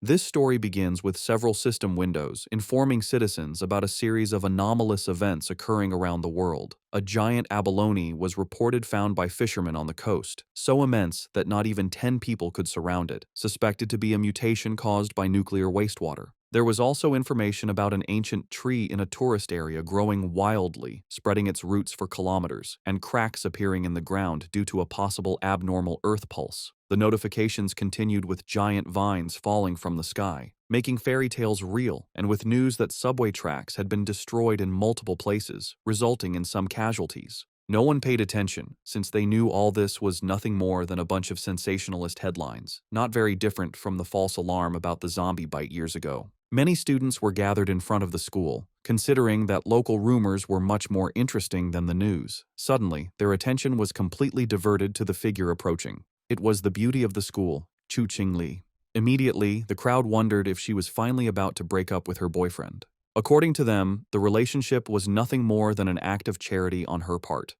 This story begins with several system windows informing citizens about a series of anomalous events occurring around the world. A giant abalone was reported found by fishermen on the coast, so immense that not even 10 people could surround it, suspected to be a mutation caused by nuclear wastewater. There was also information about an ancient tree in a tourist area growing wildly, spreading its roots for kilometers, and cracks appearing in the ground due to a possible abnormal earth pulse. The notifications continued with giant vines falling from the sky, making fairy tales real, and with news that subway tracks had been destroyed in multiple places, resulting in some casualties. No one paid attention, since they knew all this was nothing more than a bunch of sensationalist headlines, not very different from the false alarm about the zombie bite years ago. Many students were gathered in front of the school, considering that local rumors were much more interesting than the news. Suddenly, their attention was completely diverted to the figure approaching. It was the beauty of the school, Chu Qingli. Immediately, the crowd wondered if she was finally about to break up with her boyfriend. According to them, the relationship was nothing more than an act of charity on her part.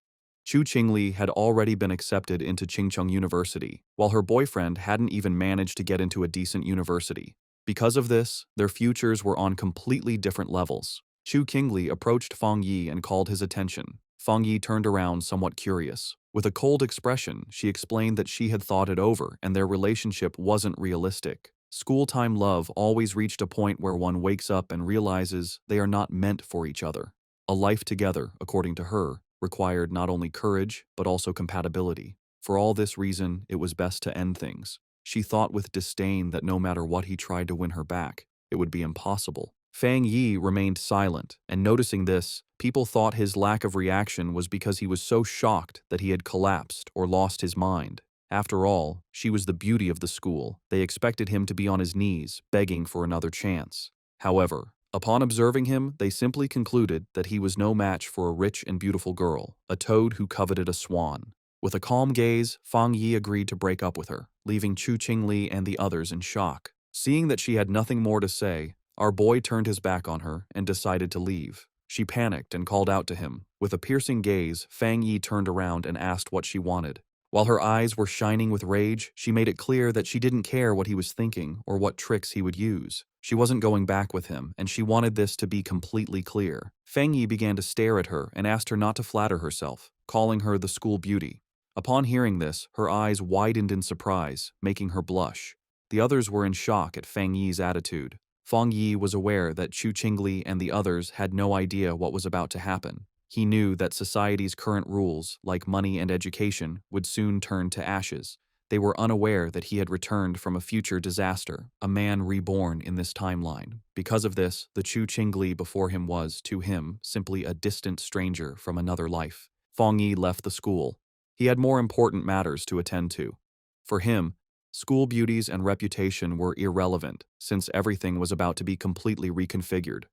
Chu Qingli had already been accepted into Qingcheng University, while her boyfriend hadn't even managed to get into a decent university. Because of this, their futures were on completely different levels. Chu Qingli approached Fang Yi and called his attention. Fang Yi turned around somewhat curious. With a cold expression, she explained that she had thought it over and their relationship wasn't realistic. School-time love always reached a point where one wakes up and realizes they are not meant for each other. A life together, according to her, required not only courage but also compatibility. For all this reason, it was best to end things. She thought with disdain that no matter what he tried to win her back, it would be impossible. Fang Yi remained silent, and noticing this, people thought his lack of reaction was because he was so shocked that he had collapsed or lost his mind. After all, she was the beauty of the school. They expected him to be on his knees, begging for another chance. However, upon observing him, they simply concluded that he was no match for a rich and beautiful girl, a toad who coveted a swan. With a calm gaze, Fang Yi agreed to break up with her, leaving Chu Qingli and the others in shock. Seeing that she had nothing more to say, our boy turned his back on her and decided to leave. She panicked and called out to him. With a piercing gaze, Fang Yi turned around and asked what she wanted. While her eyes were shining with rage, she made it clear that she didn't care what he was thinking or what tricks he would use. She wasn't going back with him, and she wanted this to be completely clear. Fang Yi began to stare at her and asked her not to flatter herself, calling her the school beauty. Upon hearing this, her eyes widened in surprise, making her blush. The others were in shock at Fang Yi's attitude. Fang Yi was aware that Chu Qingli and the others had no idea what was about to happen. He knew that society's current rules, like money and education, would soon turn to ashes. They were unaware that he had returned from a future disaster, a man reborn in this timeline. Because of this, the Chu Qingli before him was, to him, simply a distant stranger from another life. Fang Yi left the school. He had more important matters to attend to. For him, school beauties and reputation were irrelevant, since everything was about to be completely reconfigured.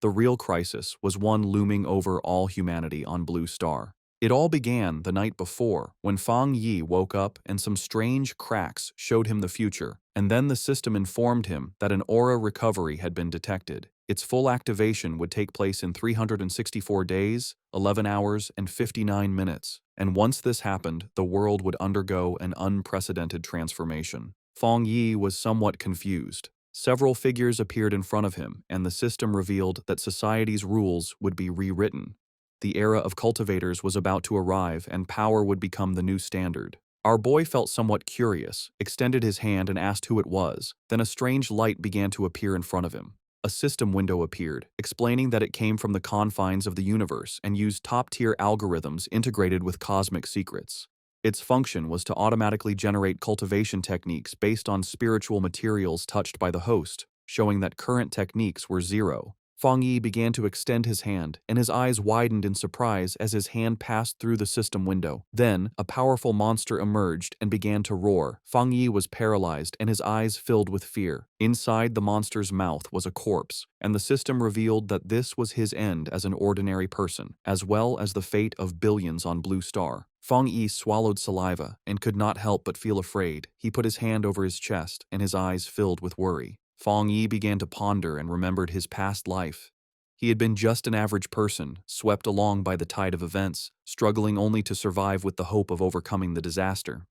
The real crisis was one looming over all humanity on Blue Star. It all began the night before, when Fang Yi woke up and some strange cracks showed him the future, and then the system informed him that an aura recovery had been detected. Its full activation would take place in 364 days, 11 hours, and 59 minutes, and once this happened, the world would undergo an unprecedented transformation. Fang Yi was somewhat confused. Several figures appeared in front of him, and the system revealed that society's rules would be rewritten. The era of cultivators was about to arrive, and power would become the new standard. Our boy felt somewhat curious, extended his hand and asked who it was. Then a strange light began to appear in front of him. A system window appeared, explaining that it came from the confines of the universe and used top-tier algorithms integrated with cosmic secrets. Its function was to automatically generate cultivation techniques based on spiritual materials touched by the host, showing that current techniques were zero. Fang Yi began to extend his hand, and his eyes widened in surprise as his hand passed through the system window. Then, a powerful monster emerged and began to roar. Fang Yi was paralyzed and his eyes filled with fear. Inside the monster's mouth was a corpse, and the system revealed that this was his end as an ordinary person, as well as the fate of billions on Blue Star. Fang Yi swallowed saliva and could not help but feel afraid. He put his hand over his chest, and his eyes filled with worry. Fang Yi began to ponder and remembered his past life. He had been just an average person, swept along by the tide of events, struggling only to survive with the hope of overcoming the disaster.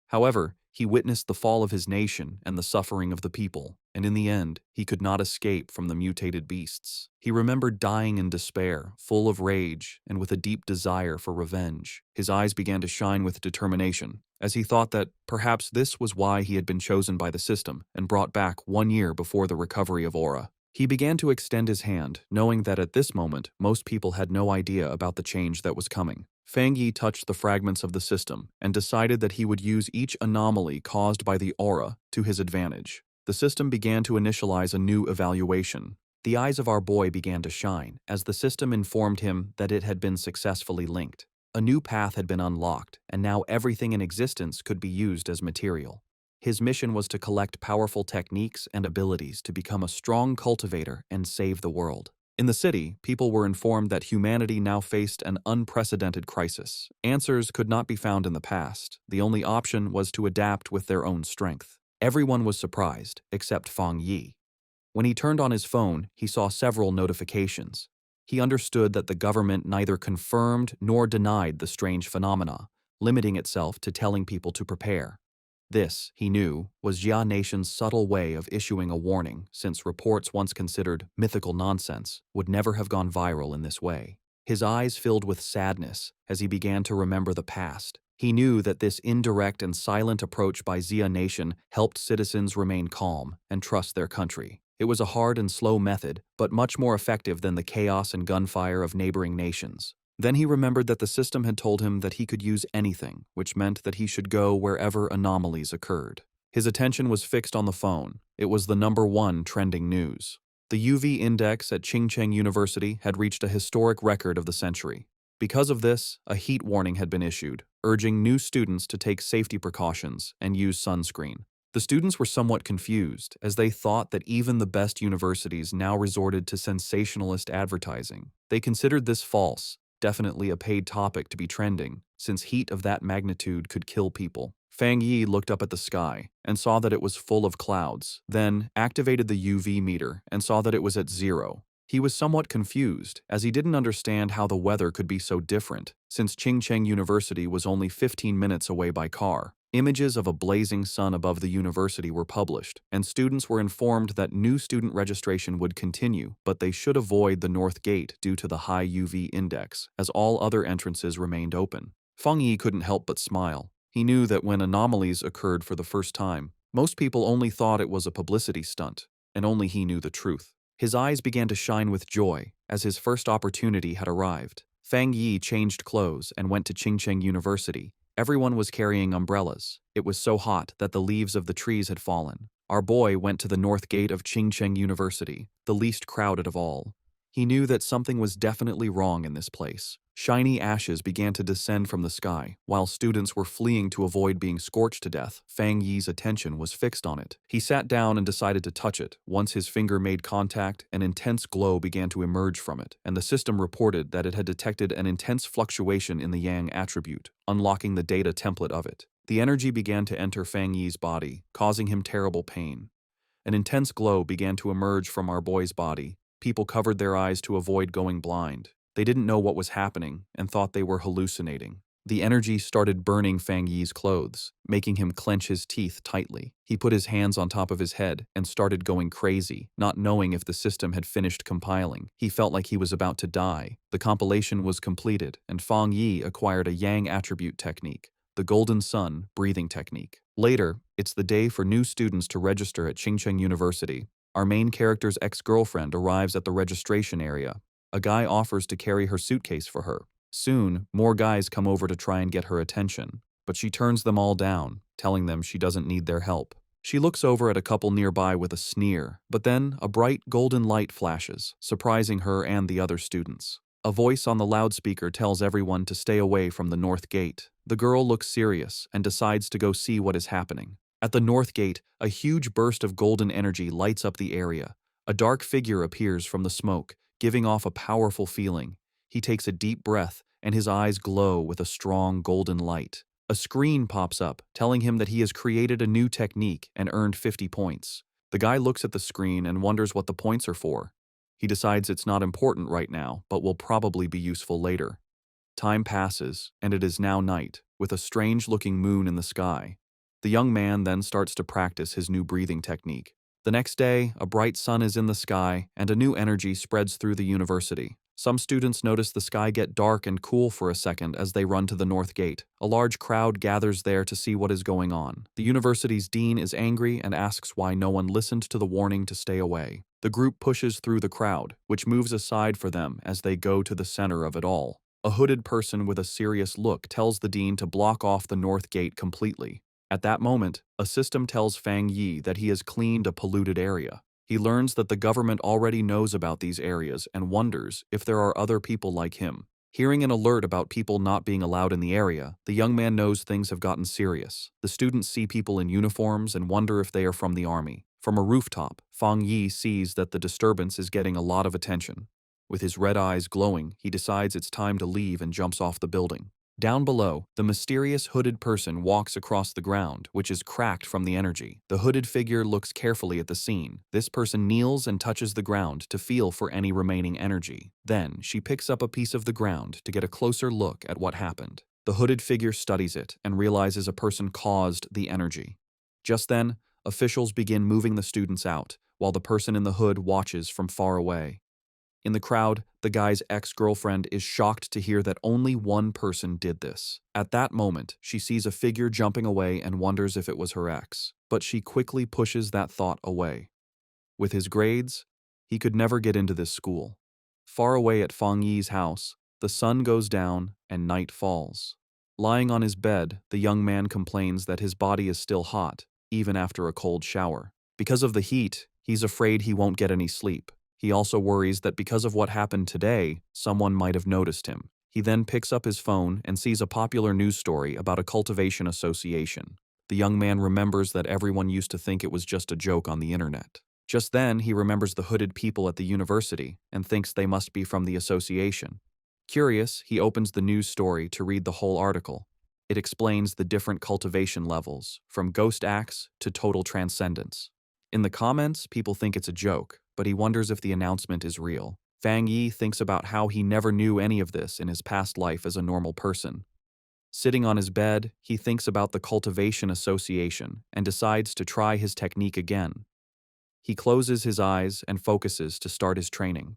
However, he witnessed the fall of his nation and the suffering of the people, and in the end, he could not escape from the mutated beasts. He remembered dying in despair, full of rage, and with a deep desire for revenge. His eyes began to shine with determination, as he thought that perhaps this was why he had been chosen by the system and brought back 1 year before the recovery of Aura. He began to extend his hand, knowing that at this moment, most people had no idea about the change that was coming. Fang Yi touched the fragments of the system and decided that he would use each anomaly caused by the aura to his advantage. The system began to initialize a new evaluation. The eyes of our boy began to shine as the system informed him that it had been successfully linked. A new path had been unlocked, and now everything in existence could be used as material. His mission was to collect powerful techniques and abilities to become a strong cultivator and save the world. In the city, people were informed that humanity now faced an unprecedented crisis. Answers could not be found in the past. The only option was to adapt with their own strength. Everyone was surprised, except Fang Yi. When he turned on his phone, he saw several notifications. He understood that the government neither confirmed nor denied the strange phenomena, limiting itself to telling people to prepare. This, he knew, was Jia Nation's subtle way of issuing a warning, since reports once considered mythical nonsense would never have gone viral in this way. His eyes filled with sadness as he began to remember the past. He knew that this indirect and silent approach by Jia Nation helped citizens remain calm and trust their country. It was a hard and slow method, but much more effective than the chaos and gunfire of neighboring nations. Then he remembered that the system had told him that he could use anything, which meant that he should go wherever anomalies occurred. His attention was fixed on the phone. It was the #1 trending news. The UV index at Qingcheng University had reached a historic record of the century. Because of this, a heat warning had been issued, urging new students to take safety precautions and use sunscreen. The students were somewhat confused, as they thought that even the best universities now resorted to sensationalist advertising. They considered this false, definitely a paid topic to be trending, since heat of that magnitude could kill people. Fang Yi looked up at the sky and saw that it was full of clouds, then activated the UV meter and saw that it was at 0. He was somewhat confused, as he didn't understand how the weather could be so different, since Qingcheng University was only 15 minutes away by car. Images of a blazing sun above the university were published, and students were informed that new student registration would continue, but they should avoid the North Gate due to the high UV index, as all other entrances remained open. Fang Yi couldn't help but smile. He knew that when anomalies occurred for the first time, most people only thought it was a publicity stunt, and only he knew the truth. His eyes began to shine with joy, as his first opportunity had arrived. Fang Yi changed clothes and went to Qingcheng University. Everyone was carrying umbrellas. It was so hot that the leaves of the trees had fallen. Our boy went to the north gate of Qingcheng University, the least crowded of all. He knew that something was definitely wrong in this place. Shiny ashes began to descend from the sky. While students were fleeing to avoid being scorched to death, Fang Yi's attention was fixed on it. He sat down and decided to touch it. Once his finger made contact, an intense glow began to emerge from it, and the system reported that it had detected an intense fluctuation in the Yang attribute, unlocking the data template of it. The energy began to enter Fang Yi's body, causing him terrible pain. An intense glow began to emerge from our boy's body. People covered their eyes to avoid going blind. They didn't know what was happening and thought they were hallucinating. The energy started burning Fang Yi's clothes, making him clench his teeth tightly. He put his hands on top of his head and started going crazy, not knowing if the system had finished compiling. He felt like he was about to die. The compilation was completed, and Fang Yi acquired a Yang attribute technique, the Golden Sun breathing technique. Later, it's the day for new students to register at Qingcheng University. Our main character's ex-girlfriend arrives at the registration area. A guy offers to carry her suitcase for her. Soon, more guys come over to try and get her attention, but she turns them all down, telling them she doesn't need their help. She looks over at a couple nearby with a sneer, but then a bright golden light flashes, surprising her and the other students. A voice on the loudspeaker tells everyone to stay away from the North Gate. The girl looks serious and decides to go see what is happening. At the North Gate, a huge burst of golden energy lights up the area. A dark figure appears from the smoke, giving off a powerful feeling. He takes a deep breath, and his eyes glow with a strong golden light. A screen pops up, telling him that he has created a new technique and earned 50 points. The guy looks at the screen and wonders what the points are for. He decides it's not important right now, but will probably be useful later. Time passes, and it is now night, with a strange-looking moon in the sky. The young man then starts to practice his new breathing technique. The next day, a bright sun is in the sky, and a new energy spreads through the university. Some students notice the sky get dark and cool for a second as they run to the north gate. A large crowd gathers there to see what is going on. The university's dean is angry and asks why no one listened to the warning to stay away. The group pushes through the crowd, which moves aside for them as they go to the center of it all. A hooded person with a serious look tells the dean to block off the north gate completely. At that moment, a system tells Fang Yi that he has cleaned a polluted area. He learns that the government already knows about these areas and wonders if there are other people like him. Hearing an alert about people not being allowed in the area, the young man knows things have gotten serious. The students see people in uniforms and wonder if they are from the army. From a rooftop, Fang Yi sees that the disturbance is getting a lot of attention. With his red eyes glowing, he decides it's time to leave and jumps off the building. Down below, the mysterious hooded person walks across the ground, which is cracked from the energy. The hooded figure looks carefully at the scene. This person kneels and touches the ground to feel for any remaining energy. Then, she picks up a piece of the ground to get a closer look at what happened. The hooded figure studies it and realizes a person caused the energy. Just then, officials begin moving the students out, while the person in the hood watches from far away. In the crowd, the guy's ex-girlfriend is shocked to hear that only one person did this. At that moment, she sees a figure jumping away and wonders if it was her ex, but she quickly pushes that thought away. With his grades, he could never get into this school. Far away at Fang Yi's house, the sun goes down and night falls. Lying on his bed, the young man complains that his body is still hot, even after a cold shower. Because of the heat, he's afraid he won't get any sleep. He also worries that because of what happened today, someone might have noticed him. He then picks up his phone and sees a popular news story about a cultivation association. The young man remembers that everyone used to think it was just a joke on the internet. Just then, he remembers the hooded people at the university and thinks they must be from the association. Curious, he opens the news story to read the whole article. It explains the different cultivation levels, from ghost acts to total transcendence. In the comments, people think it's a joke, but he wonders if the announcement is real. Fang Yi thinks about how he never knew any of this in his past life as a normal person. Sitting on his bed, he thinks about the cultivation association and decides to try his technique again. He closes his eyes and focuses to start his training.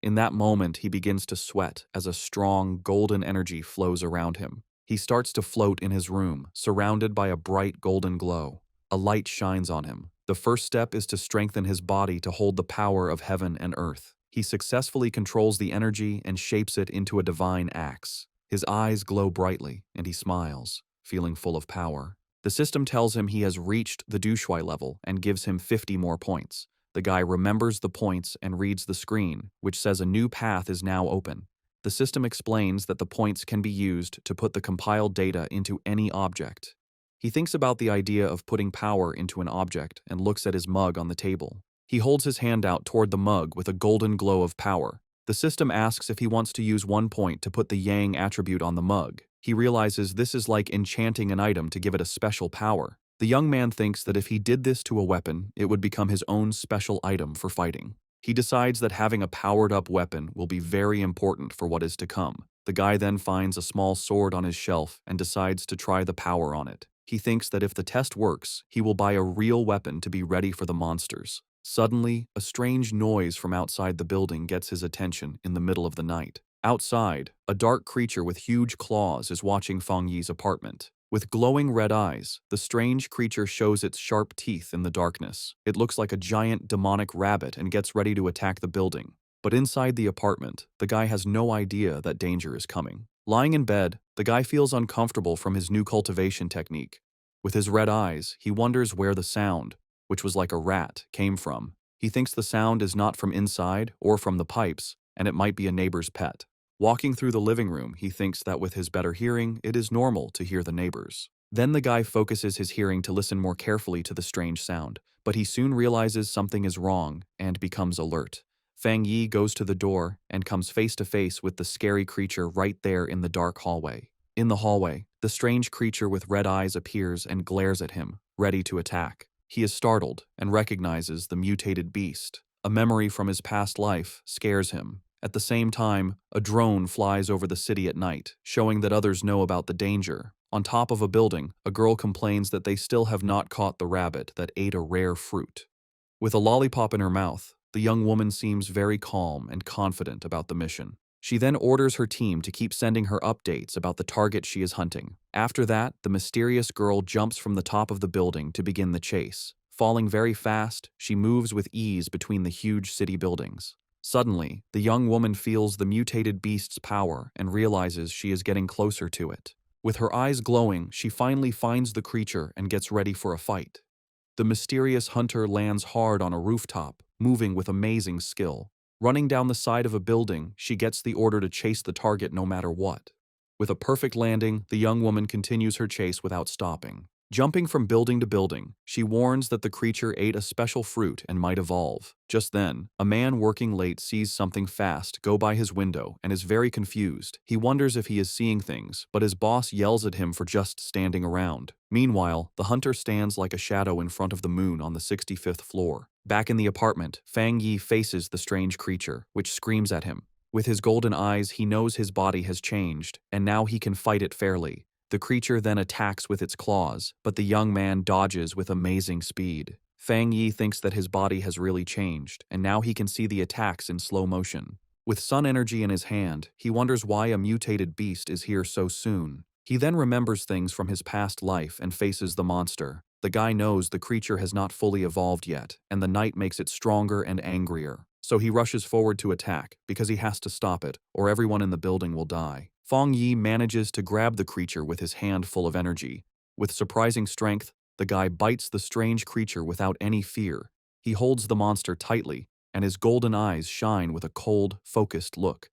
In that moment, he begins to sweat as a strong, golden energy flows around him. He starts to float in his room, surrounded by a bright golden glow. A light shines on him. The first step is to strengthen his body to hold the power of heaven and earth. He successfully controls the energy and shapes it into a divine axe. His eyes glow brightly, and he smiles, feeling full of power. The system tells him he has reached the Dushui level and gives him 50 more points. The guy remembers the points and reads the screen, which says a new path is now open. The system explains that the points can be used to put the compiled data into any object. He thinks about the idea of putting power into an object and looks at his mug on the table. He holds his hand out toward the mug with a golden glow of power. The system asks if he wants to use 1 point to put the yang attribute on the mug. He realizes this is like enchanting an item to give it a special power. The young man thinks that if he did this to a weapon, it would become his own special item for fighting. He decides that having a powered-up weapon will be very important for what is to come. The guy then finds a small sword on his shelf and decides to try the power on it. He thinks that if the test works, he will buy a real weapon to be ready for the monsters. Suddenly, a strange noise from outside the building gets his attention in the middle of the night. Outside, a dark creature with huge claws is watching Fang Yi's apartment. With glowing red eyes, the strange creature shows its sharp teeth in the darkness. It looks like a giant demonic rabbit and gets ready to attack the building. But inside the apartment, the guy has no idea that danger is coming. Lying in bed, the guy feels uncomfortable from his new cultivation technique. With his red eyes, he wonders where the sound, which was like a rat, came from. He thinks the sound is not from inside or from the pipes, and it might be a neighbor's pet. Walking through the living room, he thinks that with his better hearing, it is normal to hear the neighbors. Then the guy focuses his hearing to listen more carefully to the strange sound, but he soon realizes something is wrong and becomes alert. Fang Yi goes to the door and comes face to face with the scary creature right there in the dark hallway. In the hallway, the strange creature with red eyes appears and glares at him, ready to attack. He is startled and recognizes the mutated beast. A memory from his past life scares him. At the same time, a drone flies over the city at night, showing that others know about the danger. On top of a building, a girl complains that they still have not caught the rabbit that ate a rare fruit. With a lollipop in her mouth, the young woman seems very calm and confident about the mission. She then orders her team to keep sending her updates about the target she is hunting. After that, the mysterious girl jumps from the top of the building to begin the chase. Falling very fast, she moves with ease between the huge city buildings. Suddenly, the young woman feels the mutated beast's power and realizes she is getting closer to it. With her eyes glowing, she finally finds the creature and gets ready for a fight. The mysterious hunter lands hard on a rooftop, moving with amazing skill. Running down the side of a building, she gets the order to chase the target no matter what. With a perfect landing, the young woman continues her chase without stopping. Jumping from building to building, she warns that the creature ate a special fruit and might evolve. Just then, a man working late sees something fast go by his window and is very confused. He wonders if he is seeing things, but his boss yells at him for just standing around. Meanwhile, the hunter stands like a shadow in front of the moon on the 65th floor. Back in the apartment, Fang Yi faces the strange creature, which screams at him. With his golden eyes, he knows his body has changed, and now he can fight it fairly. The creature then attacks with its claws, but the young man dodges with amazing speed. Fang Yi thinks that his body has really changed, and now he can see the attacks in slow motion. With sun energy in his hand, he wonders why a mutated beast is here so soon. He then remembers things from his past life and faces the monster. The guy knows the creature has not fully evolved yet, and the night makes it stronger and angrier. So he rushes forward to attack, because he has to stop it, or everyone in the building will die. Fang Yi manages to grab the creature with his hand full of energy. With surprising strength, the guy bites the strange creature without any fear. He holds the monster tightly, and his golden eyes shine with a cold, focused look.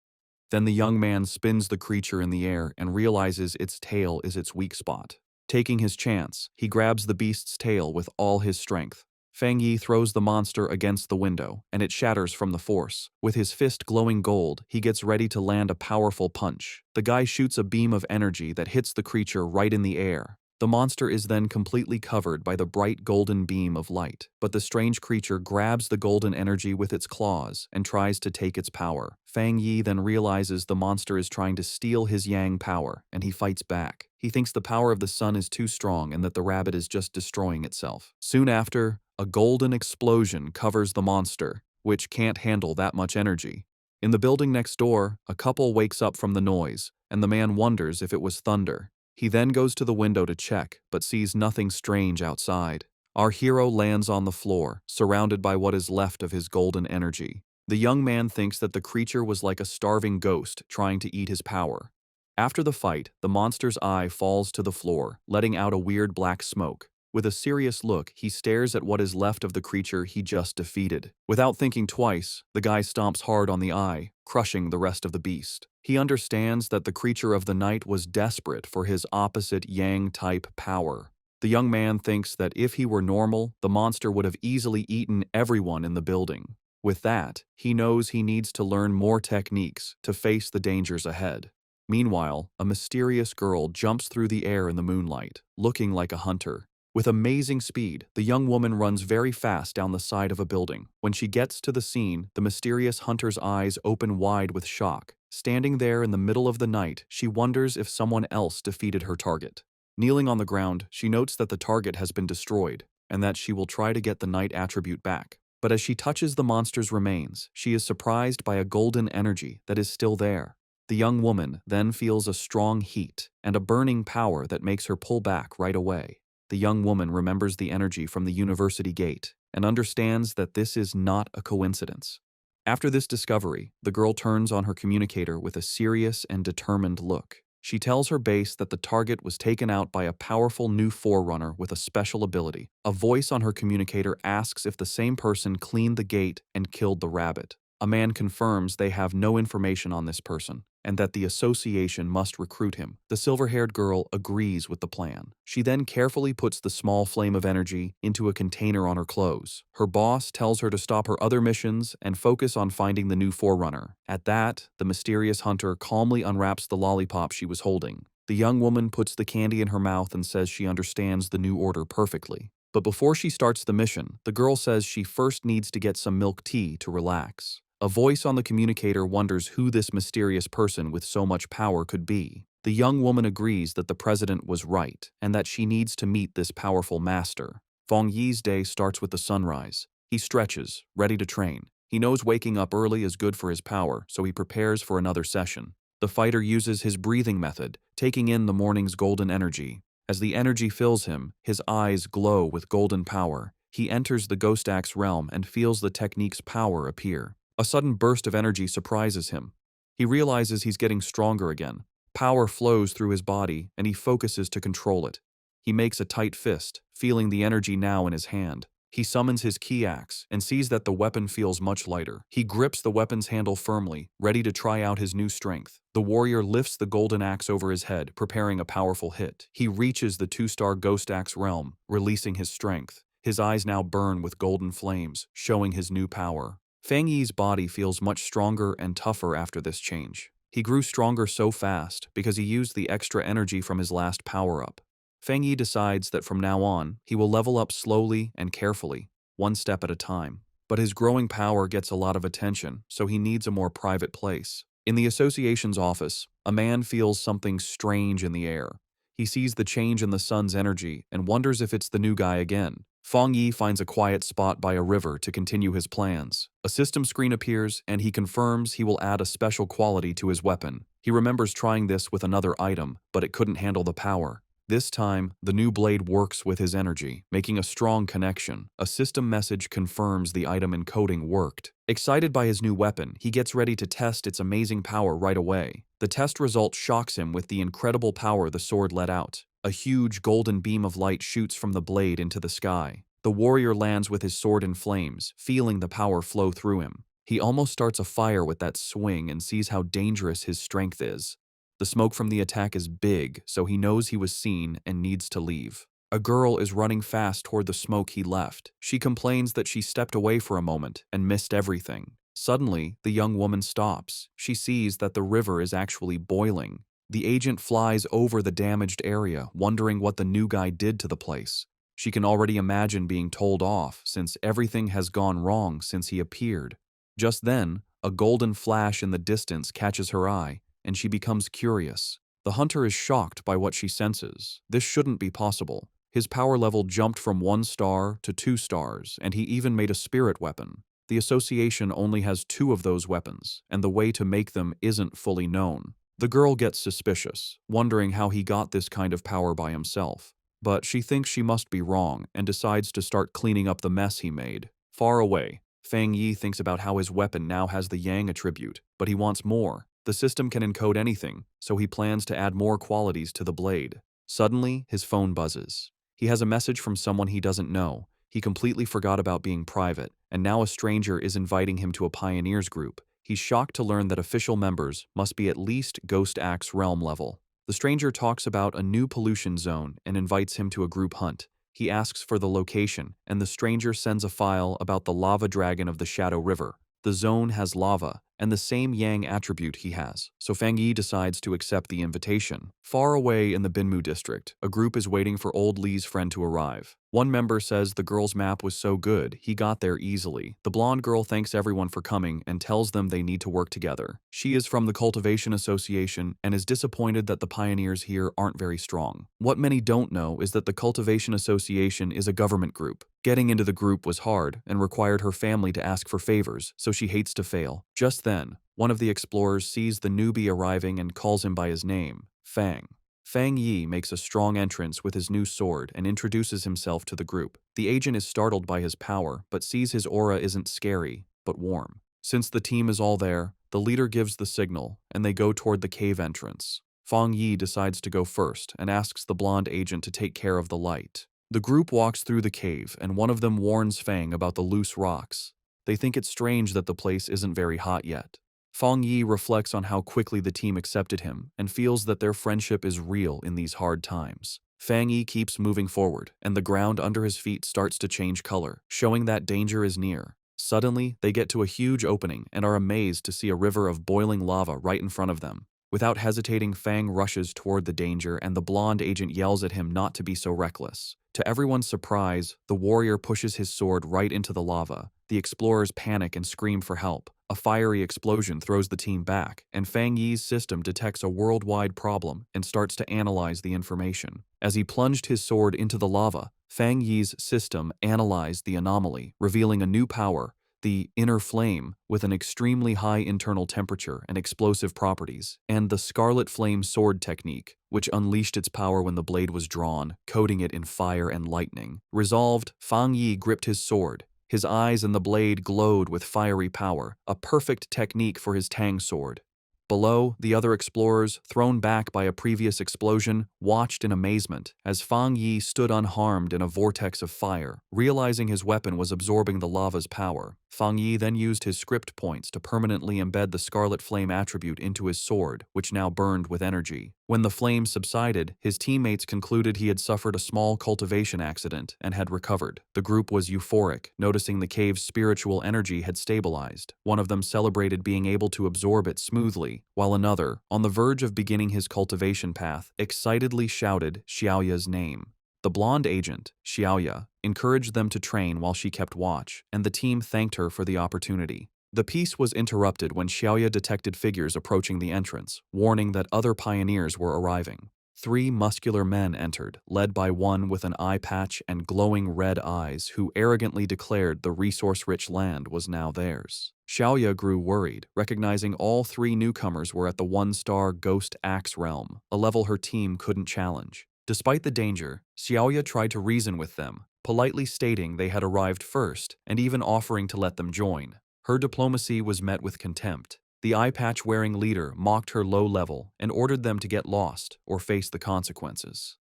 Then the young man spins the creature in the air and realizes its tail is its weak spot. Taking his chance, he grabs the beast's tail with all his strength. Fang Yi throws the monster against the window, and it shatters from the force. With his fist glowing gold, he gets ready to land a powerful punch. The guy shoots a beam of energy that hits the creature right in the air. The monster is then completely covered by the bright golden beam of light, but the strange creature grabs the golden energy with its claws and tries to take its power. Fang Yi then realizes the monster is trying to steal his yang power, and he fights back. He thinks the power of the sun is too strong and that the rabbit is just destroying itself. Soon after, a golden explosion covers the monster, which can't handle that much energy. In the building next door, a couple wakes up from the noise, and the man wonders if it was thunder. He then goes to the window to check, but sees nothing strange outside. Our hero lands on the floor, surrounded by what is left of his golden energy. The young man thinks that the creature was like a starving ghost trying to eat his power. After the fight, the monster's eye falls to the floor, letting out a weird black smoke. With a serious look, he stares at what is left of the creature he just defeated. Without thinking twice, the guy stomps hard on the eye, crushing the rest of the beast. He understands that the creature of the night was desperate for his opposite yang-type power. The young man thinks that if he were normal, the monster would have easily eaten everyone in the building. With that, he knows he needs to learn more techniques to face the dangers ahead. Meanwhile, a mysterious girl jumps through the air in the moonlight, looking like a hunter. With amazing speed, the young woman runs very fast down the side of a building. When she gets to the scene, the mysterious hunter's eyes open wide with shock. Standing there in the middle of the night, she wonders if someone else defeated her target. Kneeling on the ground, she notes that the target has been destroyed, and that she will try to get the night attribute back. But as she touches the monster's remains, she is surprised by a golden energy that is still there. The young woman then feels a strong heat and a burning power that makes her pull back right away. The young woman remembers the energy from the university gate and understands that this is not a coincidence. After this discovery, the girl turns on her communicator with a serious and determined look. She tells her base that the target was taken out by a powerful new forerunner with a special ability. A voice on her communicator asks if the same person cleaned the gate and killed the rabbit. A man confirms they have no information on this person, and that the association must recruit him. The silver-haired girl agrees with the plan. She then carefully puts the small flame of energy into a container on her clothes. Her boss tells her to stop her other missions and focus on finding the new forerunner. At that, the mysterious hunter calmly unwraps the lollipop she was holding. The young woman puts the candy in her mouth and says she understands the new order perfectly. But before she starts the mission, the girl says she first needs to get some milk tea to relax. A voice on the communicator wonders who this mysterious person with so much power could be. The young woman agrees that the president was right and that she needs to meet this powerful master. Feng Yi's day starts with the sunrise. He stretches, ready to train. He knows waking up early is good for his power, so he prepares for another session. The fighter uses his breathing method, taking in the morning's golden energy. As the energy fills him, his eyes glow with golden power. He enters the Ghost Axe realm and feels the technique's power appear. A sudden burst of energy surprises him. He realizes he's getting stronger again. Power flows through his body, and he focuses to control it. He makes a tight fist, feeling the energy now in his hand. He summons his key axe and sees that the weapon feels much lighter. He grips the weapon's handle firmly, ready to try out his new strength. The warrior lifts the golden axe over his head, preparing a powerful hit. He reaches the 2-star Ghost Axe realm, releasing his strength. His eyes now burn with golden flames, showing his new power. Feng Yi's body feels much stronger and tougher after this change. He grew stronger so fast because he used the extra energy from his last power-up. Feng Yi decides that from now on, he will level up slowly and carefully, one step at a time. But his growing power gets a lot of attention, so he needs a more private place. In the association's office, a man feels something strange in the air. He sees the change in the sun's energy and wonders if it's the new guy again. Feng Yi finds a quiet spot by a river to continue his plans. A system screen appears, and he confirms he will add a special quality to his weapon. He remembers trying this with another item, but it couldn't handle the power. This time, the new blade works with his energy, making a strong connection. A system message confirms the item encoding worked. Excited by his new weapon, he gets ready to test its amazing power right away. The test result shocks him with the incredible power the sword let out. A huge golden beam of light shoots from the blade into the sky. The warrior lands with his sword in flames, feeling the power flow through him. He almost starts a fire with that swing and sees how dangerous his strength is. The smoke from the attack is big, so he knows he was seen and needs to leave. A girl is running fast toward the smoke he left. She complains that she stepped away for a moment and missed everything. Suddenly, the young woman stops. She sees that the river is actually boiling. The agent flies over the damaged area, wondering what the new guy did to the place. She can already imagine being told off, since everything has gone wrong since he appeared. Just then, a golden flash in the distance catches her eye, and she becomes curious. The hunter is shocked by what she senses. This shouldn't be possible. His power level jumped from 1 star to 2 stars, and he even made a spirit weapon. The association only has 2 of those weapons, and the way to make them isn't fully known. The girl gets suspicious, wondering how he got this kind of power by himself. But she thinks she must be wrong and decides to start cleaning up the mess he made. Far away, Feng Yi thinks about how his weapon now has the Yang attribute, but he wants more. The system can encode anything, so he plans to add more qualities to the blade. Suddenly, his phone buzzes. He has a message from someone he doesn't know. He completely forgot about being private, and now a stranger is inviting him to a pioneers group. He's shocked to learn that official members must be at least Ghost Axe realm level. The stranger talks about a new pollution zone and invites him to a group hunt. He asks for the location, and the stranger sends a file about the lava dragon of the Shadow River. The zone has lava, and the same Yang attribute he has, so Feng Yi decides to accept the invitation. Far away in the Binmu district, a group is waiting for old Li's friend to arrive. One member says the girl's map was so good, he got there easily. The blonde girl thanks everyone for coming and tells them they need to work together. She is from the Cultivation Association and is disappointed that the pioneers here aren't very strong. What many don't know is that the Cultivation Association is a government group. Getting into the group was hard and required her family to ask for favors, so she hates to fail. Just then, one of the explorers sees the newbie arriving and calls him by his name, Fang. Feng Yi makes a strong entrance with his new sword and introduces himself to the group. The agent is startled by his power, but sees his aura isn't scary, but warm. Since the team is all there, the leader gives the signal, and they go toward the cave entrance. Feng Yi decides to go first and asks the blonde agent to take care of the light. The group walks through the cave, and one of them warns Fang about the loose rocks. They think it's strange that the place isn't very hot yet. Feng Yi reflects on how quickly the team accepted him and feels that their friendship is real in these hard times. Feng Yi keeps moving forward, and the ground under his feet starts to change color, showing that danger is near. Suddenly, they get to a huge opening and are amazed to see a river of boiling lava right in front of them. Without hesitating, Fang rushes toward the danger and the blonde agent yells at him not to be so reckless. To everyone's surprise, the warrior pushes his sword right into the lava. The explorers panic and scream for help. A fiery explosion throws the team back, and Fang Yi's system detects a worldwide problem and starts to analyze the information. As he plunged his sword into the lava, Fang Yi's system analyzed the anomaly, revealing a new power, the inner flame, with an extremely high internal temperature and explosive properties, and the scarlet flame sword technique, which unleashed its power when the blade was drawn, coating it in fire and lightning. Resolved, Fang Yi gripped his sword. His eyes and the blade glowed with fiery power, a perfect technique for his Tang sword. Below, the other explorers, thrown back by a previous explosion, watched in amazement as Fang Yi stood unharmed in a vortex of fire. Realizing his weapon was absorbing the lava's power, Fang Yi then used his script points to permanently embed the scarlet flame attribute into his sword, which now burned with energy. When the flames subsided, his teammates concluded he had suffered a small cultivation accident and had recovered. The group was euphoric, noticing the cave's spiritual energy had stabilized. One of them celebrated being able to absorb it smoothly, while another, on the verge of beginning his cultivation path, excitedly shouted Xiaoya's name. The blonde agent, Xiaoya, encouraged them to train while she kept watch, and the team thanked her for the opportunity. The peace was interrupted when Xiaoya detected figures approaching the entrance, warning that other pioneers were arriving. 3 muscular men entered, led by one with an eye patch and glowing red eyes who arrogantly declared the resource-rich land was now theirs. Xiaoya grew worried, recognizing all 3 newcomers were at the 1-star Ghost Axe realm, a level her team couldn't challenge. Despite the danger, Xiaoya tried to reason with them, politely stating they had arrived first and even offering to let them join. Her diplomacy was met with contempt. The eye-patch-wearing leader mocked her low level and ordered them to get lost or face the consequences.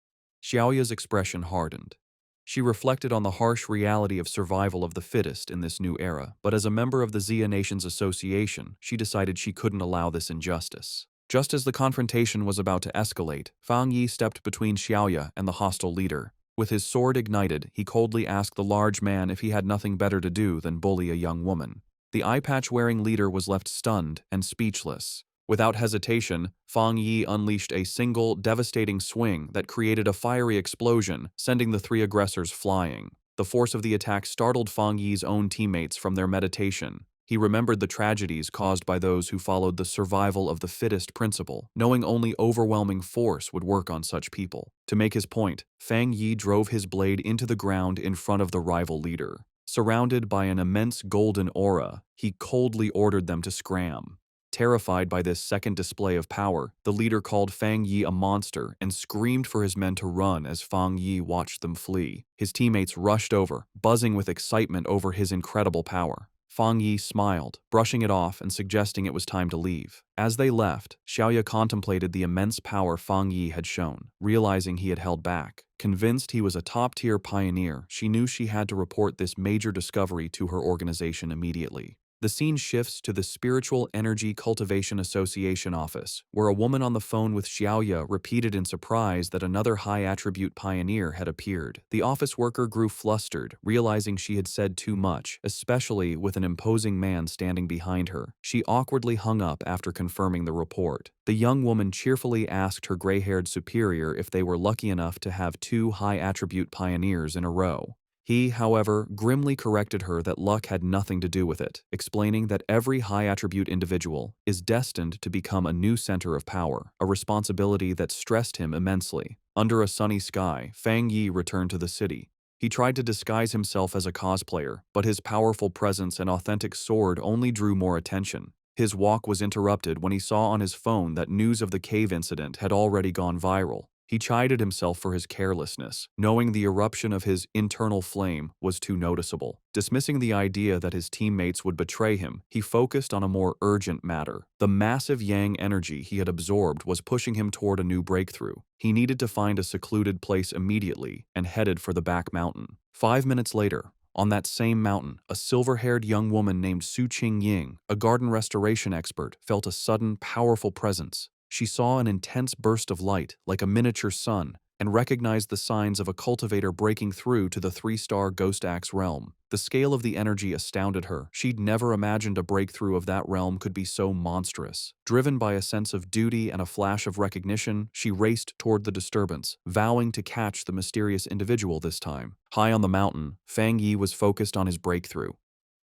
Xiaoya's expression hardened. She reflected on the harsh reality of survival of the fittest in this new era, but as a member of the Xia Nations Association, she decided she couldn't allow this injustice. Just as the confrontation was about to escalate, Fang Yi stepped between Xiaoya and the hostile leader. With his sword ignited, he coldly asked the large man if he had nothing better to do than bully a young woman. The eye-patch-wearing leader was left stunned and speechless. Without hesitation, Fang Yi unleashed a single, devastating swing that created a fiery explosion, sending the 3 aggressors flying. The force of the attack startled Fang Yi's own teammates from their meditation. He remembered the tragedies caused by those who followed the survival of the fittest principle, knowing only overwhelming force would work on such people. To make his point, Fang Yi drove his blade into the ground in front of the rival leader. Surrounded by an immense golden aura, he coldly ordered them to scram. Terrified by this second display of power, the leader called Fang Yi a monster and screamed for his men to run as Fang Yi watched them flee. His teammates rushed over, buzzing with excitement over his incredible power. Fang Yi smiled, brushing it off and suggesting it was time to leave. As they left, Xiaoya contemplated the immense power Fang Yi had shown, realizing he had held back. Convinced he was a top-tier pioneer, she knew she had to report this major discovery to her organization immediately. The scene shifts to the Spiritual Energy Cultivation Association office, where a woman on the phone with Xiaoya repeated in surprise that another high-attribute pioneer had appeared. The office worker grew flustered, realizing she had said too much, especially with an imposing man standing behind her. She awkwardly hung up after confirming the report. The young woman cheerfully asked her gray-haired superior if they were lucky enough to have 2 high-attribute pioneers in a row. He, however, grimly corrected her that luck had nothing to do with it, explaining that every high-attribute individual is destined to become a new center of power, a responsibility that stressed him immensely. Under a sunny sky, Fang Yi returned to the city. He tried to disguise himself as a cosplayer, but his powerful presence and authentic sword only drew more attention. His walk was interrupted when he saw on his phone that news of the cave incident had already gone viral. He chided himself for his carelessness, knowing the eruption of his internal flame was too noticeable. Dismissing the idea that his teammates would betray him, he focused on a more urgent matter. The massive yang energy he had absorbed was pushing him toward a new breakthrough. He needed to find a secluded place immediately and headed for the back mountain. 5 minutes later, on that same mountain, a silver-haired young woman named Su Qingying, a garden restoration expert, felt a sudden, powerful presence. She saw an intense burst of light, like a miniature sun, and recognized the signs of a cultivator breaking through to the 3-star Ghost Axe realm. The scale of the energy astounded her. She'd never imagined a breakthrough of that realm could be so monstrous. Driven by a sense of duty and a flash of recognition, she raced toward the disturbance, vowing to catch the mysterious individual this time. High on the mountain, Fang Yi was focused on his breakthrough.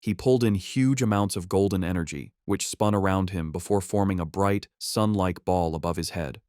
He pulled in huge amounts of golden energy, which spun around him before forming a bright, sun-like ball above his head.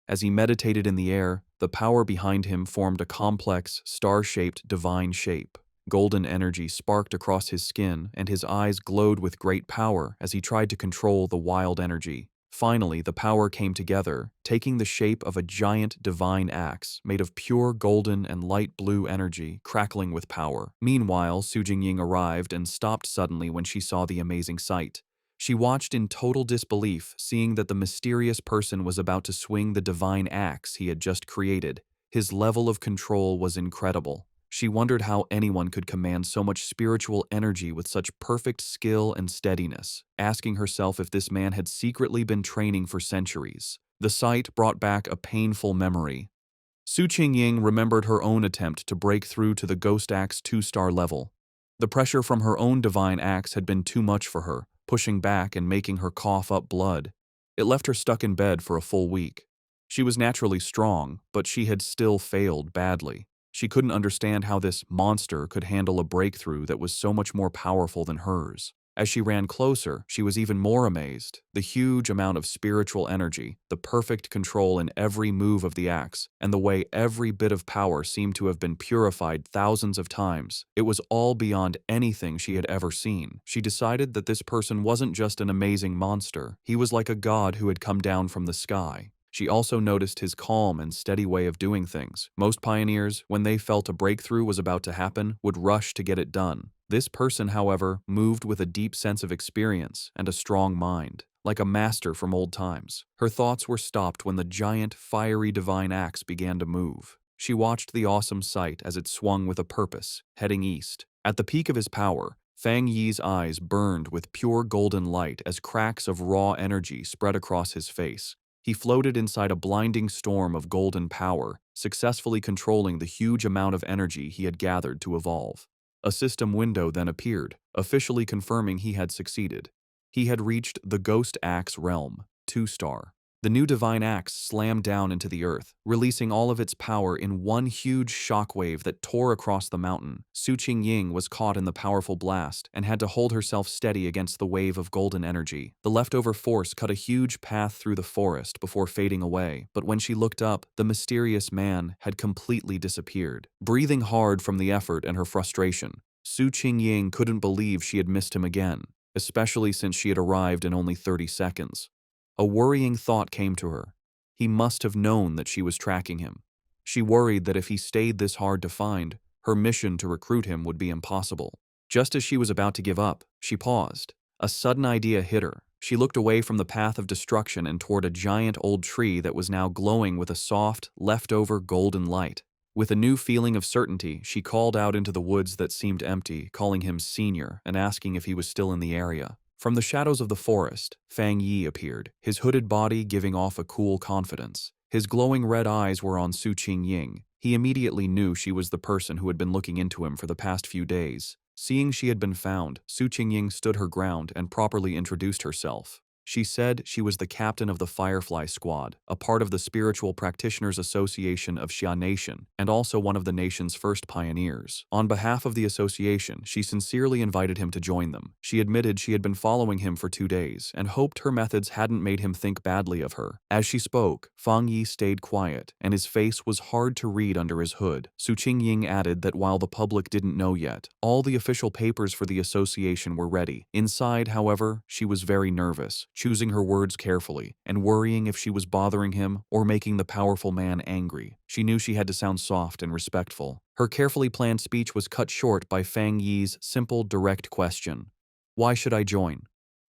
As he meditated in the air, the power behind him formed a complex, star-shaped divine shape. Golden energy sparked across his skin, and his eyes glowed with great power as he tried to control the wild energy. Finally, the power came together, taking the shape of a giant divine axe made of pure golden and light blue energy, crackling with power. Meanwhile, Su Jingying arrived and stopped suddenly when she saw the amazing sight. She watched in total disbelief, seeing that the mysterious person was about to swing the divine axe he had just created. His level of control was incredible. She wondered how anyone could command so much spiritual energy with such perfect skill and steadiness, asking herself if this man had secretly been training for centuries. The sight brought back a painful memory. Su Qingying remembered her own attempt to break through to the Ghost Axe 2-star level. The pressure from her own divine axe had been too much for her, pushing back and making her cough up blood. It left her stuck in bed for a full week. She was naturally strong, but she had still failed badly. She couldn't understand how this monster could handle a breakthrough that was so much more powerful than hers. As she ran closer, she was even more amazed. The huge amount of spiritual energy, the perfect control in every move of the axe, and the way every bit of power seemed to have been purified thousands of times. It was all beyond anything she had ever seen. She decided that this person wasn't just an amazing monster. He was like a god who had come down from the sky. She also noticed his calm and steady way of doing things. Most pioneers, when they felt a breakthrough was about to happen, would rush to get it done. This person, however, moved with a deep sense of experience and a strong mind, like a master from old times. Her thoughts were stopped when the giant, fiery divine axe began to move. She watched the awesome sight as it swung with a purpose, heading east. At the peak of his power, Fang Yi's eyes burned with pure golden light as cracks of raw energy spread across his face. He floated inside a blinding storm of golden power, successfully controlling the huge amount of energy he had gathered to evolve. A system window then appeared, officially confirming he had succeeded. He had reached the Ghost Axe realm, 2-star. The new divine axe slammed down into the earth, releasing all of its power in one huge shockwave that tore across the mountain. Su Qingying was caught in the powerful blast and had to hold herself steady against the wave of golden energy. The leftover force cut a huge path through the forest before fading away, but when she looked up, the mysterious man had completely disappeared. Breathing hard from the effort and her frustration, Su Qingying couldn't believe she had missed him again, especially since she had arrived in only 30 seconds. A worrying thought came to her. He must have known that she was tracking him. She worried that if he stayed this hard to find, her mission to recruit him would be impossible. Just as she was about to give up, she paused. A sudden idea hit her. She looked away from the path of destruction and toward a giant old tree that was now glowing with a soft, leftover golden light. With a new feeling of certainty, she called out into the woods that seemed empty, calling him Senior and asking if he was still in the area. From the shadows of the forest, Fang Yi appeared, his hooded body giving off a cool confidence. His glowing red eyes were on Su Qingying. He immediately knew she was the person who had been looking into him for the past few days. Seeing she had been found, Su Qingying stood her ground and properly introduced herself. She said she was the captain of the Firefly Squad, a part of the Spiritual Practitioners Association of Xia Nation, and also one of the nation's first pioneers. On behalf of the association, she sincerely invited him to join them. She admitted she had been following him for 2 days and hoped her methods hadn't made him think badly of her. As she spoke, Fang Yi stayed quiet, and his face was hard to read under his hood. Su Qingying added that while the public didn't know yet, all the official papers for the association were ready. Inside, however, she was very nervous, choosing her words carefully, and worrying if she was bothering him or making the powerful man angry. She knew she had to sound soft and respectful. Her carefully planned speech was cut short by Fang Yi's simple, direct question. "Why should I join?"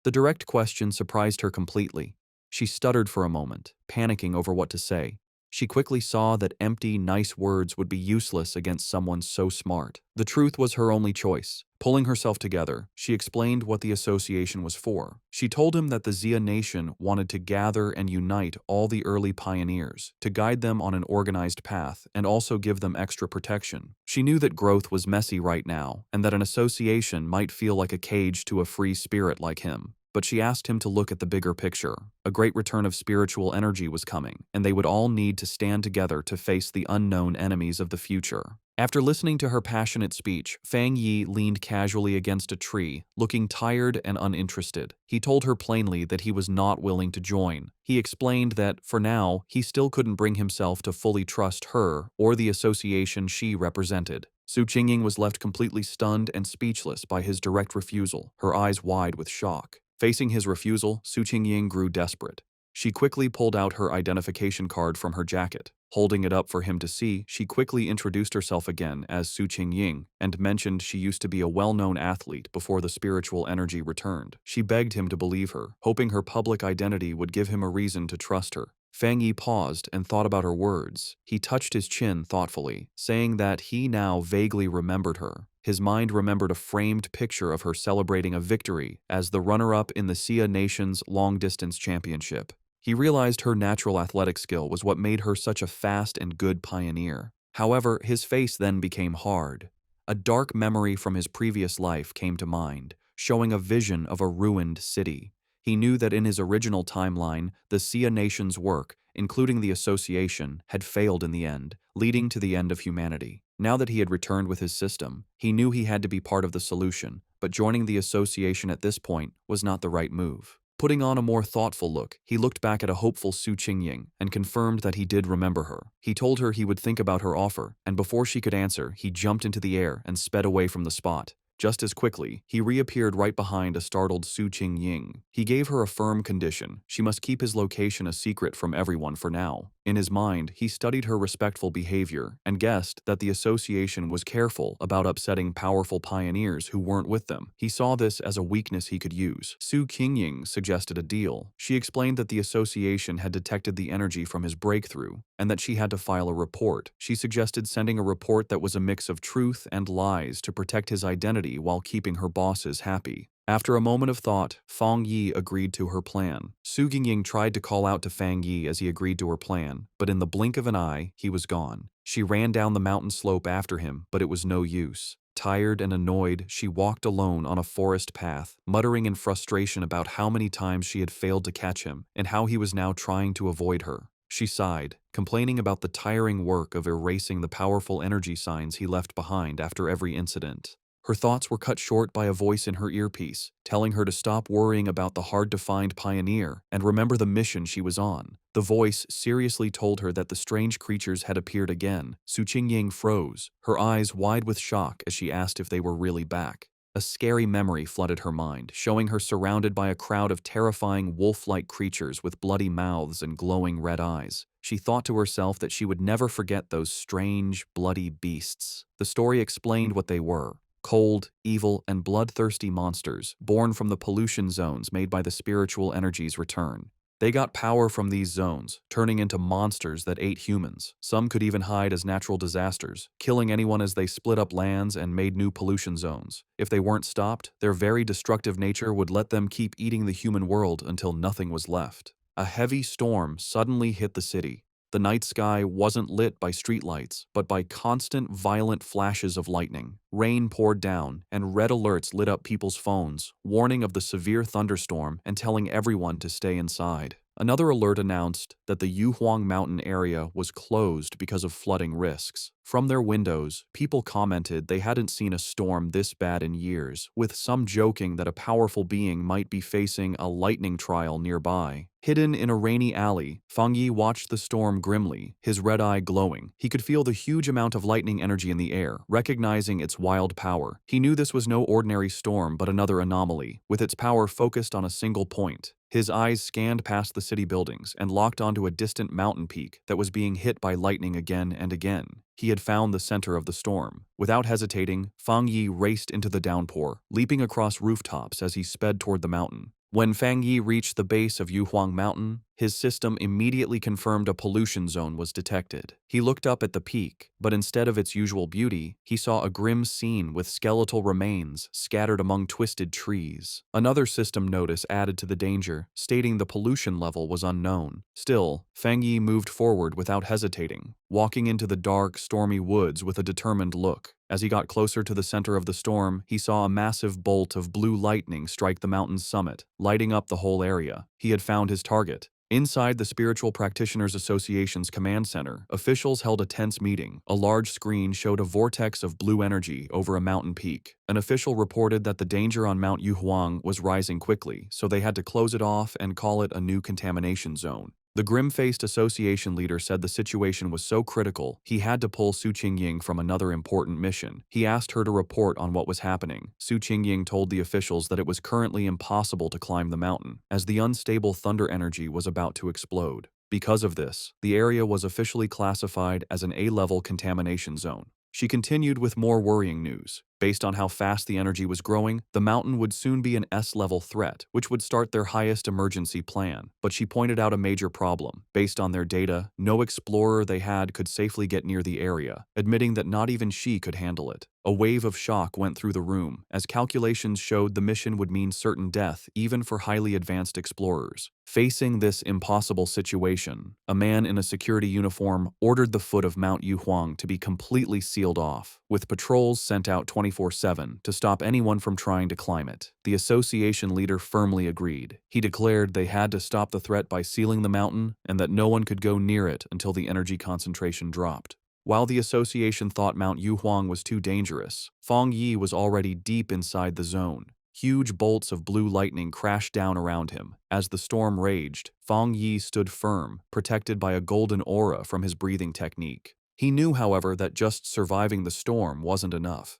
The direct question surprised her completely. She stuttered for a moment, panicking over what to say. She quickly saw that empty, nice words would be useless against someone so smart. The truth was her only choice. Pulling herself together, she explained what the association was for. She told him that the Xia nation wanted to gather and unite all the early pioneers, to guide them on an organized path and also give them extra protection. She knew that growth was messy right now, and that an association might feel like a cage to a free spirit like him. But she asked him to look at the bigger picture. A great return of spiritual energy was coming, and they would all need to stand together to face the unknown enemies of the future. After listening to her passionate speech, Fang Yi leaned casually against a tree, looking tired and uninterested. He told her plainly that he was not willing to join. He explained that, for now, he still couldn't bring himself to fully trust her or the association she represented. Su Qingying was left completely stunned and speechless by his direct refusal, her eyes wide with shock. Facing his refusal, Su Qingying grew desperate. She quickly pulled out her identification card from her jacket. Holding it up for him to see, she quickly introduced herself again as Su Qingying and mentioned she used to be a well-known athlete before the spiritual energy returned. She begged him to believe her, hoping her public identity would give him a reason to trust her. Fang Yi paused and thought about her words. He touched his chin thoughtfully, saying that he now vaguely remembered her. His mind remembered a framed picture of her celebrating a victory as the runner-up in the Xia Nation's long-distance championship. He realized her natural athletic skill was what made her such a fast and good pioneer. However, his face then became hard. A dark memory from his previous life came to mind, showing a vision of a ruined city. He knew that in his original timeline, the Xia Nation's work, including the association, had failed in the end, leading to the end of humanity. Now that he had returned with his system, he knew he had to be part of the solution, but joining the association at this point was not the right move. Putting on a more thoughtful look, he looked back at a hopeful Su Qingying and confirmed that he did remember her. He told her he would think about her offer, and before she could answer, he jumped into the air and sped away from the spot. Just as quickly, he reappeared right behind a startled Su Qingying. He gave her a firm condition. She must keep his location a secret from everyone for now. In his mind, he studied her respectful behavior and guessed that the association was careful about upsetting powerful pioneers who weren't with them. He saw this as a weakness he could use. Su Qingying suggested a deal. She explained that the association had detected the energy from his breakthrough and that she had to file a report. She suggested sending a report that was a mix of truth and lies to protect his identity while keeping her bosses happy. After a moment of thought, Fang Yi agreed to her plan. Su Qingying tried to call out to Fang Yi as he agreed to her plan, but in the blink of an eye, he was gone. She ran down the mountain slope after him, but it was no use. Tired and annoyed, she walked alone on a forest path, muttering in frustration about how many times she had failed to catch him and how he was now trying to avoid her. She sighed, complaining about the tiring work of erasing the powerful energy signs he left behind after every incident. Her thoughts were cut short by a voice in her earpiece, telling her to stop worrying about the hard-to-find pioneer and remember the mission she was on. The voice seriously told her that the strange creatures had appeared again. Su Qingying froze, her eyes wide with shock as she asked if they were really back. A scary memory flooded her mind, showing her surrounded by a crowd of terrifying wolf-like creatures with bloody mouths and glowing red eyes. She thought to herself that she would never forget those strange, bloody beasts. The story explained what they were. Cold, evil, and bloodthirsty monsters, born from the pollution zones made by the spiritual energy's return. They got power from these zones, turning into monsters that ate humans. Some could even hide as natural disasters, killing anyone as they split up lands and made new pollution zones. If they weren't stopped, their very destructive nature would let them keep eating the human world until nothing was left. A heavy storm suddenly hit the city. The night sky wasn't lit by streetlights, but by constant, violent flashes of lightning. Rain poured down, and red alerts lit up people's phones, warning of the severe thunderstorm and telling everyone to stay inside. Another alert announced that the Yuhuang Mountain area was closed because of flooding risks. From their windows, people commented they hadn't seen a storm this bad in years, with some joking that a powerful being might be facing a lightning trial nearby. Hidden in a rainy alley, Fang Yi watched the storm grimly, his red eye glowing. He could feel the huge amount of lightning energy in the air, recognizing its wild power. He knew this was no ordinary storm but another anomaly, with its power focused on a single point. His eyes scanned past the city buildings and locked onto a distant mountain peak that was being hit by lightning again and again. He had found the center of the storm. Without hesitating, Fang Yi raced into the downpour, leaping across rooftops as he sped toward the mountain. When Fang Yi reached the base of Yuhuang Mountain, his system immediately confirmed a pollution zone was detected. He looked up at the peak, but instead of its usual beauty, he saw a grim scene with skeletal remains scattered among twisted trees. Another system notice added to the danger, stating the pollution level was unknown. Still, Fang Yi moved forward without hesitating, walking into the dark, stormy woods with a determined look. As he got closer to the center of the storm, he saw a massive bolt of blue lightning strike the mountain's summit, lighting up the whole area. He had found his target. Inside the Spiritual Practitioners Association's command center, officials held a tense meeting. A large screen showed a vortex of blue energy over a mountain peak. An official reported that the danger on Mount Yuhuang was rising quickly, so they had to close it off and call it a new contamination zone. The grim-faced association leader said the situation was so critical, he had to pull Su Qingying from another important mission. He asked her to report on what was happening. Su Qingying told the officials that it was currently impossible to climb the mountain, as the unstable thunder energy was about to explode. Because of this, the area was officially classified as an A-level contamination zone. She continued with more worrying news. Based on how fast the energy was growing, the mountain would soon be an S-level threat, which would start their highest emergency plan. But she pointed out a major problem. Based on their data, no explorer they had could safely get near the area, admitting that not even she could handle it. A wave of shock went through the room, as calculations showed the mission would mean certain death even for highly advanced explorers. Facing this impossible situation, a man in a security uniform ordered the foot of Mount Yuhuang to be completely sealed off, with patrols sent out 24/7 to stop anyone from trying to climb it. The association leader firmly agreed. He declared they had to stop the threat by sealing the mountain and that no one could go near it until the energy concentration dropped. While the association thought Mount Yuhuang was too dangerous, Fang Yi was already deep inside the zone. Huge bolts of blue lightning crashed down around him. As the storm raged, Fang Yi stood firm, protected by a golden aura from his breathing technique. He knew, however, that just surviving the storm wasn't enough.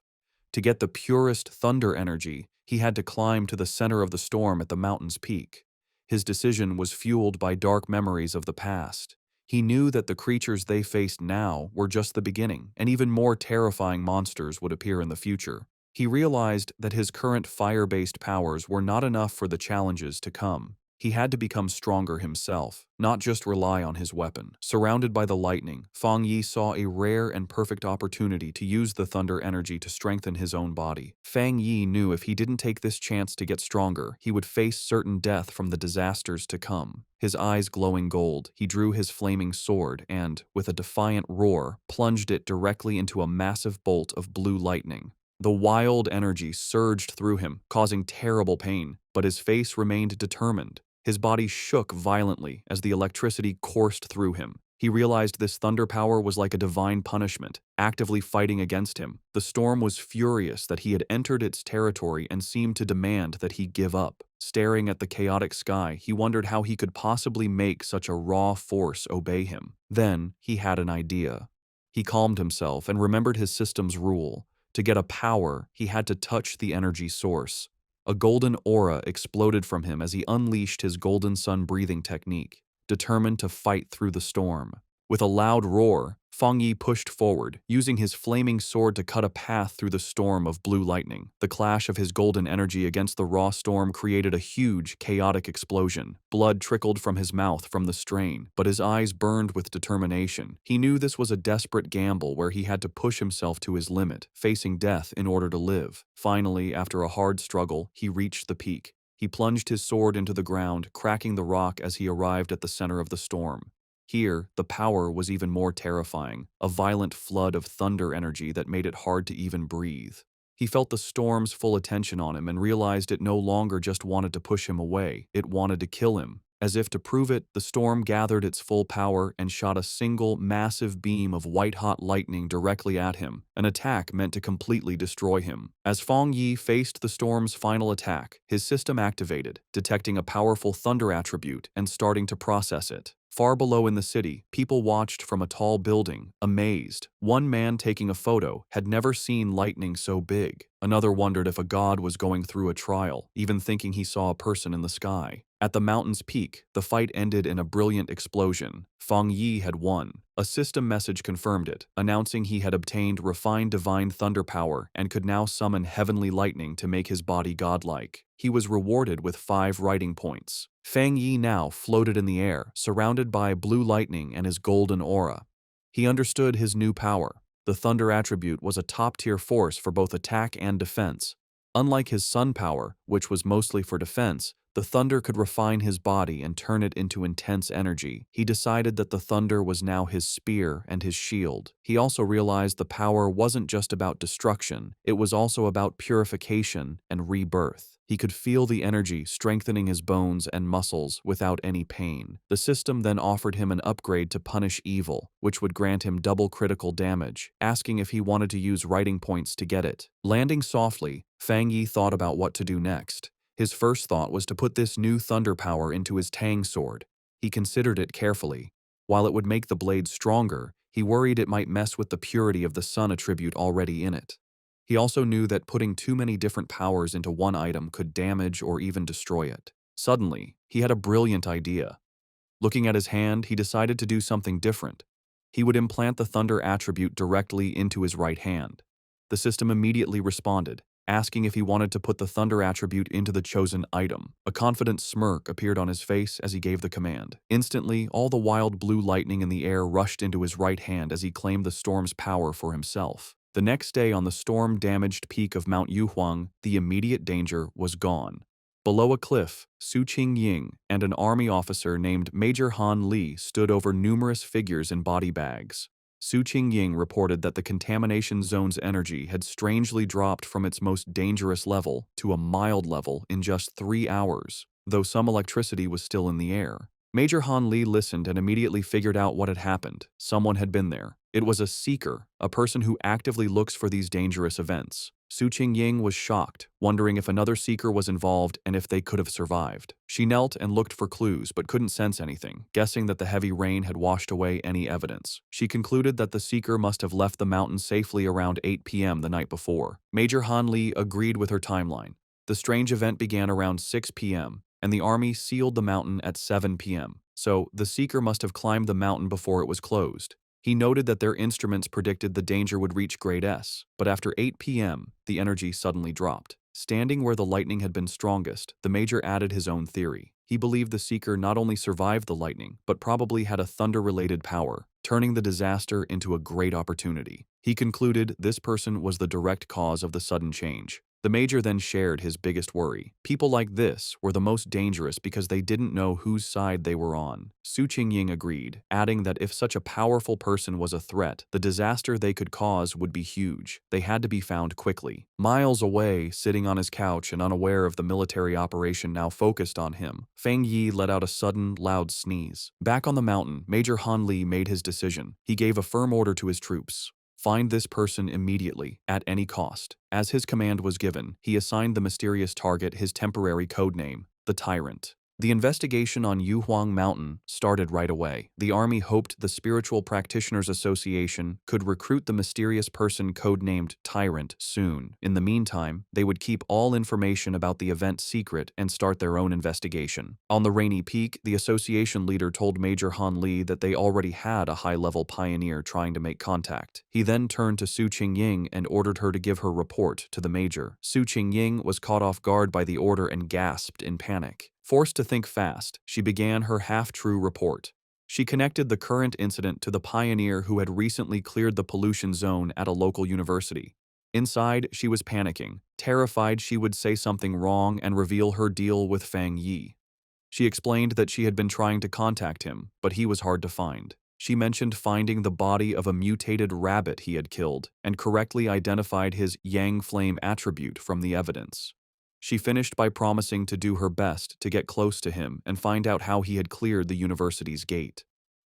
To get the purest thunder energy, he had to climb to the center of the storm at the mountain's peak. His decision was fueled by dark memories of the past. He knew that the creatures they faced now were just the beginning, and even more terrifying monsters would appear in the future. He realized that his current fire-based powers were not enough for the challenges to come. He had to become stronger himself, not just rely on his weapon. Surrounded by the lightning, Fang Yi saw a rare and perfect opportunity to use the thunder energy to strengthen his own body. Fang Yi knew if he didn't take this chance to get stronger, he would face certain death from the disasters to come. His eyes glowing gold, he drew his flaming sword and, with a defiant roar, plunged it directly into a massive bolt of blue lightning. The wild energy surged through him, causing terrible pain, but his face remained determined. His body shook violently as the electricity coursed through him. He realized this thunder power was like a divine punishment, actively fighting against him. The storm was furious that he had entered its territory and seemed to demand that he give up. Staring at the chaotic sky, he wondered how he could possibly make such a raw force obey him. Then, he had an idea. He calmed himself and remembered his system's rule. To get a power, he had to touch the energy source. A golden aura exploded from him as he unleashed his golden sun breathing technique, determined to fight through the storm. With a loud roar, Fang Yi pushed forward, using his flaming sword to cut a path through the storm of blue lightning. The clash of his golden energy against the raw storm created a huge, chaotic explosion. Blood trickled from his mouth from the strain, but his eyes burned with determination. He knew this was a desperate gamble where he had to push himself to his limit, facing death in order to live. Finally, after a hard struggle, he reached the peak. He plunged his sword into the ground, cracking the rock as he arrived at the center of the storm. Here, the power was even more terrifying, a violent flood of thunder energy that made it hard to even breathe. He felt the storm's full attention on him and realized it no longer just wanted to push him away, it wanted to kill him. As if to prove it, the storm gathered its full power and shot a single, massive beam of white-hot lightning directly at him, an attack meant to completely destroy him. As Fang Yi faced the storm's final attack, his system activated, detecting a powerful thunder attribute and starting to process it. Far below in the city, people watched from a tall building, amazed. One man taking a photo had never seen lightning so big. Another wondered if a god was going through a trial, even thinking he saw a person in the sky. At the mountain's peak, the fight ended in a brilliant explosion. Feng Yi had won. A system message confirmed it, announcing he had obtained refined divine thunder power and could now summon heavenly lightning to make his body godlike. He was rewarded with 5 writing points. Feng Yi now floated in the air, surrounded by blue lightning and his golden aura. He understood his new power. The thunder attribute was a top-tier force for both attack and defense. Unlike his sun power, which was mostly for defense, the thunder could refine his body and turn it into intense energy. He decided that the thunder was now his spear and his shield. He also realized the power wasn't just about destruction, it was also about purification and rebirth. He could feel the energy strengthening his bones and muscles without any pain. The system then offered him an upgrade to punish evil, which would grant him double critical damage, asking if he wanted to use writing points to get it. Landing softly, Feng Yi thought about what to do next. His first thought was to put this new thunder power into his Tang sword. He considered it carefully. While it would make the blade stronger, he worried it might mess with the purity of the sun attribute already in it. He also knew that putting too many different powers into one item could damage or even destroy it. Suddenly, he had a brilliant idea. Looking at his hand, he decided to do something different. He would implant the thunder attribute directly into his right hand. The system immediately responded, asking if he wanted to put the thunder attribute into the chosen item. A confident smirk appeared on his face as he gave the command. Instantly, all the wild blue lightning in the air rushed into his right hand as he claimed the storm's power for himself. The next day on the storm-damaged peak of Mount Yuhuang, the immediate danger was gone. Below a cliff, Su Qingying and an army officer named Major Han Li stood over numerous figures in body bags. Su Qingying reported that the contamination zone's energy had strangely dropped from its most dangerous level to a mild level in just 3 hours, though some electricity was still in the air. Major Han Li listened and immediately figured out what had happened. Someone had been there. It was a seeker, a person who actively looks for these dangerous events. Su Qingying was shocked, wondering if another seeker was involved and if they could have survived. She knelt and looked for clues but couldn't sense anything, guessing that the heavy rain had washed away any evidence. She concluded that the seeker must have left the mountain safely around 8 p.m. the night before. Major Han Li agreed with her timeline. The strange event began around 6 p.m., and the army sealed the mountain at 7 p.m., so the seeker must have climbed the mountain before it was closed. He noted that their instruments predicted the danger would reach grade S, but after 8 p.m., the energy suddenly dropped. Standing where the lightning had been strongest, the major added his own theory. He believed the seeker not only survived the lightning, but probably had a thunder-related power, turning the disaster into a great opportunity. He concluded this person was the direct cause of the sudden change. The major then shared his biggest worry. People like this were the most dangerous because they didn't know whose side they were on. Su Qingying agreed, adding that if such a powerful person was a threat, the disaster they could cause would be huge. They had to be found quickly. Miles away, sitting on his couch and unaware of the military operation now focused on him, Feng Yi let out a sudden, loud sneeze. Back on the mountain, Major Han Li made his decision. He gave a firm order to his troops. Find this person immediately, at any cost. As his command was given, he assigned the mysterious target his temporary codename, the Tyrant. The investigation on Yuhuang Mountain started right away. The army hoped the Spiritual Practitioners Association could recruit the mysterious person codenamed Tyrant soon. In the meantime, they would keep all information about the event secret and start their own investigation. On the rainy peak, the association leader told Major Han Li that they already had a high-level pioneer trying to make contact. He then turned to Su Qingying and ordered her to give her report to the major. Su Qingying was caught off guard by the order and gasped in panic. Forced to think fast, she began her half-true report. She connected the current incident to the pioneer who had recently cleared the pollution zone at a local university. Inside, she was panicking, terrified she would say something wrong and reveal her deal with Feng Yi. She explained that she had been trying to contact him, but he was hard to find. She mentioned finding the body of a mutated rabbit he had killed and correctly identified his Yang Flame attribute from the evidence. She finished by promising to do her best to get close to him and find out how he had cleared the university's gate.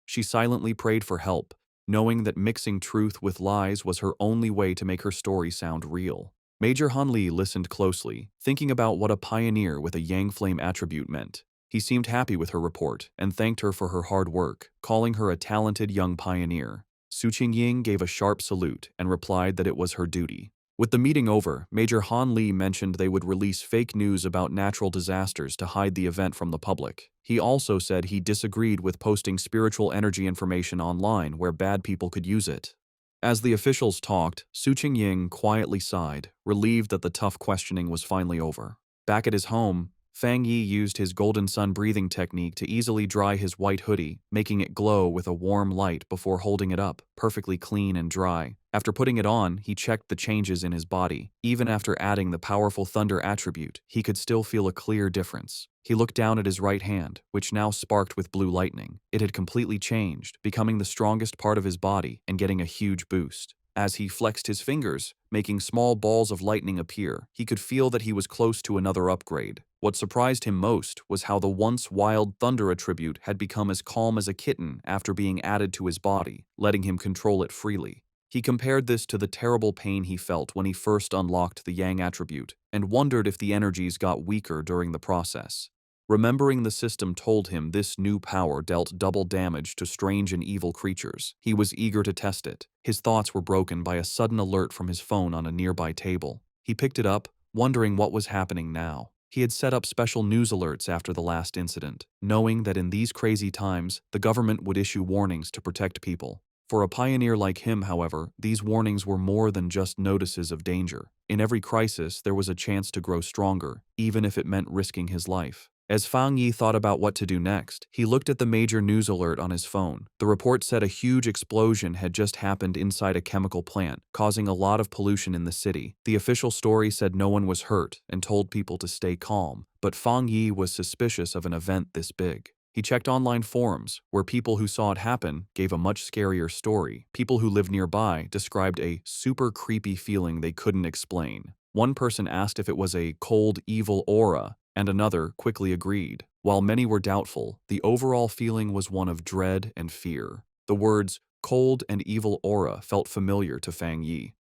She silently prayed for help, knowing that mixing truth with lies was her only way to make her story sound real. Major Han Li listened closely, thinking about what a pioneer with a Yang Flame attribute meant. He seemed happy with her report and thanked her for her hard work, calling her a talented young pioneer. Su Qingying gave a sharp salute and replied that it was her duty. With the meeting over, Major Han Li mentioned they would release fake news about natural disasters to hide the event from the public. He also said he disagreed with posting spiritual energy information online where bad people could use it. As the officials talked, Su Qingying quietly sighed, relieved that the tough questioning was finally over. Back at his home, Fang Yi used his golden sun breathing technique to easily dry his white hoodie, making it glow with a warm light before holding it up, perfectly clean and dry. After putting it on, he checked the changes in his body. Even after adding the powerful thunder attribute, he could still feel a clear difference. He looked down at his right hand, which now sparked with blue lightning. It had completely changed, becoming the strongest part of his body and getting a huge boost. As he flexed his fingers, making small balls of lightning appear, he could feel that he was close to another upgrade. What surprised him most was how the once wild thunder attribute had become as calm as a kitten after being added to his body, letting him control it freely. He compared this to the terrible pain he felt when he first unlocked the Yang attribute, and wondered if the energies got weaker during the process. Remembering the system told him this new power dealt double damage to strange and evil creatures, he was eager to test it. His thoughts were broken by a sudden alert from his phone on a nearby table. He picked it up, wondering what was happening now. He had set up special news alerts after the last incident, knowing that in these crazy times, the government would issue warnings to protect people. For a pioneer like him, however, these warnings were more than just notices of danger. In every crisis, there was a chance to grow stronger, even if it meant risking his life. As Fang Yi thought about what to do next, he looked at the major news alert on his phone. The report said a huge explosion had just happened inside a chemical plant, causing a lot of pollution in the city. The official story said no one was hurt and told people to stay calm, but Fang Yi was suspicious of an event this big. He checked online forums, where people who saw it happen gave a much scarier story. People who lived nearby described a super creepy feeling they couldn't explain. One person asked if it was a cold, evil aura, and another quickly agreed. While many were doubtful, the overall feeling was one of dread and fear. The words cold and evil aura felt familiar to Fang Yi.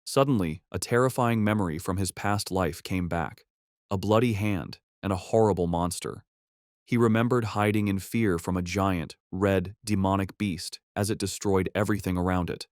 Suddenly, a terrifying memory from his past life came back. A bloody hand and a horrible monster. He remembered hiding in fear from a giant, red, demonic beast as it destroyed everything around it.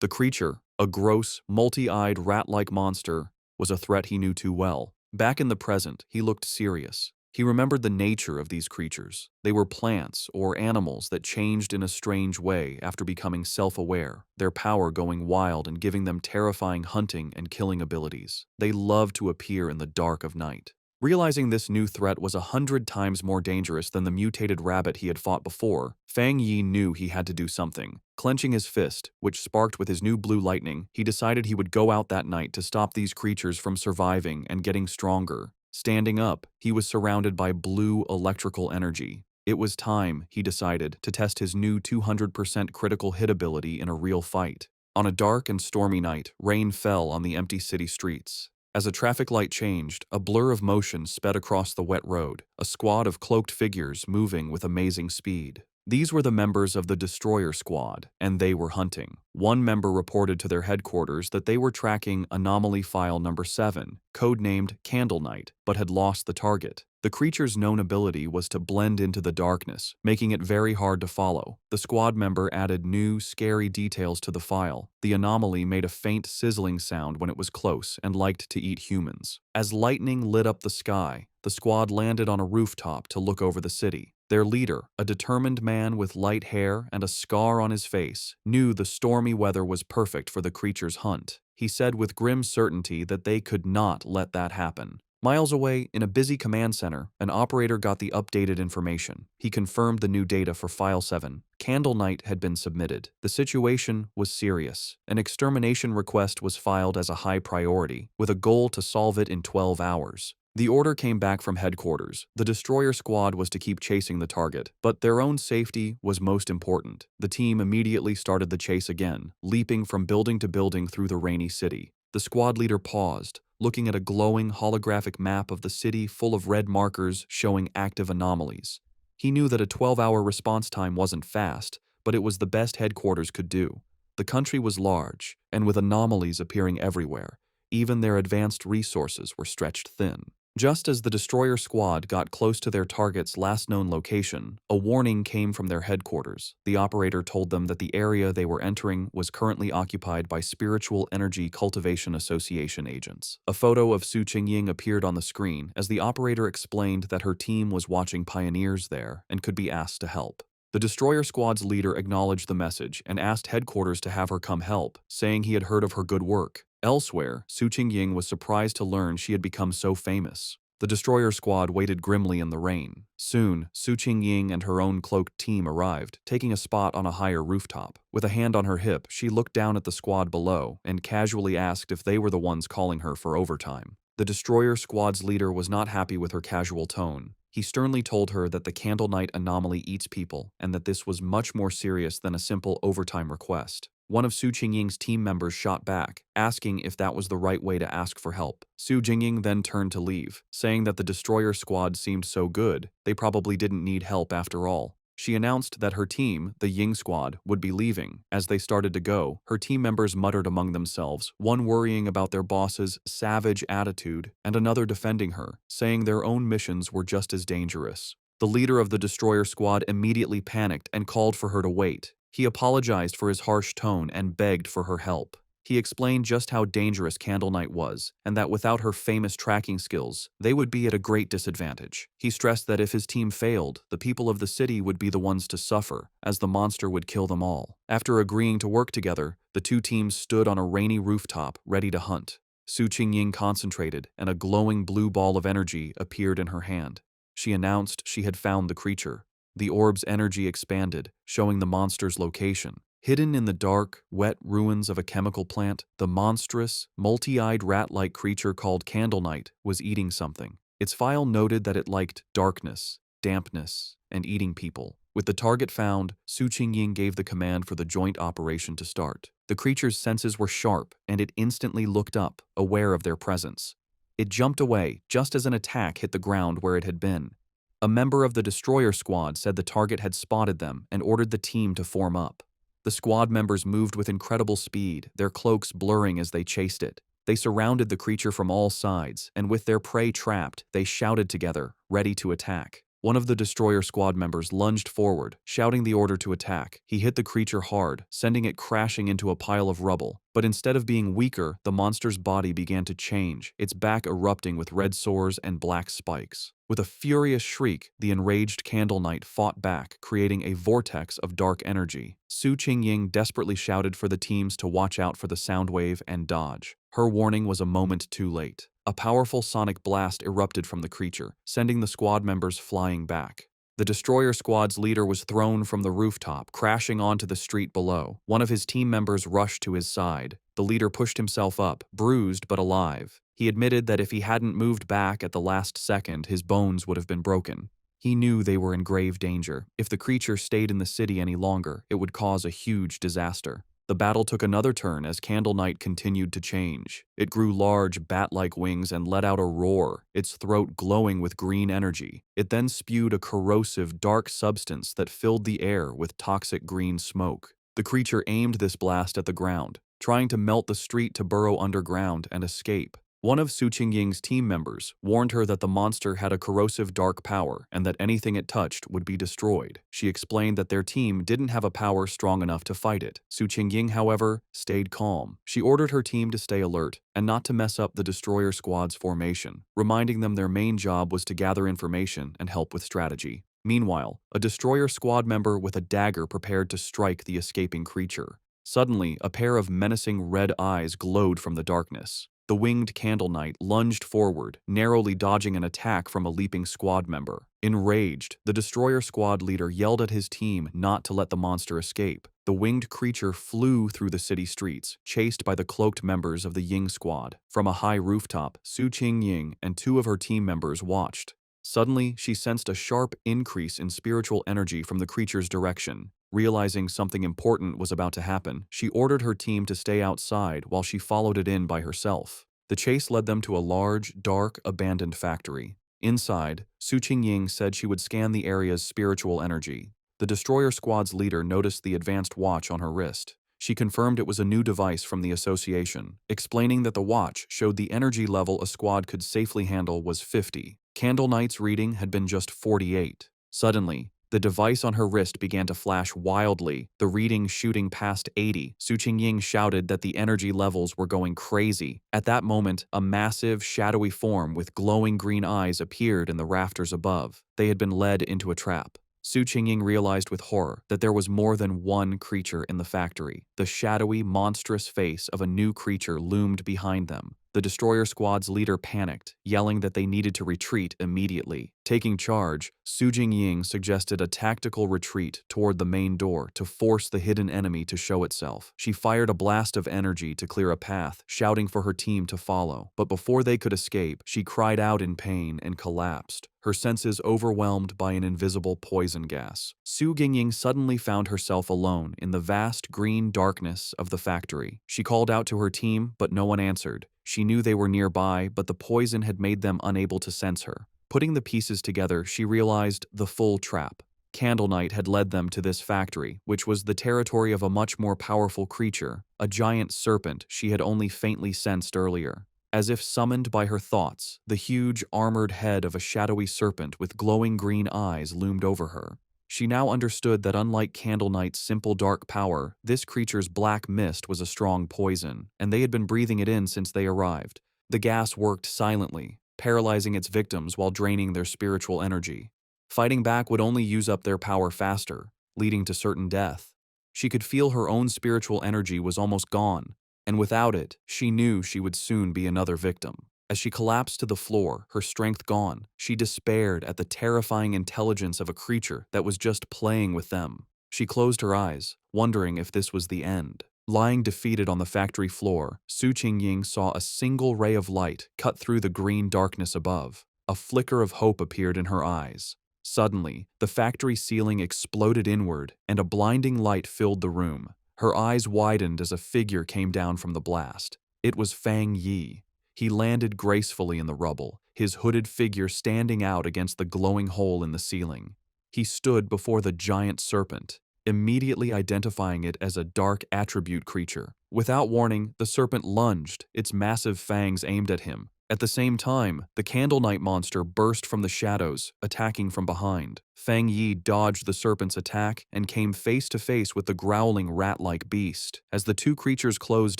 The creature, a gross, multi-eyed rat-like monster, was a threat he knew too well. Back in the present, he looked serious. He remembered the nature of these creatures. They were plants or animals that changed in a strange way after becoming self-aware, their power going wild and giving them terrifying hunting and killing abilities. They loved to appear in the dark of night. Realizing this new threat was 100 times more dangerous than the mutated rabbit he had fought before, Fang Yi knew he had to do something. Clenching his fist, which sparked with his new blue lightning, he decided he would go out that night to stop these creatures from surviving and getting stronger. Standing up, he was surrounded by blue electrical energy. It was time, he decided, to test his new 200% critical hit ability in a real fight. On a dark and stormy night, rain fell on the empty city streets. As a traffic light changed, a blur of motion sped across the wet road, a squad of cloaked figures moving with amazing speed. These were the members of the Destroyer Squad, and they were hunting. One member reported to their headquarters that they were tracking Anomaly File Number 7, codenamed Candle Knight, but had lost the target. The creature's known ability was to blend into the darkness, making it very hard to follow. The squad member added new, scary details to the file. The anomaly made a faint sizzling sound when it was close and liked to eat humans. As lightning lit up the sky, the squad landed on a rooftop to look over the city. Their leader, a determined man with light hair and a scar on his face, knew the stormy weather was perfect for the creature's hunt. He said with grim certainty that they could not let that happen. Miles away, in a busy command center, an operator got the updated information. He confirmed the new data for File 7. Candle Knight had been submitted. The situation was serious. An extermination request was filed as a high priority, with a goal to solve it in 12 hours. The order came back from headquarters. The Destroyer Squad was to keep chasing the target, but their own safety was most important. The team immediately started the chase again, leaping from building to building through the rainy city. The squad leader paused, looking at a glowing holographic map of the city full of red markers showing active anomalies. He knew that a 12-hour response time wasn't fast, but it was the best headquarters could do. The country was large, and with anomalies appearing everywhere, even their advanced resources were stretched thin. Just as the destroyer squad got close to their target's last known location, a warning came from their headquarters. The operator told them that the area they were entering was currently occupied by Spiritual Energy Cultivation Association agents. A photo of Su Qingying appeared on the screen as the operator explained that her team was watching pioneers there and could be asked to help. The destroyer squad's leader acknowledged the message and asked headquarters to have her come help, saying he had heard of her good work. Elsewhere, Su Qingying was surprised to learn she had become so famous. The destroyer squad waited grimly in the rain. Soon, Su Qingying and her own cloaked team arrived, taking a spot on a higher rooftop. With a hand on her hip, she looked down at the squad below and casually asked if they were the ones calling her for overtime. The destroyer squad's leader was not happy with her casual tone. He sternly told her that the Candle Night anomaly eats people and that this was much more serious than a simple overtime request. One of Su Qingying's team members shot back, asking if that was the right way to ask for help. Su Qingying then turned to leave, saying that the destroyer squad seemed so good, they probably didn't need help after all. She announced that her team, the Ying squad, would be leaving. As they started to go, her team members muttered among themselves, one worrying about their boss's savage attitude and another defending her, saying their own missions were just as dangerous. The leader of the destroyer squad immediately panicked and called for her to wait. He apologized for his harsh tone and begged for her help. He explained just how dangerous Candle Night was, and that without her famous tracking skills, they would be at a great disadvantage. He stressed that if his team failed, the people of the city would be the ones to suffer, as the monster would kill them all. After agreeing to work together, the two teams stood on a rainy rooftop, ready to hunt. Su Qingying concentrated, and a glowing blue ball of energy appeared in her hand. She announced she had found the creature. The orb's energy expanded, showing the monster's location. Hidden in the dark, wet ruins of a chemical plant, the monstrous, multi-eyed rat-like creature called Candle Night was eating something. Its file noted that it liked darkness, dampness, and eating people. With the target found, Su Qingying gave the command for the joint operation to start. The creature's senses were sharp, and it instantly looked up, aware of their presence. It jumped away, just as an attack hit the ground where it had been. A member of the destroyer squad said the target had spotted them and ordered the team to form up. The squad members moved with incredible speed, their cloaks blurring as they chased it. They surrounded the creature from all sides, and with their prey trapped, they shouted together, ready to attack. One of the destroyer squad members lunged forward, shouting the order to attack. He hit the creature hard, sending it crashing into a pile of rubble. But instead of being weaker, the monster's body began to change, its back erupting with red sores and black spikes. With a furious shriek, the enraged Candle Knight fought back, creating a vortex of dark energy. Su Qingying desperately shouted for the teams to watch out for the sound wave and dodge. Her warning was a moment too late. A powerful sonic blast erupted from the creature, sending the squad members flying back. The destroyer squad's leader was thrown from the rooftop, crashing onto the street below. One of his team members rushed to his side. The leader pushed himself up, bruised but alive. He admitted that if he hadn't moved back at the last second, his bones would have been broken. He knew they were in grave danger. If the creature stayed in the city any longer, it would cause a huge disaster. The battle took another turn as Candle Night continued to change. It grew large, bat-like wings and let out a roar, its throat glowing with green energy. It then spewed a corrosive, dark substance that filled the air with toxic green smoke. The creature aimed this blast at the ground, trying to melt the street to burrow underground and escape. One of Su Qingying's team members warned her that the monster had a corrosive dark power and that anything it touched would be destroyed. She explained that their team didn't have a power strong enough to fight it. Su Qingying, however, stayed calm. She ordered her team to stay alert and not to mess up the destroyer squad's formation, reminding them their main job was to gather information and help with strategy. Meanwhile, a destroyer squad member with a dagger prepared to strike the escaping creature. Suddenly, a pair of menacing red eyes glowed from the darkness. The winged Candle Knight lunged forward, narrowly dodging an attack from a leaping squad member. Enraged, the destroyer squad leader yelled at his team not to let the monster escape. The winged creature flew through the city streets, chased by the cloaked members of the Ying squad. From a high rooftop, Su Qingying and two of her team members watched. Suddenly, she sensed a sharp increase in spiritual energy from the creature's direction. Realizing something important was about to happen, she ordered her team to stay outside while she followed it in by herself. The chase led them to a large, dark, abandoned factory. Inside, Su Qingying said she would scan the area's spiritual energy. The destroyer squad's leader noticed the advanced watch on her wrist. She confirmed it was a new device from the association, explaining that the watch showed the energy level a squad could safely handle was 50. Candle Knight's reading had been just 48. Suddenly, the device on her wrist began to flash wildly, the reading shooting past 80. Su Qingying shouted that the energy levels were going crazy. At that moment, a massive, shadowy form with glowing green eyes appeared in the rafters above. They had been led into a trap. Su Qingying realized with horror that there was more than one creature in the factory. The shadowy, monstrous face of a new creature loomed behind them. The destroyer squad's leader panicked, yelling that they needed to retreat immediately. Taking charge, Su Jingying suggested a tactical retreat toward the main door to force the hidden enemy to show itself. She fired a blast of energy to clear a path, shouting for her team to follow. But before they could escape, she cried out in pain and collapsed, her senses overwhelmed by an invisible poison gas. Su Jingying suddenly found herself alone in the vast green darkness of the factory. She called out to her team, but no one answered. She knew they were nearby, but the poison had made them unable to sense her. Putting the pieces together, she realized the full trap. Candle Knight had led them to this factory, which was the territory of a much more powerful creature, a giant serpent she had only faintly sensed earlier. As if summoned by her thoughts, the huge, armored head of a shadowy serpent with glowing green eyes loomed over her. She now understood that unlike Candle Knight's simple dark power, this creature's black mist was a strong poison, and they had been breathing it in since they arrived. The gas worked silently, paralyzing its victims while draining their spiritual energy. Fighting back would only use up their power faster, leading to certain death. She could feel her own spiritual energy was almost gone, and without it, she knew she would soon be another victim. As she collapsed to the floor, her strength gone, she despaired at the terrifying intelligence of a creature that was just playing with them. She closed her eyes, wondering if this was the end. Lying defeated on the factory floor, Su Qingying saw a single ray of light cut through the green darkness above. A flicker of hope appeared in her eyes. Suddenly, the factory ceiling exploded inward, and a blinding light filled the room. Her eyes widened as a figure came down from the blast. It was Fang Yi. He landed gracefully in the rubble, his hooded figure standing out against the glowing hole in the ceiling. He stood before the giant serpent, immediately identifying it as a dark attribute creature. Without warning, the serpent lunged, its massive fangs aimed at him. At the same time, the Candle Knight monster burst from the shadows, attacking from behind. Fang Yi dodged the serpent's attack and came face to face with the growling rat-like beast. As the two creatures closed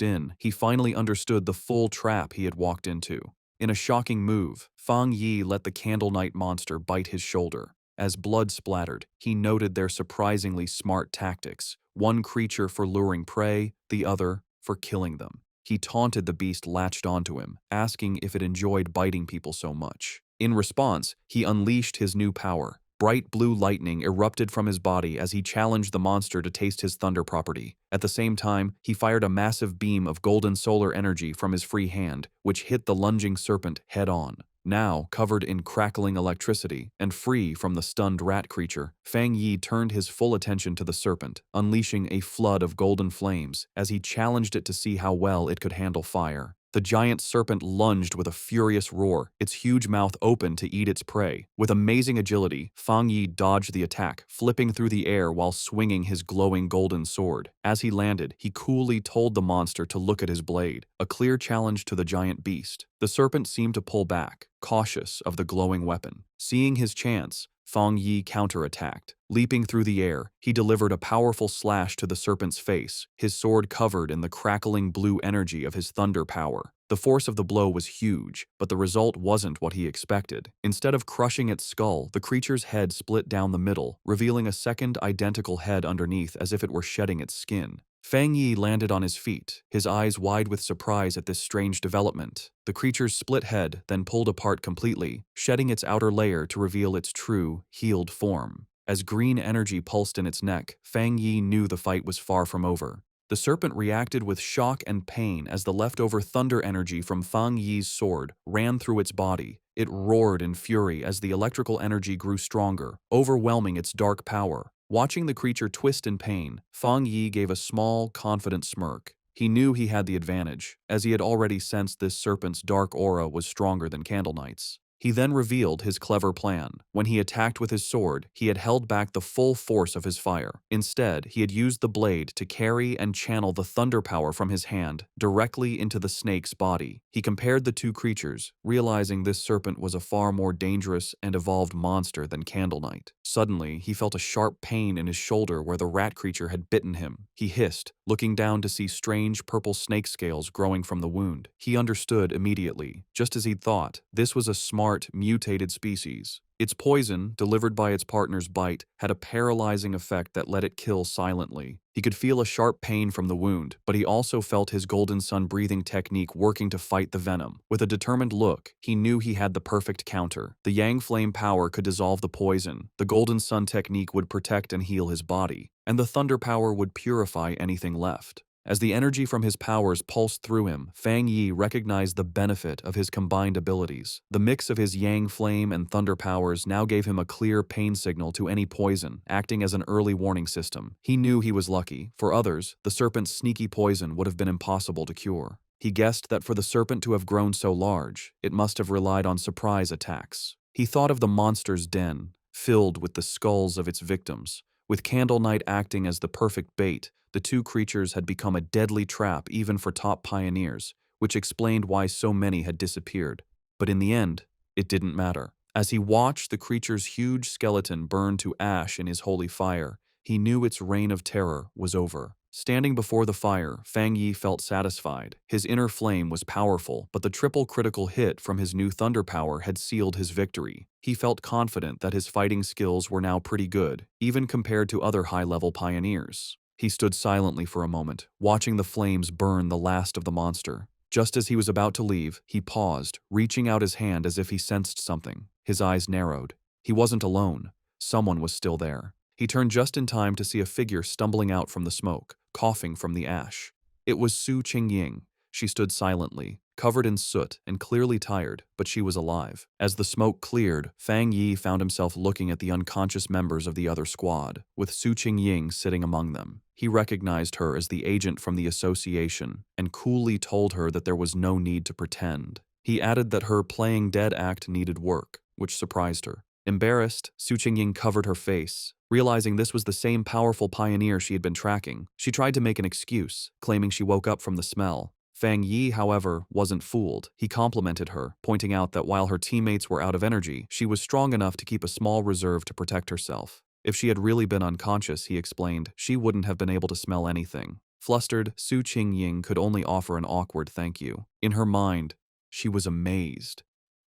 in, he finally understood the full trap he had walked into. In a shocking move, Fang Yi let the Candle Knight monster bite his shoulder. As blood splattered, he noted their surprisingly smart tactics, one creature for luring prey, the other for killing them. He taunted the beast latched onto him, asking if it enjoyed biting people so much. In response, he unleashed his new power. Bright blue lightning erupted from his body as he challenged the monster to taste his thunder property. At the same time, he fired a massive beam of golden solar energy from his free hand, which hit the lunging serpent head-on. Now, covered in crackling electricity and free from the stunned rat creature, Fang Yi turned his full attention to the serpent, unleashing a flood of golden flames as he challenged it to see how well it could handle fire. The giant serpent lunged with a furious roar, its huge mouth open to eat its prey. With amazing agility, Fang Yi dodged the attack, flipping through the air while swinging his glowing golden sword. As he landed, he coolly told the monster to look at his blade, a clear challenge to the giant beast. The serpent seemed to pull back, cautious of the glowing weapon. Seeing his chance, Fang Yi counterattacked. Leaping through the air, he delivered a powerful slash to the serpent's face, his sword covered in the crackling blue energy of his thunder power. The force of the blow was huge, but the result wasn't what he expected. Instead of crushing its skull, the creature's head split down the middle, revealing a second identical head underneath as if it were shedding its skin. Fang Yi landed on his feet, his eyes wide with surprise at this strange development. The creature's split head then pulled apart completely, shedding its outer layer to reveal its true, healed form. As green energy pulsed in its neck, Fang Yi knew the fight was far from over. The serpent reacted with shock and pain as the leftover thunder energy from Fang Yi's sword ran through its body. It roared in fury as the electrical energy grew stronger, overwhelming its dark power. Watching the creature twist in pain, Fang Yi gave a small, confident smirk. He knew he had the advantage, as he had already sensed this serpent's dark aura was stronger than Candle Knight's. He then revealed his clever plan. When he attacked with his sword, he had held back the full force of his fire. Instead, he had used the blade to carry and channel the thunder power from his hand directly into the snake's body. He compared the two creatures, realizing this serpent was a far more dangerous and evolved monster than Candle Knight. Suddenly, he felt a sharp pain in his shoulder where the rat creature had bitten him. He hissed, looking down to see strange purple snake scales growing from the wound. He understood immediately. Just as he'd thought, this was a smart, mutated species. Its poison, delivered by its partner's bite, had a paralyzing effect that let it kill silently. He could feel a sharp pain from the wound, but he also felt his Golden Sun breathing technique working to fight the venom. With a determined look, he knew he had the perfect counter. The Yang Flame power could dissolve the poison, the Golden Sun technique would protect and heal his body, and the Thunder power would purify anything left. As the energy from his powers pulsed through him, Fang Yi recognized the benefit of his combined abilities. The mix of his Yang Flame and Thunder powers now gave him a clear pain signal to any poison, acting as an early warning system. He knew he was lucky. For others, the serpent's sneaky poison would have been impossible to cure. He guessed that for the serpent to have grown so large, it must have relied on surprise attacks. He thought of the monster's den, filled with the skulls of its victims. With Candle Knight acting as the perfect bait, the two creatures had become a deadly trap even for top pioneers, which explained why so many had disappeared. But in the end, it didn't matter. As he watched the creature's huge skeleton burn to ash in his holy fire, he knew its reign of terror was over. Standing before the fire, Fang Yi felt satisfied. His inner flame was powerful, but the triple critical hit from his new thunder power had sealed his victory. He felt confident that his fighting skills were now pretty good, even compared to other high-level pioneers. He stood silently for a moment, watching the flames burn the last of the monster. Just as he was about to leave, he paused, reaching out his hand as if he sensed something. His eyes narrowed. He wasn't alone. Someone was still there. He turned just in time to see a figure stumbling out from the smoke, coughing from the ash. It was Su Qingying. She stood silently, covered in soot and clearly tired, but she was alive. As the smoke cleared, Fang Yi found himself looking at the unconscious members of the other squad, with Su Qingying sitting among them. He recognized her as the agent from the association and coolly told her that there was no need to pretend. He added that her playing dead act needed work, which surprised her. Embarrassed, Su Qingying covered her face. Realizing this was the same powerful pioneer she had been tracking, she tried to make an excuse, claiming she woke up from the smell. Fang Yi, however, wasn't fooled. He complimented her, pointing out that while her teammates were out of energy, she was strong enough to keep a small reserve to protect herself. If she had really been unconscious, he explained, she wouldn't have been able to smell anything. Flustered, Su Qingying could only offer an awkward thank you. In her mind, she was amazed.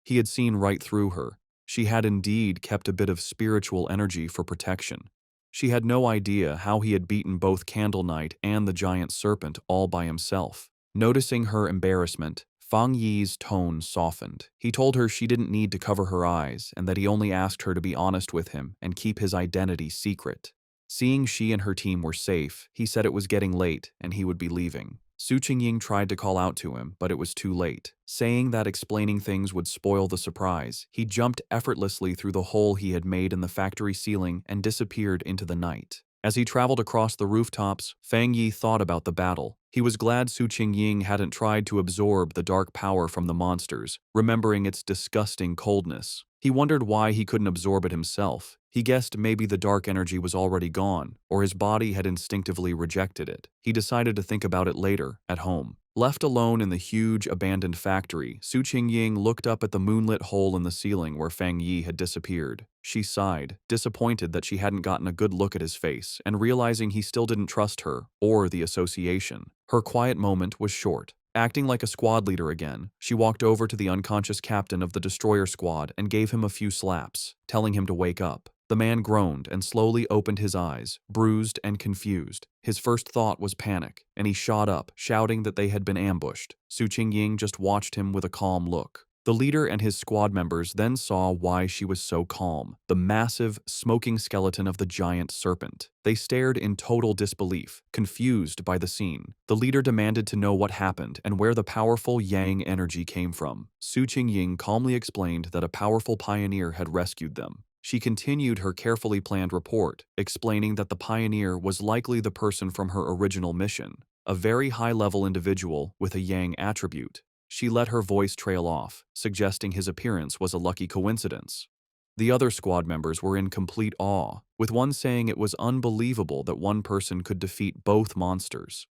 He had seen right through her. She had indeed kept a bit of spiritual energy for protection. She had no idea how he had beaten both Candle Knight and the giant serpent all by himself. Noticing her embarrassment, Fang Yi's tone softened. He told her she didn't need to cover her eyes and that he only asked her to be honest with him and keep his identity secret. Seeing she and her team were safe, he said it was getting late and he would be leaving. Su Qingying tried to call out to him, but it was too late. Saying that explaining things would spoil the surprise, he jumped effortlessly through the hole he had made in the factory ceiling and disappeared into the night. As he traveled across the rooftops, Fang Yi thought about the battle. He was glad Su Qingying hadn't tried to absorb the dark power from the monsters, remembering its disgusting coldness. He wondered why he couldn't absorb it himself. He guessed maybe the dark energy was already gone, or his body had instinctively rejected it. He decided to think about it later, at home. Left alone in the huge, abandoned factory, Su Qingying looked up at the moonlit hole in the ceiling where Fang Yi had disappeared. She sighed, disappointed that she hadn't gotten a good look at his face, and realizing he still didn't trust her, or the association. Her quiet moment was short. Acting like a squad leader again, she walked over to the unconscious captain of the destroyer squad and gave him a few slaps, telling him to wake up. The man groaned and slowly opened his eyes, bruised and confused. His first thought was panic, and he shot up, shouting that they had been ambushed. Su Qingying just watched him with a calm look. The leader and his squad members then saw why she was so calm: the massive, smoking skeleton of the giant serpent. They stared in total disbelief, confused by the scene. The leader demanded to know what happened and where the powerful Yang energy came from. Su Qingying calmly explained that a powerful pioneer had rescued them. She continued her carefully planned report, explaining that the pioneer was likely the person from her original mission, a very high-level individual with a Yang attribute. She let her voice trail off, suggesting his appearance was a lucky coincidence. The other squad members were in complete awe, with one saying it was unbelievable that one person could defeat both monsters.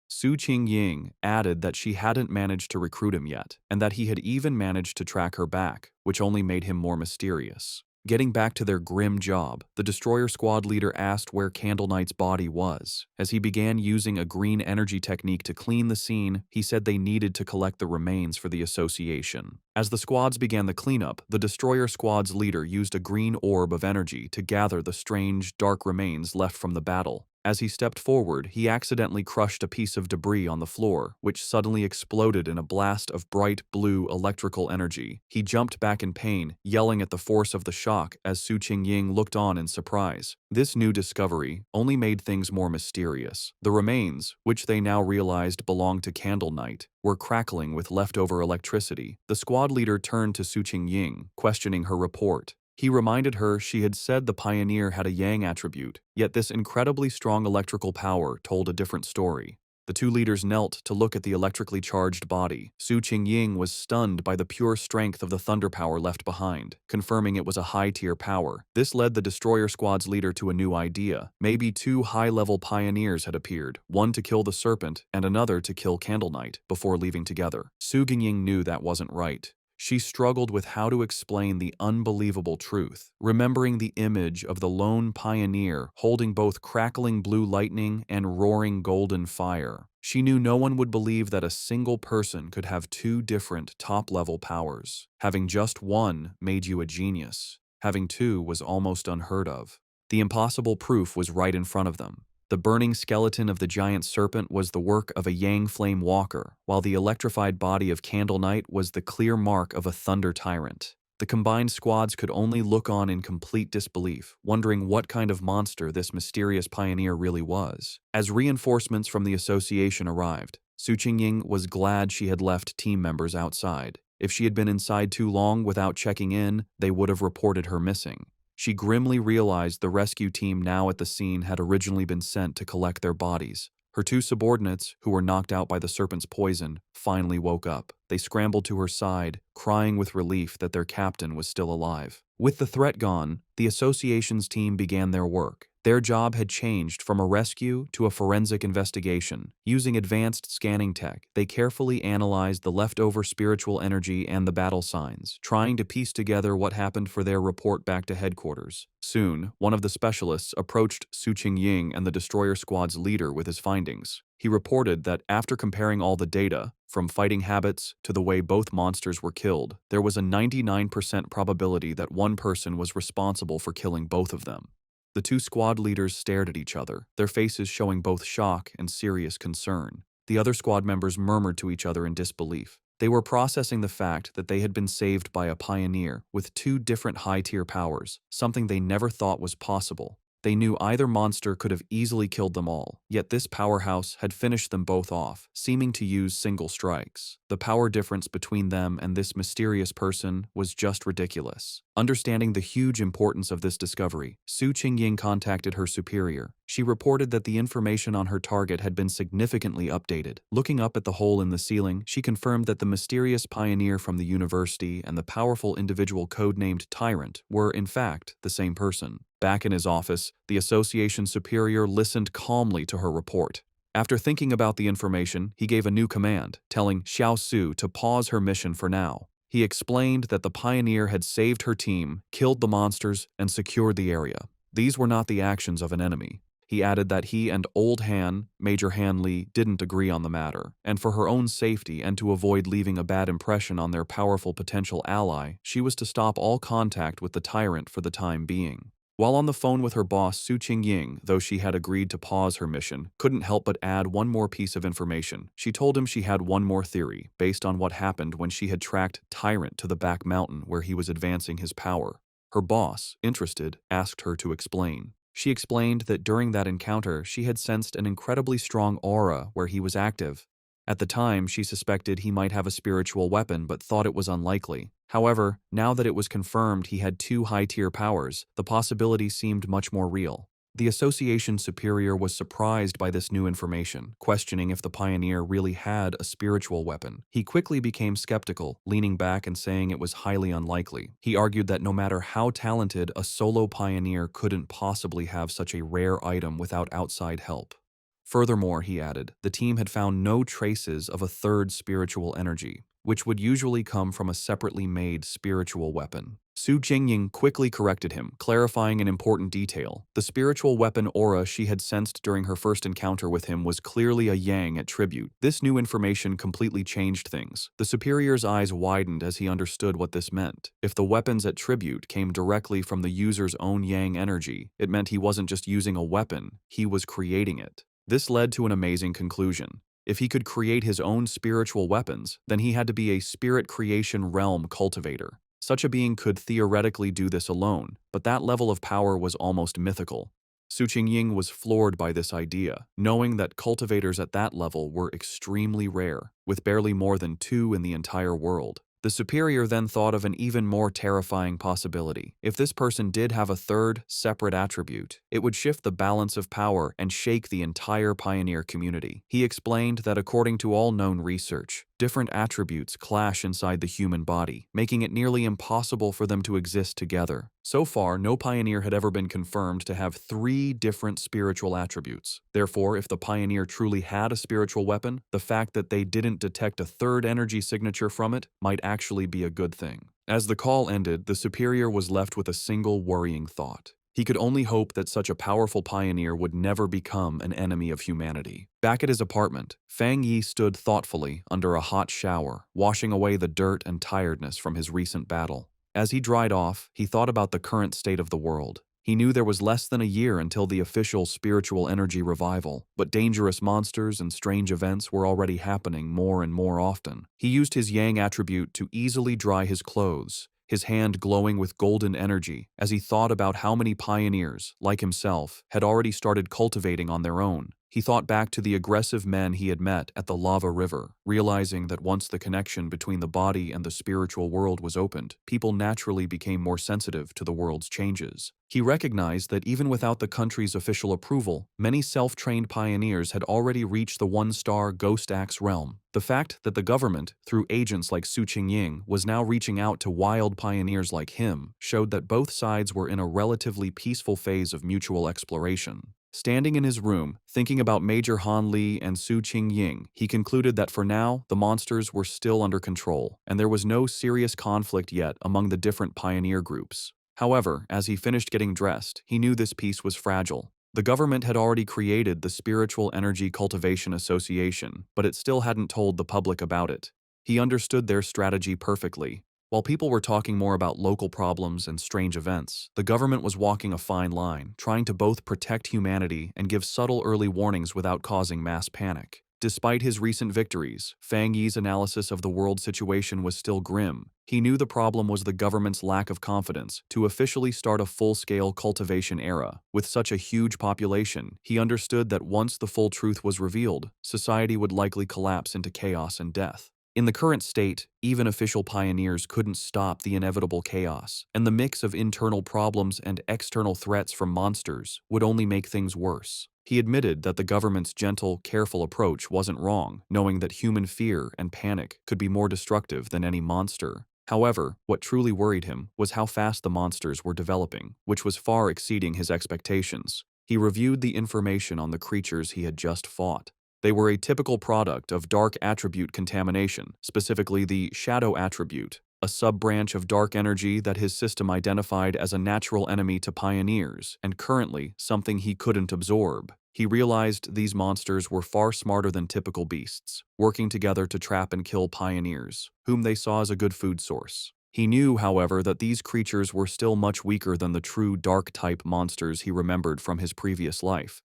Su Qingying added that she hadn't managed to recruit him yet, and that he had even managed to track her back, which only made him more mysterious. Getting back to their grim job, the destroyer squad leader asked where Candle Knight's body was. As he began using a green energy technique to clean the scene, he said they needed to collect the remains for the association. As the squads began the cleanup, the destroyer squad's leader used a green orb of energy to gather the strange, dark remains left from the battle. As he stepped forward, he accidentally crushed a piece of debris on the floor, which suddenly exploded in a blast of bright blue electrical energy. He jumped back in pain, yelling at the force of the shock as Su Qingying looked on in surprise. This new discovery only made things more mysterious. The remains, which they now realized belonged to Candle Knight, were crackling with leftover electricity. The squad leader turned to Su Qingying, questioning her report. He reminded her she had said the pioneer had a yang attribute, yet this incredibly strong electrical power told a different story. The two leaders knelt to look at the electrically charged body. Su Qingying was stunned by the pure strength of the thunder power left behind, confirming it was a high-tier power. This led the destroyer squad's leader to a new idea. Maybe two high-level pioneers had appeared, one to kill the serpent and another to kill Candle Knight, before leaving together. Su Qingying knew that wasn't right. She struggled with how to explain the unbelievable truth, remembering the image of the lone pioneer holding both crackling blue lightning and roaring golden fire. She knew no one would believe that a single person could have two different top-level powers. Having just one made you a genius. Having two was almost unheard of. The impossible proof was right in front of them. The burning skeleton of the giant serpent was the work of a Yang Flame Walker, while the electrified body of Candle Knight was the clear mark of a Thunder Tyrant. The combined squads could only look on in complete disbelief, wondering what kind of monster this mysterious pioneer really was. As reinforcements from the association arrived, Su Qingying was glad she had left team members outside. If she had been inside too long without checking in, they would have reported her missing. She grimly realized the rescue team now at the scene had originally been sent to collect their bodies. Her two subordinates, who were knocked out by the serpent's poison, finally woke up. They scrambled to her side, crying with relief that their captain was still alive. With the threat gone, the association's team began their work. Their job had changed from a rescue to a forensic investigation. Using advanced scanning tech, they carefully analyzed the leftover spiritual energy and the battle signs, trying to piece together what happened for their report back to headquarters. Soon, one of the specialists approached Su Qingying and the destroyer squad's leader with his findings. He reported that after comparing all the data, from fighting habits to the way both monsters were killed, there was a 99% probability that one person was responsible for killing both of them. The two squad leaders stared at each other, their faces showing both shock and serious concern. The other squad members murmured to each other in disbelief. They were processing the fact that they had been saved by a pioneer with two different high-tier powers, something they never thought was possible. They knew either monster could have easily killed them all, yet this powerhouse had finished them both off, seeming to use single strikes. The power difference between them and this mysterious person was just ridiculous. Understanding the huge importance of this discovery, Su Qingying contacted her superior. She reported that the information on her target had been significantly updated. Looking up at the hole in the ceiling, she confirmed that the mysterious pioneer from the university and the powerful individual codenamed Tyrant were, in fact, the same person. Back in his office, the association superior listened calmly to her report. After thinking about the information, he gave a new command, telling Xiao Su to pause her mission for now. He explained that the pioneer had saved her team, killed the monsters, and secured the area. These were not the actions of an enemy. He added that he and Old Han, Major Han Li, didn't agree on the matter, and for her own safety and to avoid leaving a bad impression on their powerful potential ally, she was to stop all contact with the tyrant for the time being. While on the phone with her boss, Su Qingying, though she had agreed to pause her mission, couldn't help but add one more piece of information. She told him she had one more theory, based on what happened when she had tracked Tyrant to the back mountain where he was advancing his power. Her boss, interested, asked her to explain. She explained that during that encounter, she had sensed an incredibly strong aura where he was active. At the time, she suspected he might have a spiritual weapon but thought it was unlikely. However, now that it was confirmed he had two high-tier powers, the possibility seemed much more real. The association superior was surprised by this new information, questioning if the pioneer really had a spiritual weapon. He quickly became skeptical, leaning back and saying it was highly unlikely. He argued that no matter how talented, a solo pioneer couldn't possibly have such a rare item without outside help. Furthermore, he added, the team had found no traces of a third spiritual energy, which would usually come from a separately made spiritual weapon. Su Jingying quickly corrected him, clarifying an important detail. The spiritual weapon aura she had sensed during her first encounter with him was clearly a yang attribute. This new information completely changed things. The superior's eyes widened as he understood what this meant. If the weapon's attribute came directly from the user's own yang energy, it meant he wasn't just using a weapon, he was creating it. This led to an amazing conclusion. If he could create his own spiritual weapons, then he had to be a spirit creation realm cultivator. Such a being could theoretically do this alone, but that level of power was almost mythical. Su Qingying was floored by this idea, knowing that cultivators at that level were extremely rare, with barely more than 2 in the entire world. The superior then thought of an even more terrifying possibility. If this person did have a third, separate attribute, it would shift the balance of power and shake the entire pioneer community. He explained that according to all known research, different attributes clash inside the human body, making it nearly impossible for them to exist together. So far, no pioneer had ever been confirmed to have 3 different spiritual attributes. Therefore, if the pioneer truly had a spiritual weapon, the fact that they didn't detect a third energy signature from it might actually be a good thing. As the call ended, the superior was left with a single worrying thought. He could only hope that such a powerful pioneer would never become an enemy of humanity. Back at his apartment, Fang Yi stood thoughtfully under a hot shower, washing away the dirt and tiredness from his recent battle. As he dried off, he thought about the current state of the world. He knew there was less than a year until the official spiritual energy revival, but dangerous monsters and strange events were already happening more and more often. He used his yang attribute to easily dry his clothes, his hand glowing with golden energy as he thought about how many pioneers, like himself, had already started cultivating on their own. He thought back to the aggressive men he had met at the lava river, realizing that once the connection between the body and the spiritual world was opened, people naturally became more sensitive to the world's changes. He recognized that even without the country's official approval, many self-trained pioneers had already reached the 1-star Ghost Axe realm. The fact that the government, through agents like Su Qingying, was now reaching out to wild pioneers like him showed that both sides were in a relatively peaceful phase of mutual exploration. Standing in his room, thinking about Major Han Li and Su Qingying, he concluded that for now, the monsters were still under control, and there was no serious conflict yet among the different pioneer groups. However, as he finished getting dressed, he knew this peace was fragile. The government had already created the Spiritual Energy Cultivation Association, but it still hadn't told the public about it. He understood their strategy perfectly. While people were talking more about local problems and strange events, the government was walking a fine line, trying to both protect humanity and give subtle early warnings without causing mass panic. Despite his recent victories, Fang Yi's analysis of the world situation was still grim. He knew the problem was the government's lack of confidence to officially start a full-scale cultivation era. With such a huge population, he understood that once the full truth was revealed, society would likely collapse into chaos and death. In the current state, even official pioneers couldn't stop the inevitable chaos, and the mix of internal problems and external threats from monsters would only make things worse. He admitted that the government's gentle, careful approach wasn't wrong, knowing that human fear and panic could be more destructive than any monster. However, what truly worried him was how fast the monsters were developing, which was far exceeding his expectations. He reviewed the information on the creatures he had just fought. They were a typical product of dark attribute contamination, specifically the shadow attribute, a sub-branch of dark energy that his system identified as a natural enemy to pioneers, and currently something he couldn't absorb. He realized these monsters were far smarter than typical beasts, working together to trap and kill pioneers, whom they saw as a good food source. He knew, however, that these creatures were still much weaker than the true dark-type monsters he remembered from his previous life.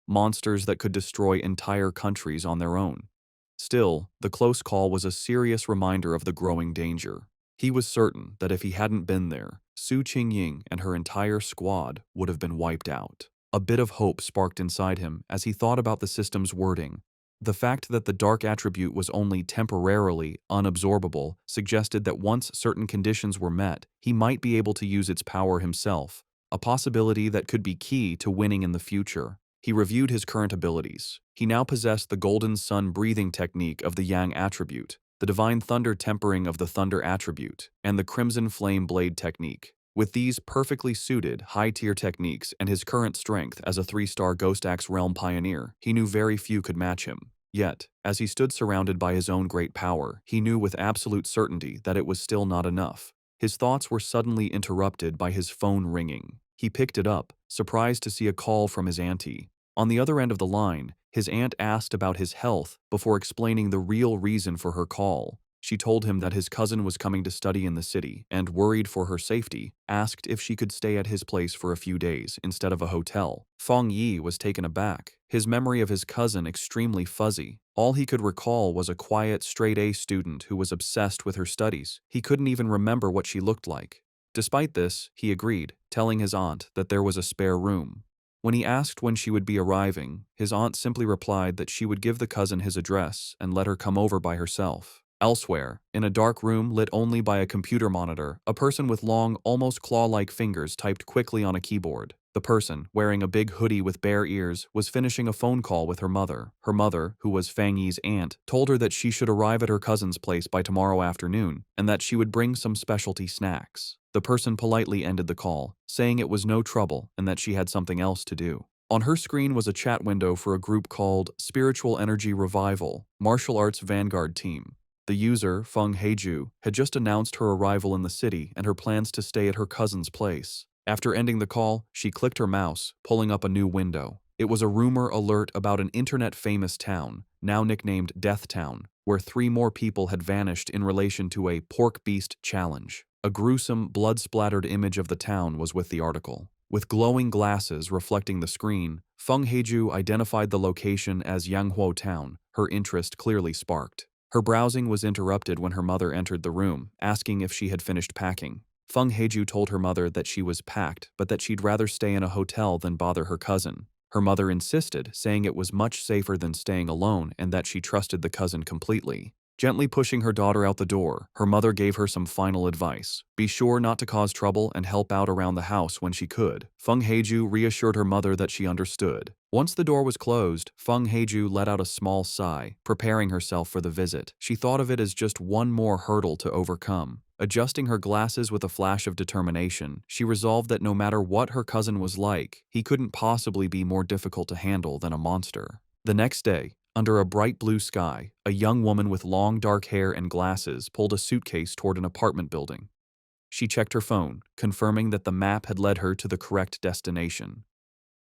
Monsters that could destroy entire countries on their own. Still, the close call was a serious reminder of the growing danger. He was certain that if he hadn't been there, Su Qingying and her entire squad would have been wiped out. A bit of hope sparked inside him as he thought about the system's wording. The fact that the dark attribute was only temporarily unabsorbable suggested that once certain conditions were met, he might be able to use its power himself. a possibility that could be key to winning in the future. He reviewed his current abilities. He now possessed the golden sun breathing technique of the yang attribute, the divine thunder tempering of the thunder attribute, and the crimson flame blade technique. With these perfectly suited, high-tier techniques and his current strength as a 3-star Ghost Axe Realm pioneer, he knew very few could match him. Yet, as he stood surrounded by his own great power, he knew with absolute certainty that it was still not enough. His thoughts were suddenly interrupted by his phone ringing. He picked it up, surprised to see a call from his auntie. On the other end of the line, his aunt asked about his health before explaining the real reason for her call. She told him that his cousin was coming to study in the city and, worried for her safety, asked if she could stay at his place for a few days instead of a hotel. Feng Yi was taken aback, his memory of his cousin extremely fuzzy. All he could recall was a quiet, straight-A student who was obsessed with her studies. He couldn't even remember what she looked like. Despite this, he agreed, telling his aunt that there was a spare room. When he asked when she would be arriving, his aunt simply replied that she would give the cousin his address and let her come over by herself. Elsewhere, in a dark room lit only by a computer monitor, a person with long, almost claw-like fingers typed quickly on a keyboard. The person, wearing a big hoodie with bare ears, was finishing a phone call with her mother. Her mother, who was Feng Yi's aunt, told her that she should arrive at her cousin's place by tomorrow afternoon and that she would bring some specialty snacks. The person politely ended the call, saying it was no trouble and that she had something else to do. On her screen was a chat window for a group called Spiritual Energy Revival, Martial Arts Vanguard Team. The user, Feng Heiju, had just announced her arrival in the city and her plans to stay at her cousin's place. After ending the call, she clicked her mouse, pulling up a new window. It was a rumor alert about an internet-famous town, now nicknamed Death Town, where 3 more people had vanished in relation to a pork beast challenge. A gruesome, blood-splattered image of the town was with the article. With glowing glasses reflecting the screen, Feng Heiju identified the location as Yanghuo Town, her interest clearly sparked. Her browsing was interrupted when her mother entered the room, asking if she had finished packing. Feng Heiju told her mother that she was packed, but that she'd rather stay in a hotel than bother her cousin. Her mother insisted, saying it was much safer than staying alone and that she trusted the cousin completely. Gently pushing her daughter out the door, her mother gave her some final advice. Be sure not to cause trouble and help out around the house when she could. Feng Heiju reassured her mother that she understood. Once the door was closed, Feng Heiju let out a small sigh, preparing herself for the visit. She thought of it as just one more hurdle to overcome. Adjusting her glasses with a flash of determination, she resolved that no matter what her cousin was like, he couldn't possibly be more difficult to handle than a monster. The next day, under a bright blue sky, a young woman with long dark hair and glasses pulled a suitcase toward an apartment building. She checked her phone, confirming that the map had led her to the correct destination.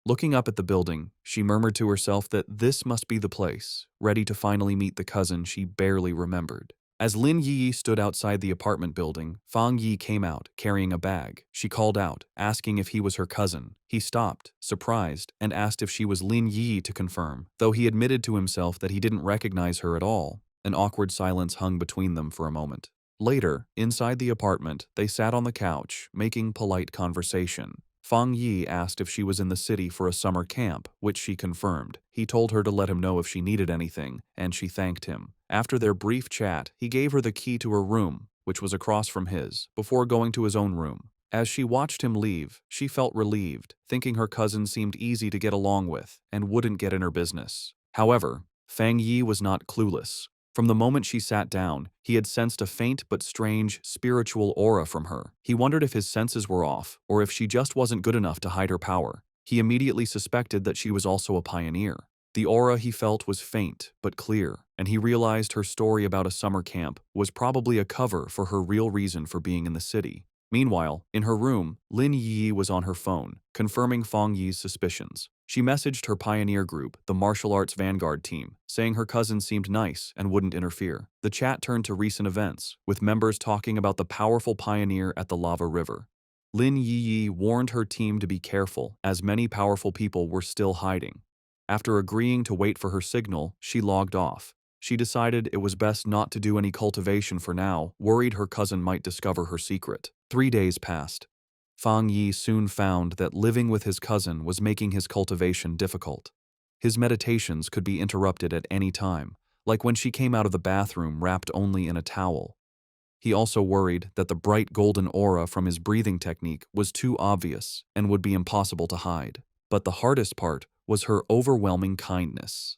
Looking up at the building, she murmured to herself that this must be the place, ready to finally meet the cousin she barely remembered. As Lin Yi stood outside the apartment building, Fang Yi came out, carrying a bag. She called out, asking if he was her cousin. He stopped, surprised, and asked if she was Lin Yi to confirm, though he admitted to himself that he didn't recognize her at all. An awkward silence hung between them for a moment. Later, inside the apartment, they sat on the couch, making polite conversation. Fang Yi asked if she was in the city for a summer camp, which she confirmed. He told her to let him know if she needed anything, and she thanked him. After their brief chat, he gave her the key to her room, which was across from his, before going to his own room. As she watched him leave, she felt relieved, thinking her cousin seemed easy to get along with and wouldn't get in her business. However, Fang Yi was not clueless. From the moment she sat down, he had sensed a faint but strange spiritual aura from her. He wondered if his senses were off, or if she just wasn't good enough to hide her power. He immediately suspected that she was also a pioneer. The aura he felt was faint but clear, and he realized her story about a summer camp was probably a cover for her real reason for being in the city. Meanwhile, in her room, Lin Yi was on her phone, confirming Fang Yi's suspicions. She messaged her pioneer group, the Martial Arts Vanguard Team, saying her cousin seemed nice and wouldn't interfere. The chat turned to recent events, with members talking about the powerful pioneer at the lava river. Lin Yi warned her team to be careful, as many powerful people were still hiding. After agreeing to wait for her signal, she logged off. She decided it was best not to do any cultivation for now, worried her cousin might discover her secret. 3 days passed. Fang Yi soon found that living with his cousin was making his cultivation difficult. His meditations could be interrupted at any time, like when she came out of the bathroom wrapped only in a towel. He also worried that the bright golden aura from his breathing technique was too obvious and would be impossible to hide. But the hardest part was her overwhelming kindness.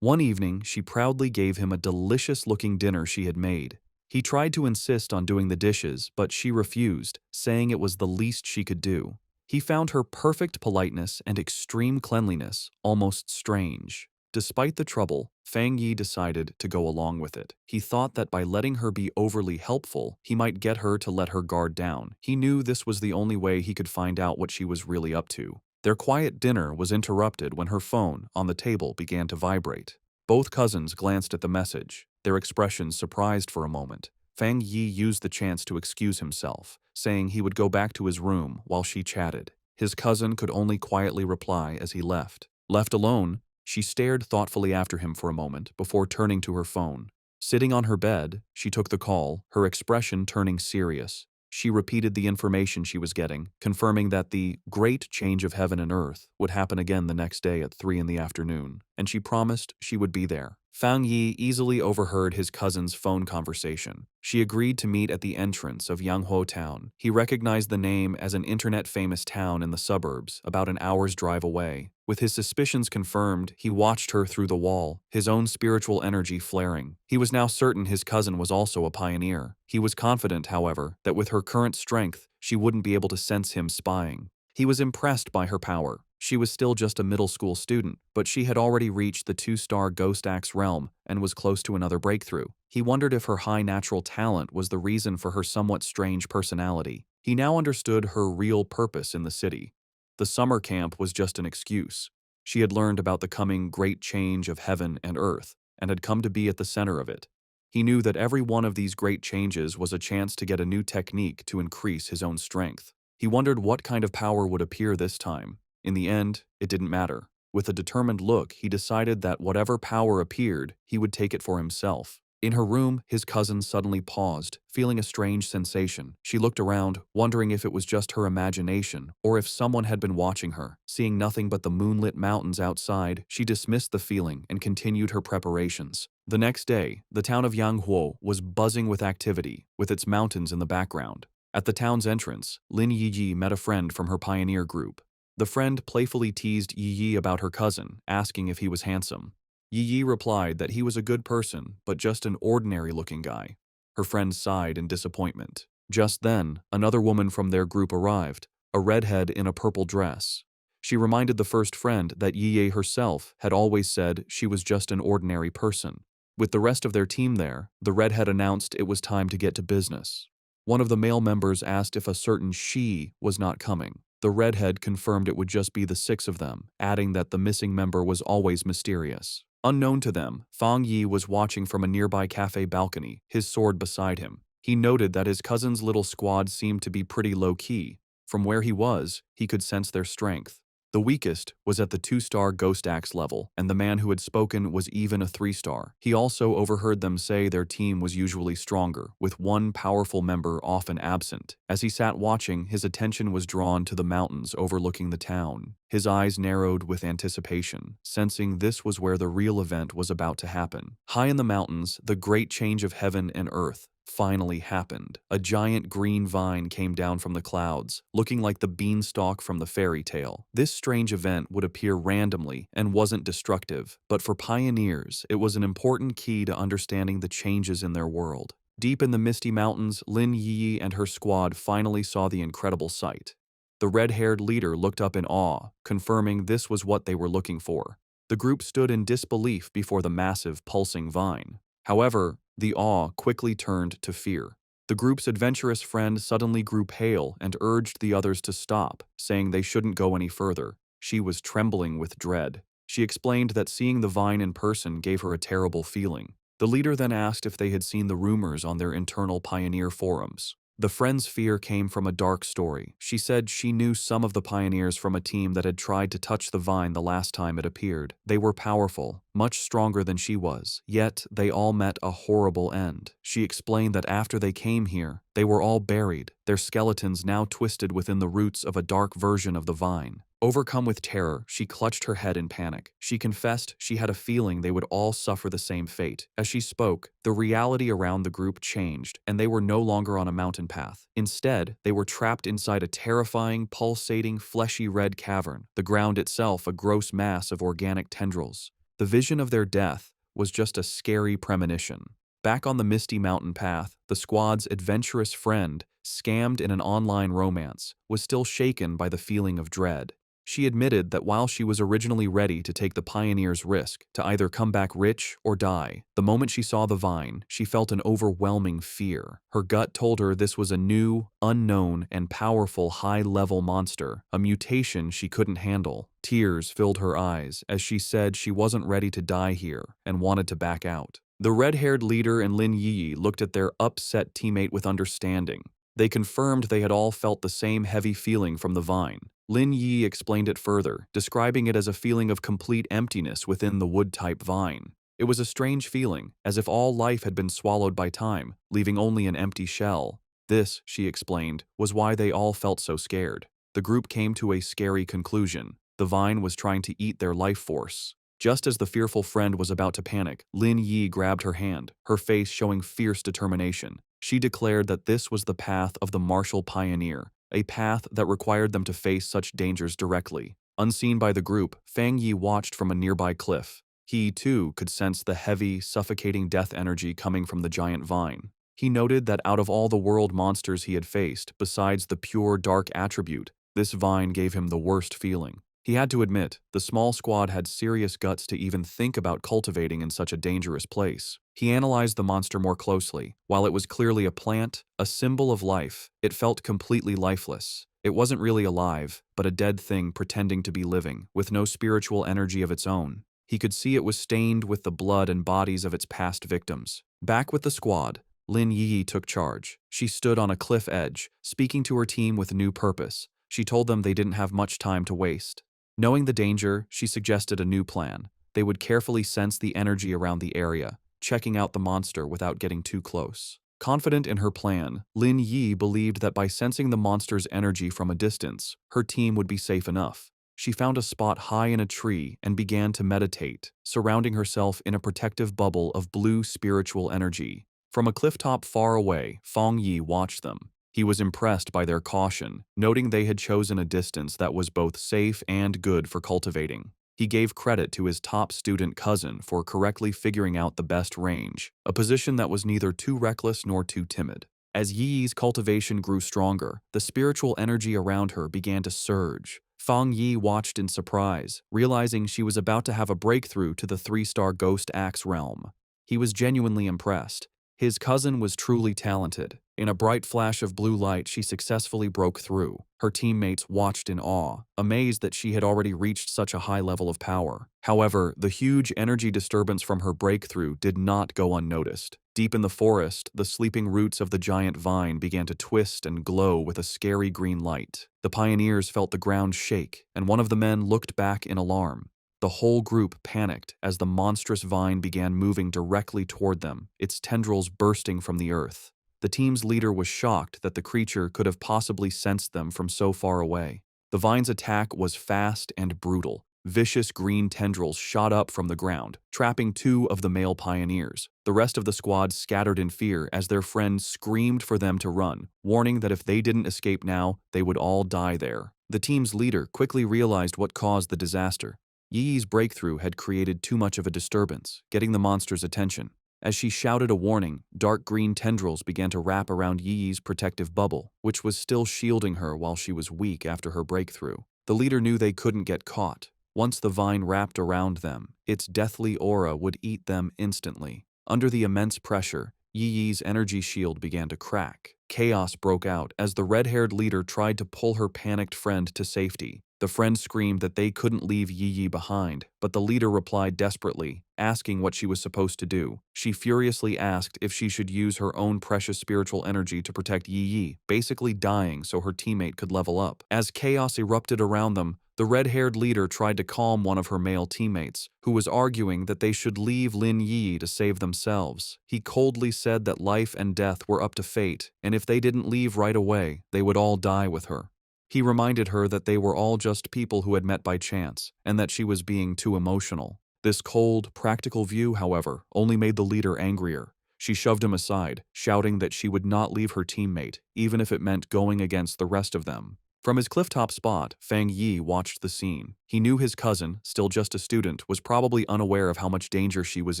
One evening, she proudly gave him a delicious-looking dinner she had made. He tried to insist on doing the dishes, but she refused, saying it was the least she could do. He found her perfect politeness and extreme cleanliness almost strange. Despite the trouble, Fang Yi decided to go along with it. He thought that by letting her be overly helpful, he might get her to let her guard down. He knew this was the only way he could find out what she was really up to. Their quiet dinner was interrupted when her phone on the table began to vibrate. Both cousins glanced at the message, their expressions surprised for a moment. Fang Yi used the chance to excuse himself, saying he would go back to his room while she chatted. His cousin could only quietly reply as he left. Left alone, she stared thoughtfully after him for a moment before turning to her phone. Sitting on her bed, she took the call, her expression turning serious. She repeated the information she was getting, confirming that the great change of heaven and earth would happen again the next day at 3 in the afternoon, and she promised she would be there. Fang Yi easily overheard his cousin's phone conversation. She agreed to meet at the entrance of Yanghuo Town. He recognized the name as an internet-famous town in the suburbs, about an hour's drive away. With his suspicions confirmed, he watched her through the wall, his own spiritual energy flaring. He was now certain his cousin was also a pioneer. He was confident, however, that with her current strength, she wouldn't be able to sense him spying. He was impressed by her power. She was still just a middle school student, but she had already reached the 2-star Ghost Axe realm and was close to another breakthrough. He wondered if her high natural talent was the reason for her somewhat strange personality. He now understood her real purpose in the city. The summer camp was just an excuse. She had learned about the coming great change of heaven and earth, and had come to be at the center of it. He knew that every one of these great changes was a chance to get a new technique to increase his own strength. He wondered what kind of power would appear this time. In the end, it didn't matter. With a determined look, he decided that whatever power appeared, he would take it for himself. In her room, his cousin suddenly paused, feeling a strange sensation. She looked around, wondering if it was just her imagination or if someone had been watching her. Seeing nothing but the moonlit mountains outside, she dismissed the feeling and continued her preparations. The next day, the town of Yanghuo was buzzing with activity, with its mountains in the background. At the town's entrance, Lin Yiyi met a friend from her pioneer group. The friend playfully teased Yiyi about her cousin, asking if he was handsome. Yiyi replied that he was a good person, but just an ordinary-looking guy. Her friend sighed in disappointment. Just then, another woman from their group arrived, a redhead in a purple dress. She reminded the first friend that Yiyi herself had always said she was just an ordinary person. With the rest of their team there, the redhead announced it was time to get to business. One of the male members asked if a certain she was not coming. The redhead confirmed it would just be the 6 of them, adding that the missing member was always mysterious. Unknown to them, Fang Yi was watching from a nearby cafe balcony, his sword beside him. He noted that his cousin's little squad seemed to be pretty low-key. From where he was, he could sense their strength. The weakest was at the 2-star Ghost Axe level, and the man who had spoken was even a 3-star. He also overheard them say their team was usually stronger, with one powerful member often absent. As he sat watching, his attention was drawn to the mountains overlooking the town. His eyes narrowed with anticipation, sensing this was where the real event was about to happen. High in the mountains, the great change of heaven and earth finally happened. A giant green vine came down from the clouds, looking like the beanstalk from the fairy tale. This strange event would appear randomly and wasn't destructive, but for pioneers, it was an important key to understanding the changes in their world. Deep in the misty mountains, Lin Yi and her squad finally saw the incredible sight. The red-haired leader looked up in awe, confirming this was what they were looking for. The group stood in disbelief before the massive, pulsing vine. However, the awe quickly turned to fear. The group's adventurous friend suddenly grew pale and urged the others to stop, saying they shouldn't go any further. She was trembling with dread. She explained that seeing the vine in person gave her a terrible feeling. The leader then asked if they had seen the rumors on their internal pioneer forums. The friend's fear came from a dark story. She said she knew some of the pioneers from a team that had tried to touch the vine the last time it appeared. They were powerful, much stronger than she was, yet they all met a horrible end. She explained that after they came here, they were all buried, their skeletons now twisted within the roots of a dark version of the vine. Overcome with terror, she clutched her head in panic. She confessed she had a feeling they would all suffer the same fate. As she spoke, the reality around the group changed, and they were no longer on a mountain path. Instead, they were trapped inside a terrifying, pulsating, fleshy red cavern, the ground itself a gross mass of organic tendrils. The vision of their death was just a scary premonition. Back on the misty mountain path, the squad's adventurous friend, scammed in an online romance, was still shaken by the feeling of dread. She admitted that while she was originally ready to take the pioneer's risk, to either come back rich or die, the moment she saw the vine, she felt an overwhelming fear. Her gut told her this was a new, unknown, and powerful high-level monster, a mutation she couldn't handle. Tears filled her eyes as she said she wasn't ready to die here and wanted to back out. The red-haired leader and Lin Yi looked at their upset teammate with understanding. They confirmed they had all felt the same heavy feeling from the vine. Lin Yi explained it further, describing it as a feeling of complete emptiness within the wood-type vine. It was a strange feeling, as if all life had been swallowed by time, leaving only an empty shell. This, she explained, was why they all felt so scared. The group came to a scary conclusion. The vine was trying to eat their life force. Just as the fearful friend was about to panic, Lin Yi grabbed her hand, her face showing fierce determination. She declared that this was the path of the martial pioneer, a path that required them to face such dangers directly. Unseen by the group, Fang Yi watched from a nearby cliff. He, too, could sense the heavy, suffocating death energy coming from the giant vine. He noted that out of all the world monsters he had faced, besides the pure dark attribute, this vine gave him the worst feeling. He had to admit, the small squad had serious guts to even think about cultivating in such a dangerous place. He analyzed the monster more closely. While it was clearly a plant, a symbol of life, it felt completely lifeless. It wasn't really alive, but a dead thing pretending to be living, with no spiritual energy of its own. He could see it was stained with the blood and bodies of its past victims. Back with the squad, Lin Yi took charge. She stood on a cliff edge, speaking to her team with new purpose. She told them they didn't have much time to waste. Knowing the danger, she suggested a new plan. They would carefully sense the energy around the area, checking out the monster without getting too close. Confident in her plan, Lin Yi believed that by sensing the monster's energy from a distance, her team would be safe enough. She found a spot high in a tree and began to meditate, surrounding herself in a protective bubble of blue spiritual energy. From a clifftop far away, Fang Yi watched them. He was impressed by their caution, noting they had chosen a distance that was both safe and good for cultivating. He gave credit to his top student cousin for correctly figuring out the best range, a position that was neither too reckless nor too timid. As Yi's cultivation grew stronger, the spiritual energy around her began to surge. Fang Yi watched in surprise, realizing she was about to have a breakthrough to the 3-star Ghost Axe realm. He was genuinely impressed. His cousin was truly talented. In a bright flash of blue light, she successfully broke through. Her teammates watched in awe, amazed that she had already reached such a high level of power. However, the huge energy disturbance from her breakthrough did not go unnoticed. Deep in the forest, the sleeping roots of the giant vine began to twist and glow with a scary green light. The pioneers felt the ground shake, and one of the men looked back in alarm. The whole group panicked as the monstrous vine began moving directly toward them, its tendrils bursting from the earth. The team's leader was shocked that the creature could have possibly sensed them from so far away. The vine's attack was fast and brutal. Vicious green tendrils shot up from the ground, trapping 2 of the male pioneers. The rest of the squad scattered in fear as their friend screamed for them to run, warning that if they didn't escape now, they would all die there. The team's leader quickly realized what caused the disaster. Yi's breakthrough had created too much of a disturbance, getting the monster's attention. As she shouted a warning, dark green tendrils began to wrap around Yi's protective bubble, which was still shielding her while she was weak after her breakthrough. The leader knew they couldn't get caught. Once the vine wrapped around them, its deathly aura would eat them instantly. Under the immense pressure, Yi's energy shield began to crack. Chaos broke out as the red-haired leader tried to pull her panicked friend to safety. The friend screamed that they couldn't leave Yi behind, but the leader replied desperately, asking what she was supposed to do. She furiously asked if she should use her own precious spiritual energy to protect Yi, basically dying so her teammate could level up. As chaos erupted around them, the red-haired leader tried to calm one of her male teammates, who was arguing that they should leave Lin Yi to save themselves. He coldly said that life and death were up to fate, and if they didn't leave right away, they would all die with her. He reminded her that they were all just people who had met by chance, and that she was being too emotional. This cold, practical view, however, only made the leader angrier. She shoved him aside, shouting that she would not leave her teammate, even if it meant going against the rest of them. From his clifftop spot, Fang Yi watched the scene. He knew his cousin, still just a student, was probably unaware of how much danger she was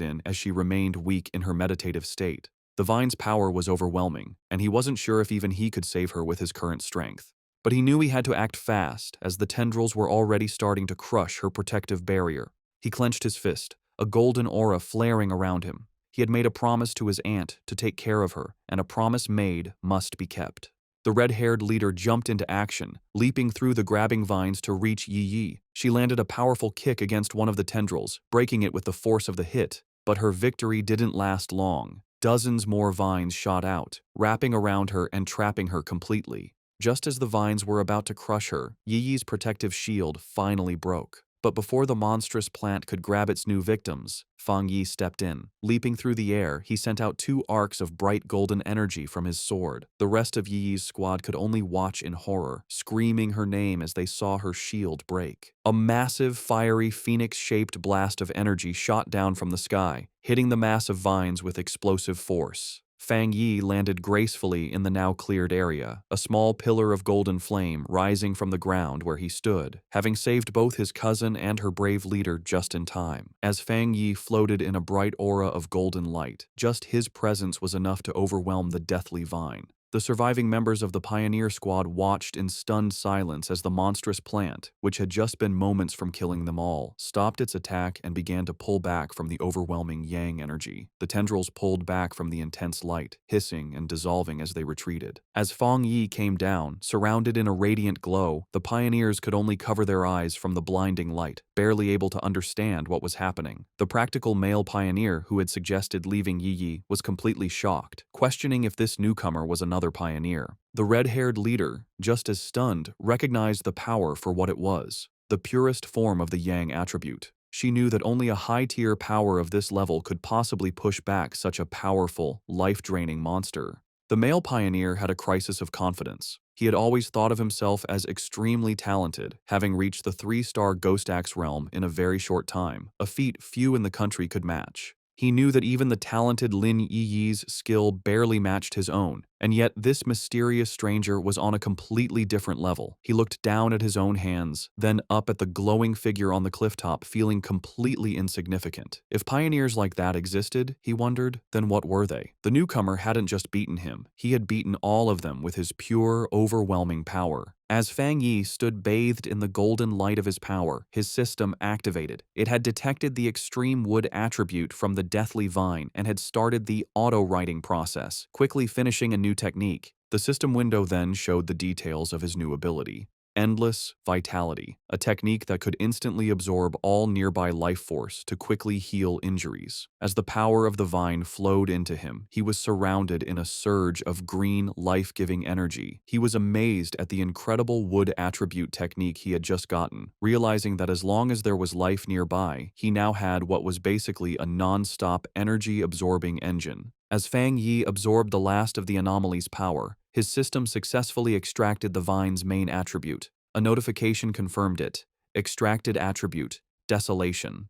in as she remained weak in her meditative state. The vine's power was overwhelming, and he wasn't sure if even he could save her with his current strength. But he knew he had to act fast, as the tendrils were already starting to crush her protective barrier. He clenched his fist, a golden aura flaring around him. He had made a promise to his aunt to take care of her, and a promise made must be kept. The red-haired leader jumped into action, leaping through the grabbing vines to reach Yi Yi. She landed a powerful kick against one of the tendrils, breaking it with the force of the hit. But her victory didn't last long. Dozens more vines shot out, wrapping around her and trapping her completely. Just as the vines were about to crush her, Yi Yi's protective shield finally broke. But before the monstrous plant could grab its new victims, Fang Yi stepped in. Leaping through the air, he sent out 2 arcs of bright golden energy from his sword. The rest of Yi Yi's squad could only watch in horror, screaming her name as they saw her shield break. A massive, fiery, phoenix-shaped blast of energy shot down from the sky, hitting the mass of vines with explosive force. Fang Yi landed gracefully in the now cleared area, a small pillar of golden flame rising from the ground where he stood, having saved both his cousin and her brave leader just in time. As Fang Yi floated in a bright aura of golden light, just his presence was enough to overwhelm the deathly vine. The surviving members of the pioneer squad watched in stunned silence as the monstrous plant, which had just been moments from killing them all, stopped its attack and began to pull back from the overwhelming yang energy. The tendrils pulled back from the intense light, hissing and dissolving as they retreated. As Fang Yi came down, surrounded in a radiant glow, the pioneers could only cover their eyes from the blinding light, barely able to understand what was happening. The practical male pioneer who had suggested leaving Yi Yi was completely shocked, questioning if this newcomer was another pioneer. The red-haired leader, just as stunned, recognized the power for what it was, the purest form of the yang attribute. She knew that only a high-tier power of this level could possibly push back such a powerful, life-draining monster. The male pioneer had a crisis of confidence. He had always thought of himself as extremely talented, having reached the 3-star Ghost Axe realm in a very short time, a feat few in the country could match. He knew that even the talented Lin Yi Yi's skill barely matched his own, and yet this mysterious stranger was on a completely different level. He looked down at his own hands, then up at the glowing figure on the clifftop, feeling completely insignificant. If pioneers like that existed, he wondered, then what were they? The newcomer hadn't just beaten him, he had beaten all of them with his pure, overwhelming power. As Fang Yi stood bathed in the golden light of his power, his system activated. It had detected the extreme wood attribute from the deathly vine and had started the auto-writing process, quickly finishing a new technique. The system window then showed the details of his new ability. Endless Vitality, a technique that could instantly absorb all nearby life force to quickly heal injuries. As the power of the vine flowed into him, he was surrounded in a surge of green, life-giving energy. He was amazed at the incredible wood attribute technique he had just gotten, realizing that as long as there was life nearby, he now had what was basically a non-stop energy-absorbing engine. As Fang Yi absorbed the last of the anomaly's power, his system successfully extracted the vine's main attribute. A notification confirmed it. Extracted attribute, Desolation.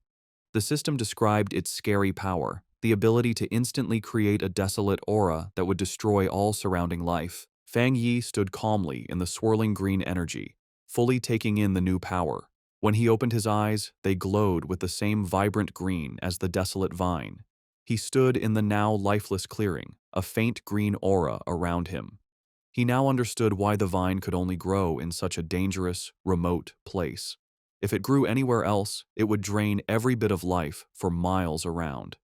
The system described its scary power, the ability to instantly create a desolate aura that would destroy all surrounding life. Fang Yi stood calmly in the swirling green energy, fully taking in the new power. When he opened his eyes, they glowed with the same vibrant green as the desolate vine. He stood in the now lifeless clearing, a faint green aura around him. He now understood why the vine could only grow in such a dangerous, remote place. If it grew anywhere else, it would drain every bit of life for miles around.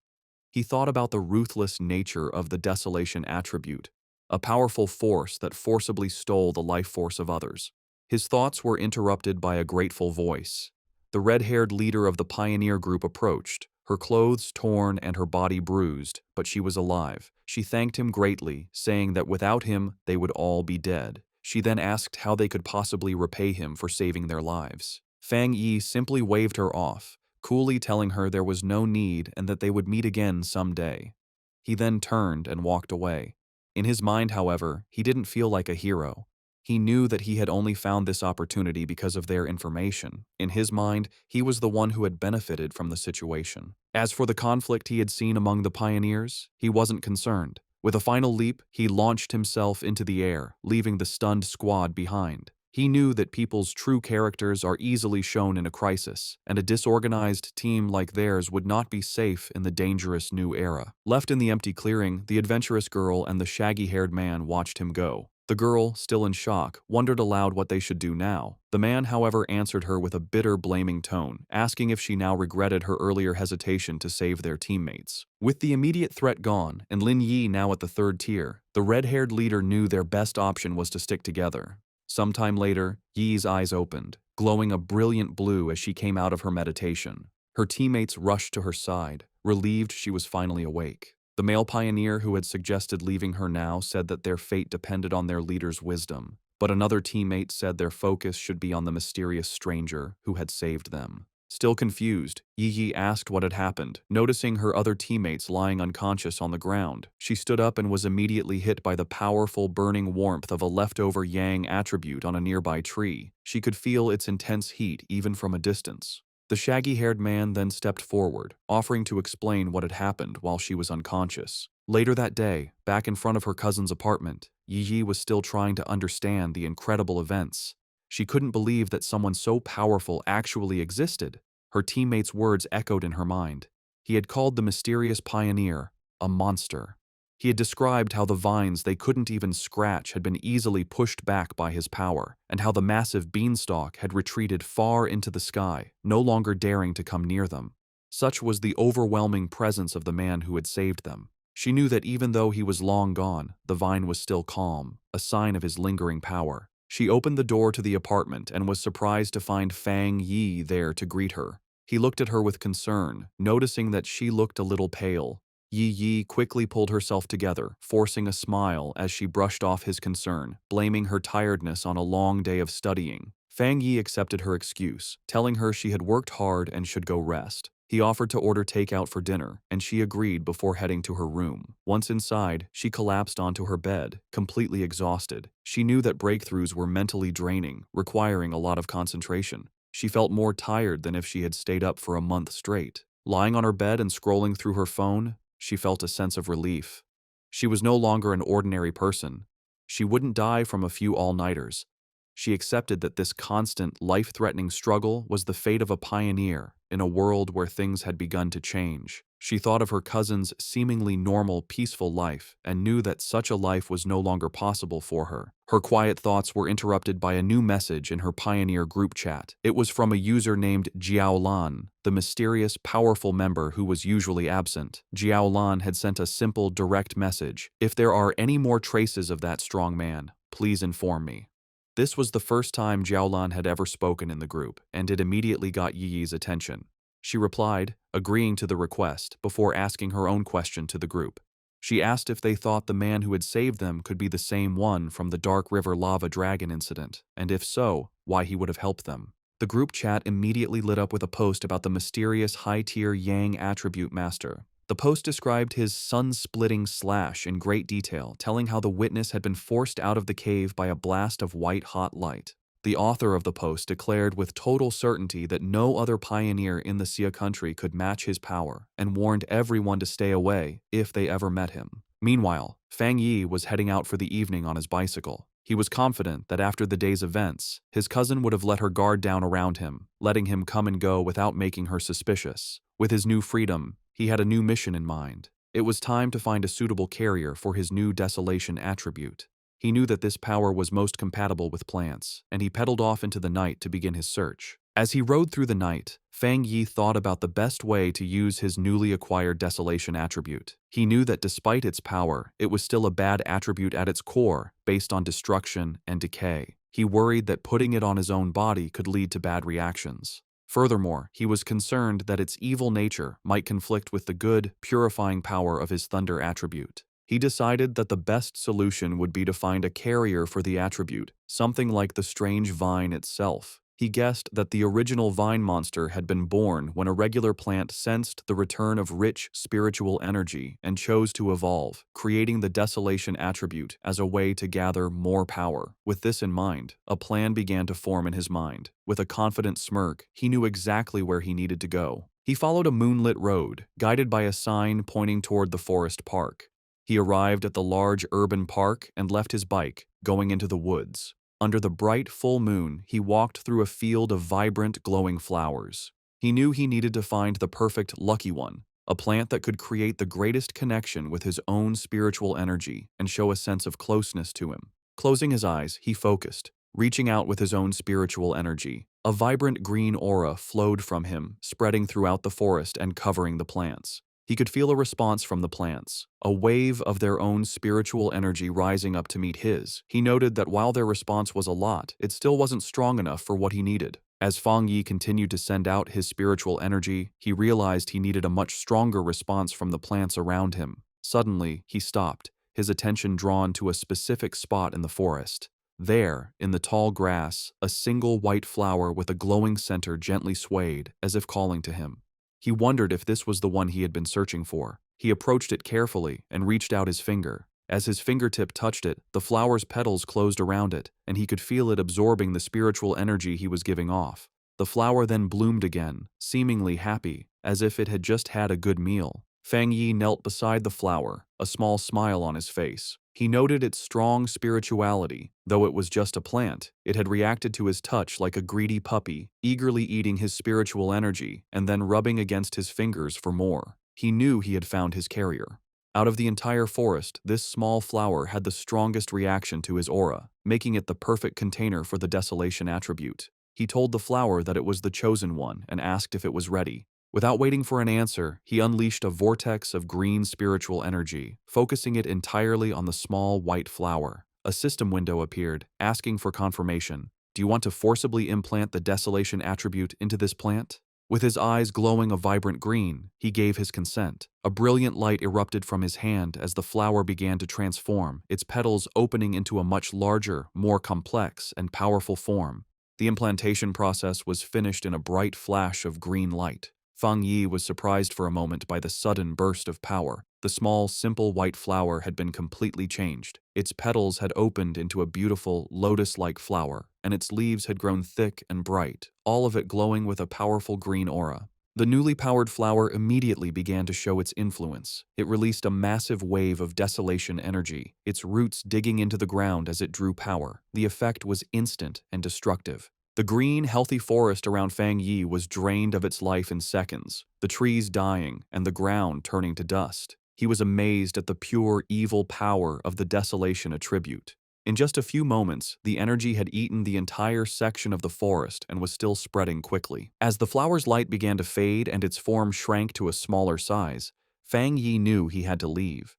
He thought about the ruthless nature of the desolation attribute, a powerful force that forcibly stole the life force of others. His thoughts were interrupted by a grateful voice. The red-haired leader of the pioneer group approached, her clothes torn and her body bruised, but she was alive. She thanked him greatly, saying that without him, they would all be dead. She then asked how they could possibly repay him for saving their lives. Fang Yi simply waved her off, coolly telling her there was no need and that they would meet again someday. He then turned and walked away. In his mind, however, he didn't feel like a hero. He knew that he had only found this opportunity because of their information. In his mind, he was the one who had benefited from the situation. As for the conflict he had seen among the pioneers, he wasn't concerned. With a final leap, he launched himself into the air, leaving the stunned squad behind. He knew that people's true characters are easily shown in a crisis, and a disorganized team like theirs would not be safe in the dangerous new era. Left in the empty clearing, the adventurous girl and the shaggy-haired man watched him go. The girl, still in shock, wondered aloud what they should do now. The man, however, answered her with a bitter, blaming tone, asking if she now regretted her earlier hesitation to save their teammates. With the immediate threat gone, and Lin Yi now at the third tier, the red-haired leader knew their best option was to stick together. Sometime later, Yi's eyes opened, glowing a brilliant blue as she came out of her meditation. Her teammates rushed to her side, relieved she was finally awake. The male pioneer who had suggested leaving her now said that their fate depended on their leader's wisdom, but another teammate said their focus should be on the mysterious stranger who had saved them. Still confused, Yi asked what had happened. Noticing her other teammates lying unconscious on the ground, she stood up and was immediately hit by the powerful burning warmth of a leftover yang attribute on a nearby tree. She could feel its intense heat even from a distance. The shaggy-haired man then stepped forward, offering to explain what had happened while she was unconscious. Later that day, back in front of her cousin's apartment, Yi was still trying to understand the incredible events. She couldn't believe that someone so powerful actually existed. Her teammates' words echoed in her mind. He had called the mysterious pioneer a monster. He had described how the vines they couldn't even scratch had been easily pushed back by his power, and how the massive beanstalk had retreated far into the sky, no longer daring to come near them. Such was the overwhelming presence of the man who had saved them. She knew that even though he was long gone, the vine was still calm, a sign of his lingering power. She opened the door to the apartment and was surprised to find Fang Yi there to greet her. He looked at her with concern, noticing that she looked a little pale. Yi quickly pulled herself together, forcing a smile as she brushed off his concern, blaming her tiredness on a long day of studying. Fang Yi accepted her excuse, telling her she had worked hard and should go rest. He offered to order takeout for dinner, and she agreed before heading to her room. Once inside, she collapsed onto her bed, completely exhausted. She knew that breakthroughs were mentally draining, requiring a lot of concentration. She felt more tired than if she had stayed up for a month straight. Lying on her bed and scrolling through her phone, she felt a sense of relief. She was no longer an ordinary person. She wouldn't die from a few all-nighters. She accepted that this constant, life-threatening struggle was the fate of a pioneer in a world where things had begun to change. She thought of her cousin's seemingly normal, peaceful life and knew that such a life was no longer possible for her. Her quiet thoughts were interrupted by a new message in her Pioneer group chat. It was from a user named Jiaolan, the mysterious, powerful member who was usually absent. Jiaolan had sent a simple, direct message. "If there are any more traces of that strong man, please inform me." This was the first time Jiaolan had ever spoken in the group, and it immediately got Yi's attention. She replied, agreeing to the request, before asking her own question to the group. She asked if they thought the man who had saved them could be the same one from the Dark River Lava Dragon incident, and if so, why he would have helped them. The group chat immediately lit up with a post about the mysterious high-tier Yang attribute master. The post described his sun-splitting slash in great detail, telling how the witness had been forced out of the cave by a blast of white-hot light. The author of the post declared with total certainty that no other pioneer in the Xia country could match his power, and warned everyone to stay away if they ever met him. Meanwhile, Fang Yi was heading out for the evening on his bicycle. He was confident that after the day's events, his cousin would have let her guard down around him, letting him come and go without making her suspicious. With his new freedom, he had a new mission in mind. It was time to find a suitable carrier for his new desolation attribute. He knew that this power was most compatible with plants, and he pedaled off into the night to begin his search. As he rode through the night, Fang Yi thought about the best way to use his newly acquired desolation attribute. He knew that despite its power, it was still a bad attribute at its core, based on destruction and decay. He worried that putting it on his own body could lead to bad reactions. Furthermore, he was concerned that its evil nature might conflict with the good, purifying power of his thunder attribute. He decided that the best solution would be to find a carrier for the attribute, something like the strange vine itself. He guessed that the original vine monster had been born when a regular plant sensed the return of rich spiritual energy and chose to evolve, creating the desolation attribute as a way to gather more power. With this in mind, a plan began to form in his mind. With a confident smirk, he knew exactly where he needed to go. He followed a moonlit road, guided by a sign pointing toward the forest park. He arrived at the large urban park and left his bike, going into the woods. Under the bright full moon, he walked through a field of vibrant, glowing flowers. He knew he needed to find the perfect lucky one, a plant that could create the greatest connection with his own spiritual energy and show a sense of closeness to him. Closing his eyes, he focused, reaching out with his own spiritual energy. A vibrant green aura flowed from him, spreading throughout the forest and covering the plants. He could feel a response from the plants, a wave of their own spiritual energy rising up to meet his. He noted that while their response was a lot, it still wasn't strong enough for what he needed. As Fang Yi continued to send out his spiritual energy, he realized he needed a much stronger response from the plants around him. Suddenly, he stopped, his attention drawn to a specific spot in the forest. There, in the tall grass, a single white flower with a glowing center gently swayed, as if calling to him. He wondered if this was the one he had been searching for. He approached it carefully and reached out his finger. As his fingertip touched it, the flower's petals closed around it, and he could feel it absorbing the spiritual energy he was giving off. The flower then bloomed again, seemingly happy, as if it had just had a good meal. Fang Yi knelt beside the flower, a small smile on his face. He noted its strong spirituality. Though it was just a plant, it had reacted to his touch like a greedy puppy, eagerly eating his spiritual energy and then rubbing against his fingers for more. He knew he had found his carrier. Out of the entire forest, this small flower had the strongest reaction to his aura, making it the perfect container for the desolation attribute. He told the flower that it was the chosen one and asked if it was ready. Without waiting for an answer, he unleashed a vortex of green spiritual energy, focusing it entirely on the small white flower. A system window appeared, asking for confirmation. Do you want to forcibly implant the desolation attribute into this plant? With his eyes glowing a vibrant green, he gave his consent. A brilliant light erupted from his hand as the flower began to transform, its petals opening into a much larger, more complex, and powerful form. The implantation process was finished in a bright flash of green light. Fang Yi was surprised for a moment by the sudden burst of power. The small, simple white flower had been completely changed. Its petals had opened into a beautiful, lotus-like flower, and its leaves had grown thick and bright, all of it glowing with a powerful green aura. The newly powered flower immediately began to show its influence. It released a massive wave of desolation energy, its roots digging into the ground as it drew power. The effect was instant and destructive. The green, healthy forest around Fang Yi was drained of its life in seconds, the trees dying and the ground turning to dust. He was amazed at the pure, evil power of the desolation attribute. In just a few moments, the energy had eaten the entire section of the forest and was still spreading quickly. As the flower's light began to fade and its form shrank to a smaller size, Fang Yi knew he had to leave.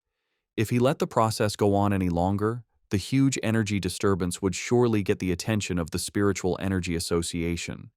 If he let the process go on any longer, the huge energy disturbance would surely get the attention of the Spiritual Energy Association.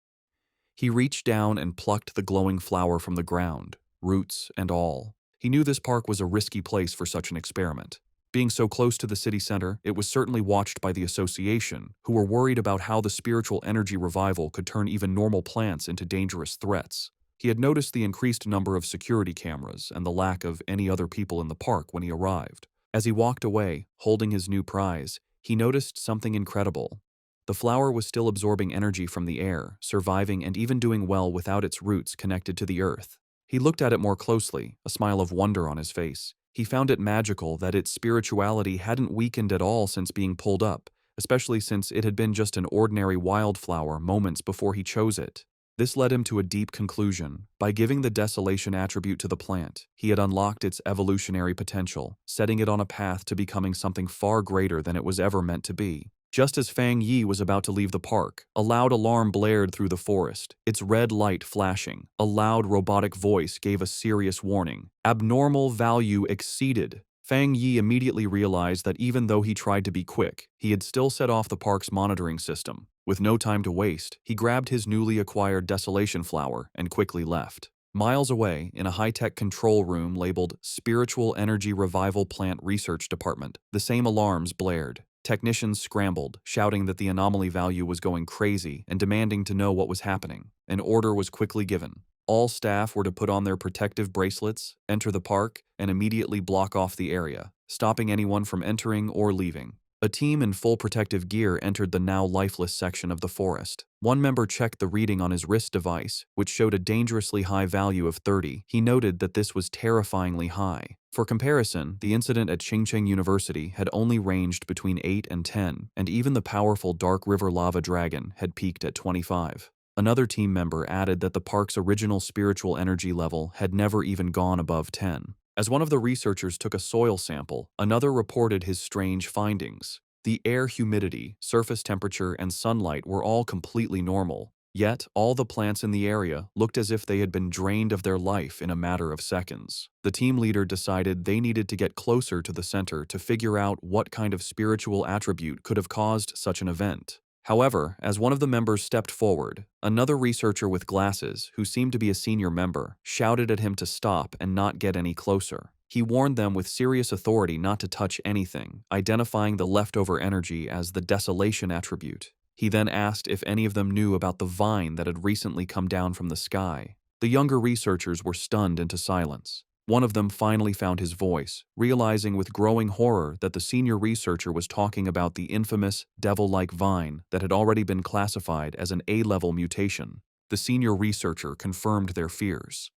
He reached down and plucked the glowing flower from the ground, roots and all. He knew this park was a risky place for such an experiment. Being so close to the city center, it was certainly watched by the association, who were worried about how the spiritual energy revival could turn even normal plants into dangerous threats. He had noticed the increased number of security cameras and the lack of any other people in the park when he arrived. As he walked away, holding his new prize, he noticed something incredible. The flower was still absorbing energy from the air, surviving and even doing well without its roots connected to the earth. He looked at it more closely, a smile of wonder on his face. He found it magical that its spirituality hadn't weakened at all since being pulled up, especially since it had been just an ordinary wildflower moments before he chose it. This led him to a deep conclusion. By giving the desolation attribute to the plant, he had unlocked its evolutionary potential, setting it on a path to becoming something far greater than it was ever meant to be. Just as Fang Yi was about to leave the park, a loud alarm blared through the forest, its red light flashing. A loud robotic voice gave a serious warning. Abnormal value exceeded. Fang Yi immediately realized that even though he tried to be quick, he had still set off the park's monitoring system. With no time to waste, he grabbed his newly acquired desolation flower and quickly left. Miles away, in a high-tech control room labeled Spiritual Energy Revival Plant Research Department, the same alarms blared. Technicians scrambled, shouting that the anomaly value was going crazy and demanding to know what was happening. An order was quickly given. All staff were to put on their protective bracelets, enter the park, and immediately block off the area, stopping anyone from entering or leaving. A team in full protective gear entered the now lifeless section of the forest. One member checked the reading on his wrist device, which showed a dangerously high value of 30. He noted that this was terrifyingly high. For comparison, the incident at Qingcheng University had only ranged between 8 and 10, and even the powerful Dark River lava dragon had peaked at 25. Another team member added that the park's original spiritual energy level had never even gone above 10. As one of the researchers took a soil sample, another reported his strange findings. The air humidity, surface temperature, and sunlight were all completely normal. Yet, all the plants in the area looked as if they had been drained of their life in a matter of seconds. The team leader decided they needed to get closer to the center to figure out what kind of spiritual attribute could have caused such an event. However, as one of the members stepped forward, another researcher with glasses, who seemed to be a senior member, shouted at him to stop and not get any closer. He warned them with serious authority not to touch anything, identifying the leftover energy as the desolation attribute. He then asked if any of them knew about the vine that had recently come down from the sky. The younger researchers were stunned into silence. One of them finally found his voice, realizing with growing horror that the senior researcher was talking about the infamous devil-like vine that had already been classified as an A-level mutation. The senior researcher confirmed their fears.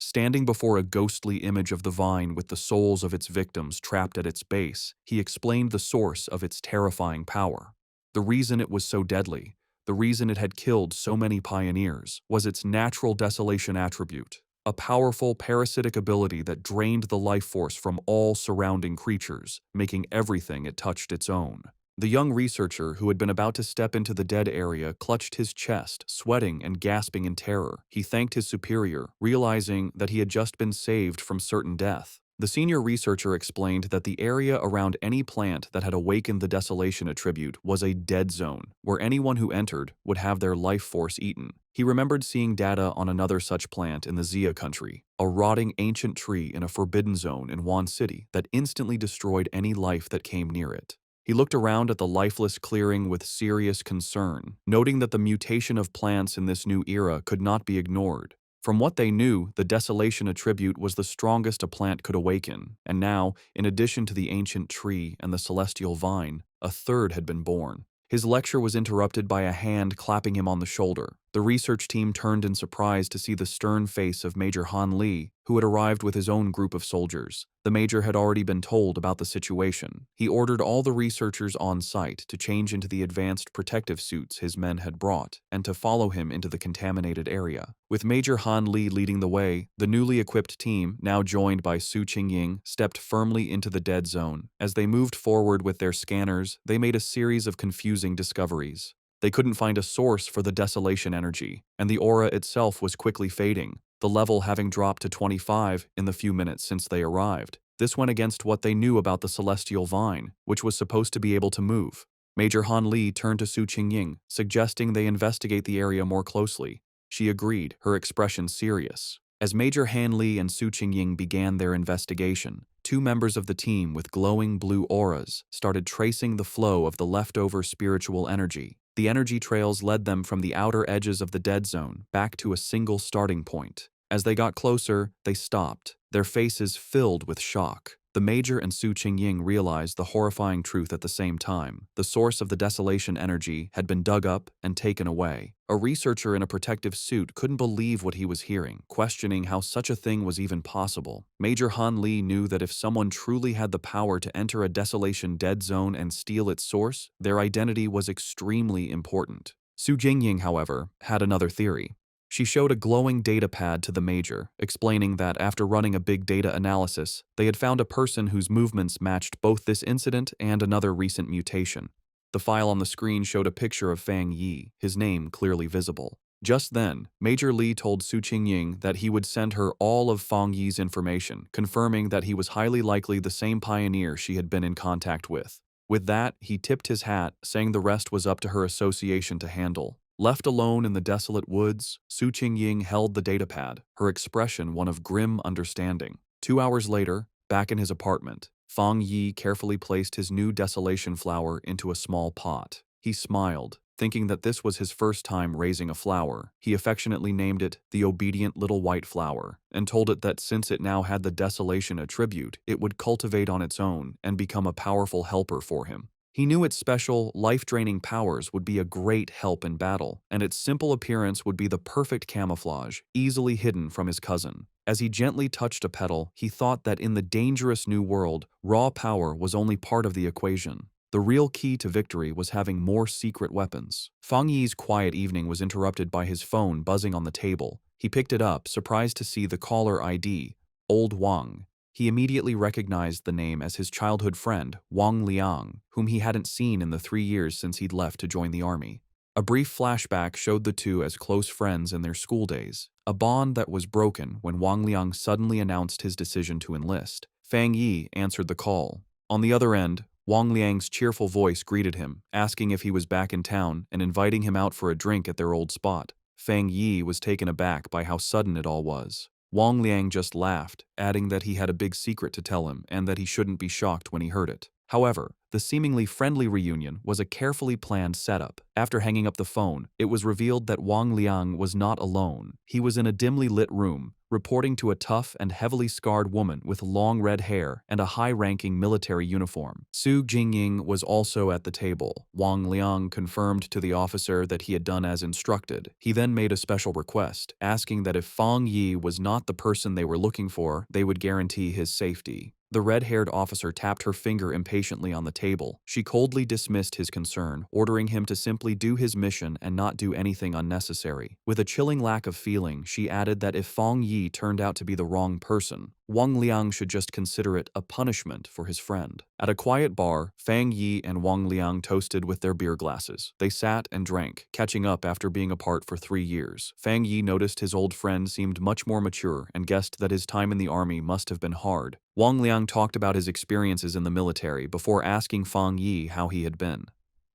Standing before a ghostly image of the vine with the souls of its victims trapped at its base, he explained the source of its terrifying power. The reason it was so deadly, the reason it had killed so many pioneers, was its natural desolation attribute. A powerful parasitic ability that drained the life force from all surrounding creatures, making everything it touched its own. The young researcher, who had been about to step into the dead area, clutched his chest, sweating and gasping in terror. He thanked his superior, realizing that he had just been saved from certain death. The senior researcher explained that the area around any plant that had awakened the desolation attribute was a dead zone, where anyone who entered would have their life force eaten. He remembered seeing data on another such plant in the Xia country, a rotting ancient tree in a forbidden zone in Wan City that instantly destroyed any life that came near it. He looked around at the lifeless clearing with serious concern, noting that the mutation of plants in this new era could not be ignored. From what they knew, the desolation attribute was the strongest a plant could awaken, and now, in addition to the ancient tree and the celestial vine, a third had been born. His lecture was interrupted by a hand clapping him on the shoulder. The research team turned in surprise to see the stern face of Major Han Li, who had arrived with his own group of soldiers. The major had already been told about the situation. He ordered all the researchers on site to change into the advanced protective suits his men had brought, and to follow him into the contaminated area. With Major Han Li leading the way, the newly equipped team, now joined by Su Qingying, stepped firmly into the dead zone. As they moved forward with their scanners, they made a series of confusing discoveries. They couldn't find a source for the desolation energy, and the aura itself was quickly fading, the level having dropped to 25 in the few minutes since they arrived. This went against what they knew about the celestial vine, which was supposed to be able to move. Major Han Li turned to Su Qingying, suggesting they investigate the area more closely. She agreed, her expression serious. As Major Han Li and Su Qingying began their investigation, two members of the team with glowing blue auras started tracing the flow of the leftover spiritual energy. The energy trails led them from the outer edges of the dead zone back to a single starting point. As they got closer, they stopped, their faces filled with shock. The Major and Su Qingying realized the horrifying truth at the same time. The source of the desolation energy had been dug up and taken away. A researcher in a protective suit couldn't believe what he was hearing, questioning how such a thing was even possible. Major Han Li knew that if someone truly had the power to enter a desolation dead zone and steal its source, their identity was extremely important. Su Jingying, however, had another theory. She showed a glowing data pad to the Major, explaining that after running a big data analysis, they had found a person whose movements matched both this incident and another recent mutation. The file on the screen showed a picture of Fang Yi, his name clearly visible. Just then, Major Li told Su Qingying that he would send her all of Fang Yi's information, confirming that he was highly likely the same pioneer she had been in contact with. With that, he tipped his hat, saying the rest was up to her association to handle. Left alone in the desolate woods, Su Qingying held the datapad, her expression one of grim understanding. 2 hours later, back in his apartment, Fang Yi carefully placed his new desolation flower into a small pot. He smiled, thinking that this was his first time raising a flower. He affectionately named it the obedient little white flower, and told it that since it now had the desolation attribute, it would cultivate on its own and become a powerful helper for him. He knew its special, life-draining powers would be a great help in battle, and its simple appearance would be the perfect camouflage, easily hidden from his cousin. As he gently touched a petal, he thought that in the dangerous new world, raw power was only part of the equation. The real key to victory was having more secret weapons. Fang Yi's quiet evening was interrupted by his phone buzzing on the table. He picked it up, surprised to see the caller ID, Old Wang. He immediately recognized the name as his childhood friend, Wang Liang, whom he hadn't seen in the 3 years since he'd left to join the army. A brief flashback showed the two as close friends in their school days, a bond that was broken when Wang Liang suddenly announced his decision to enlist. Fang Yi answered the call. On the other end, Wang Liang's cheerful voice greeted him, asking if he was back in town and inviting him out for a drink at their old spot. Fang Yi was taken aback by how sudden it all was. Wang Liang just laughed, adding that he had a big secret to tell him and that he shouldn't be shocked when he heard it. However, the seemingly friendly reunion was a carefully planned setup. After hanging up the phone, it was revealed that Wang Liang was not alone. He was in a dimly lit room, reporting to a tough and heavily scarred woman with long red hair and a high-ranking military uniform. Su Jingying was also at the table. Wang Liang confirmed to the officer that he had done as instructed. He then made a special request, asking that if Fang Yi was not the person they were looking for, they would guarantee his safety. The red-haired officer tapped her finger impatiently on the table. She coldly dismissed his concern, ordering him to simply do his mission and not do anything unnecessary. With a chilling lack of feeling, she added that if Fang Yi turned out to be the wrong person, Wang Liang should just consider it a punishment for his friend. At a quiet bar, Fang Yi and Wang Liang toasted with their beer glasses. They sat and drank, catching up after being apart for 3 years. Fang Yi noticed his old friend seemed much more mature and guessed that his time in the army must have been hard. Wang Liang talked about his experiences in the military before asking Fang Yi how he had been.